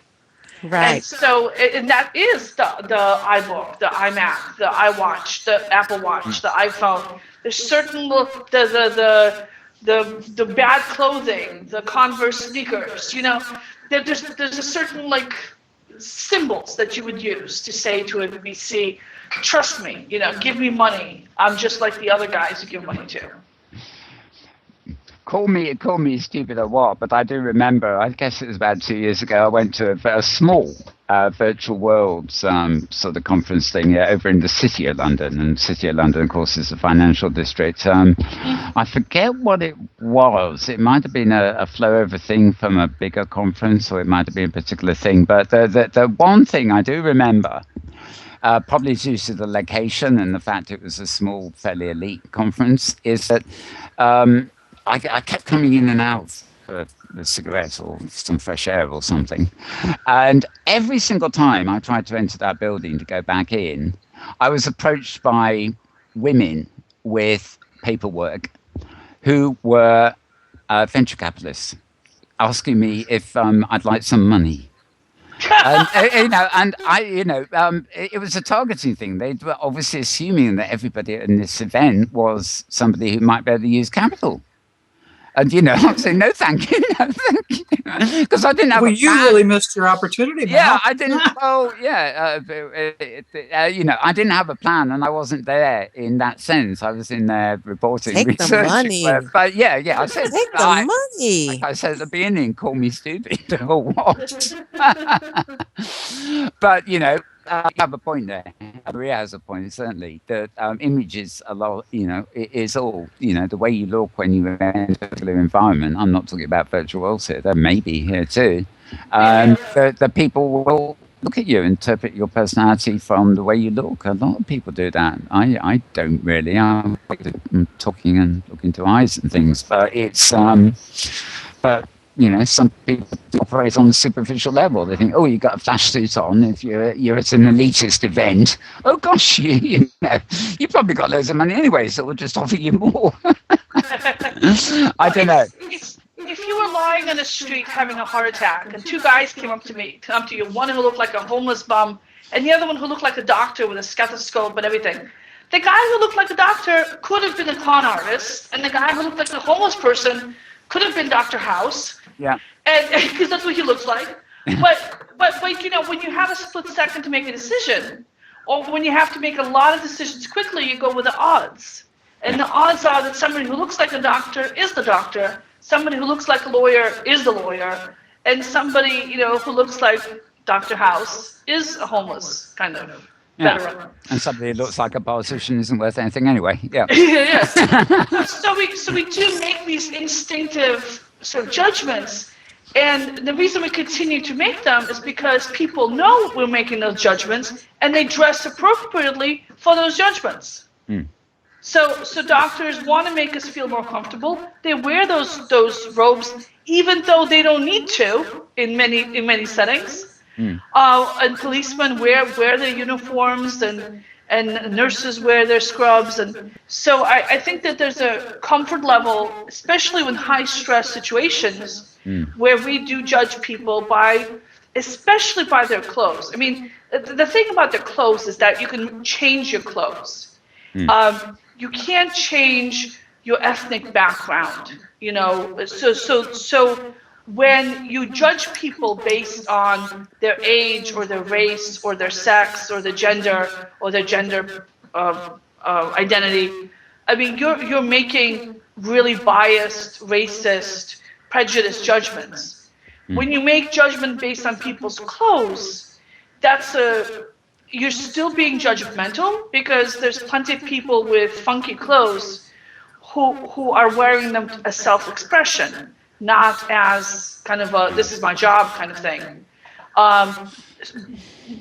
Right. And so, and that is the iBook, the iMac, the iWatch, the Apple Watch, the iPhone. There's certain the bad clothing, the Converse sneakers. There's a certain like symbols that you would use to say to a VC, "Trust me, give me money. I'm just like the other guys you give money to." Call me stupid or what, but I do remember, I guess it was about 2 years ago, I went to a small virtual worlds sort of conference thing over in the City of London. And City of London, of course, is a financial district. I forget what it was. It might have been a flow over thing from a bigger conference, or it might have been a particular thing. But the one thing I do remember, probably due to the location and the fact it was a small, fairly elite conference, is that I kept coming in and out for a cigarette or some fresh air or something. And every single time I tried to enter that building to go back in, I was approached by women with paperwork who were venture capitalists asking me if I'd like some money. It was a targeting thing. They were obviously assuming that everybody in this event was somebody who might be able to use capital. And, I'm saying, no, thank you, because I didn't have a plan. You really missed your opportunity, Mal. Yeah, I didn't. Well, yeah, I didn't have a plan, and I wasn't there in that sense. I was in there reporting, Take research. the money. But yeah, I said, Take the money. Like I said at the beginning, call me stupid or what? But you have a point there. Maria has a point, certainly. The images a lot, it is all, the way you look when you enter a particular environment. I'm not talking about virtual worlds here. There may be here too. The people will look at you, interpret your personality from the way you look. A lot of people do that. I don't really. I'm talking and looking into eyes and things, but it's but some people operate on a superficial level. They think, "Oh, you got a flash suit on. If you're at an elitist event, oh gosh, you probably got loads of money anyway, so we'll just offer you more." I don't know. If you were lying on the street having a heart attack, and two guys came up to you, one who looked like a homeless bum, and the other one who looked like a doctor with a stethoscope and everything. The guy who looked like a doctor could have been a con artist, and the guy who looked like a homeless person could have been Dr. House. Yeah. And because that's what he looks like. But you know, when you have a split second to make a decision, or when you have to make a lot of decisions quickly, you go with the odds. And the odds are that somebody who looks like a doctor is the doctor, somebody who looks like a lawyer is the lawyer, and somebody, you know, who looks like Dr. House is a homeless kind of veteran. And somebody who looks like a politician isn't worth anything anyway. Yeah. Yes. So we do make these instinctive sort of judgments. And the reason we continue to make them is because people know we're making those judgments, and they dress appropriately for those judgments. So doctors want to make us feel more comfortable. They wear those robes, even though they don't need to in many settings. And policemen wear their uniforms, and nurses wear their scrubs, and so I think that there's a comfort level, especially with high stress situations, where we do judge people especially by their clothes. I mean, the thing about their clothes is that you can change your clothes. You can't change your ethnic background, you know. So when you judge people based on their age or their race or their sex or their gender identity, I mean, you're making really biased, racist, prejudiced judgments. When you make judgment based on people's clothes, you're still being judgmental, because there's plenty of people with funky clothes who are wearing them as self-expression, not as kind of a this is my job kind of thing.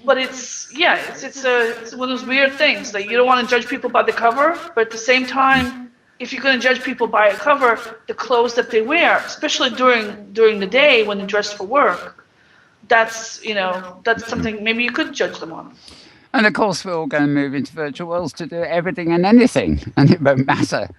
But it's one of those weird things that you don't want to judge people by the cover, but at the same time, if you're going to judge people by a cover, the clothes that they wear, especially during the day when they're dressed for work, that's something maybe you could judge them on. And of course, we're all going to move into virtual worlds to do everything and anything, and it won't matter.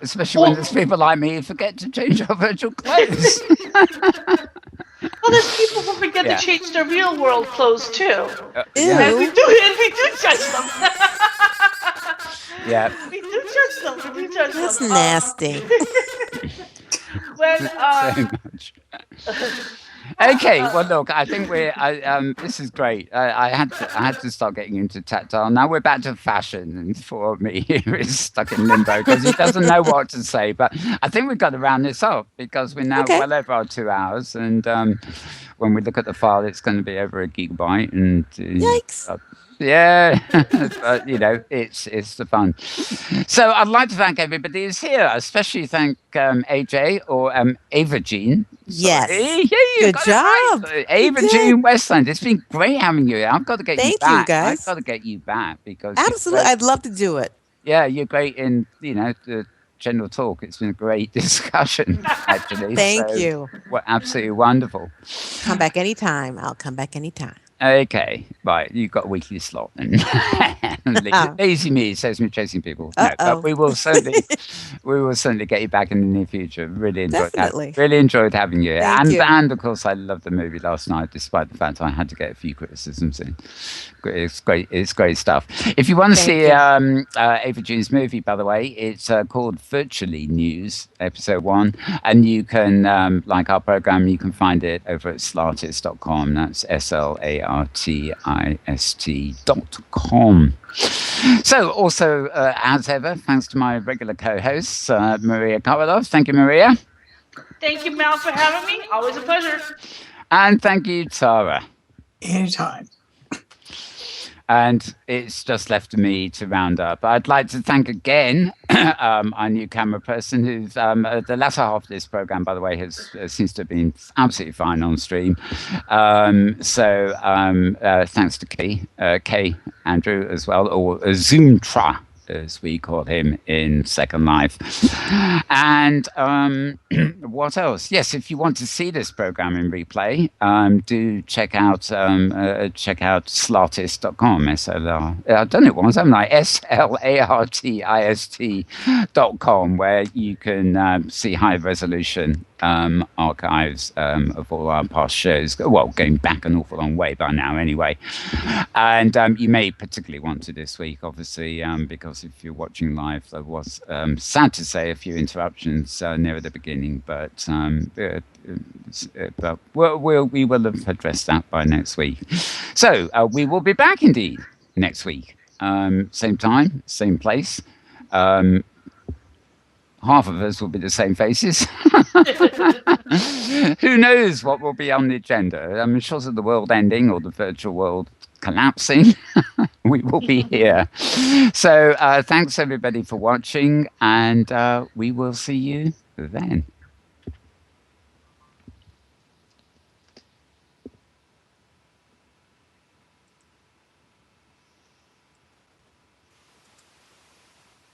Especially when there's people like me who forget to change our virtual clothes. Well, there's people who forget to change their real world clothes too. Yeah. And we do judge them. Yeah. We do judge them. That's nasty. When So much. Okay, well, look, I think this is great. I had to start getting into tactile. Now we're back to fashion, and for me, he's stuck in limbo because he doesn't know what to say. But I think we've got to round this up because we're now well over our 2 hours, and when we look at the file, it's going to be over a gigabyte. And Yikes. Yeah, but it's the fun. So I'd like to thank everybody who's here, especially thank AJ or Avajean. Yes. Yeah, good job. Right. Avajean Westland. It's been great having you here. I've got to get you back. Thank you, guys. I've got to get you back because Absolutely, I'd love to do it. Yeah, you're great in the general talk. It's been a great discussion, actually. Thank you. Absolutely wonderful. Come back anytime. I'll come back anytime. Okay, right. You've got a weekly slot then. Lazy me says me chasing people. No, but we will certainly get you back in the near future. Really enjoyed having you. And of course, I loved the movie last night, despite the fact I had to get a few criticisms in. It's great. It's great stuff. If you want to see Avajean's movie, by the way, it's called Virtually News, Episode 1, and you can, like our program, you can find it over at slartist.com. That's SLARTIST.com. So, also, as ever, thanks to my regular co-hosts, Maria Karolov. Thank you, Maria. Thank you, Mel, for having me. Always a pleasure. And thank you, Tara. Anytime. And it's just left to me to round up. I'd like to thank again our new camera person who's the latter half of this program, by the way, seems to have been absolutely fine on stream. So thanks to Kay Andrew as well, or Zoomtra as we call him in Second Life. And what else? Yes, if you want to see this program in replay, do check out slartist.com. I don't know what I'm like, SLARTIST.com, where you can see high resolution archives of all our past shows. Well, going back an awful long way by now anyway. And you may particularly want to this week, obviously, because if you're watching live, there was, sad to say, a few interruptions near the beginning, but we will have addressed that by next week. So we will be back indeed next week. Same time, same place. Half of us will be the same faces. Who knows what will be on the agenda? I'm sure of the world ending or the virtual world collapsing. We will be here. So thanks everybody for watching, and we will see you then.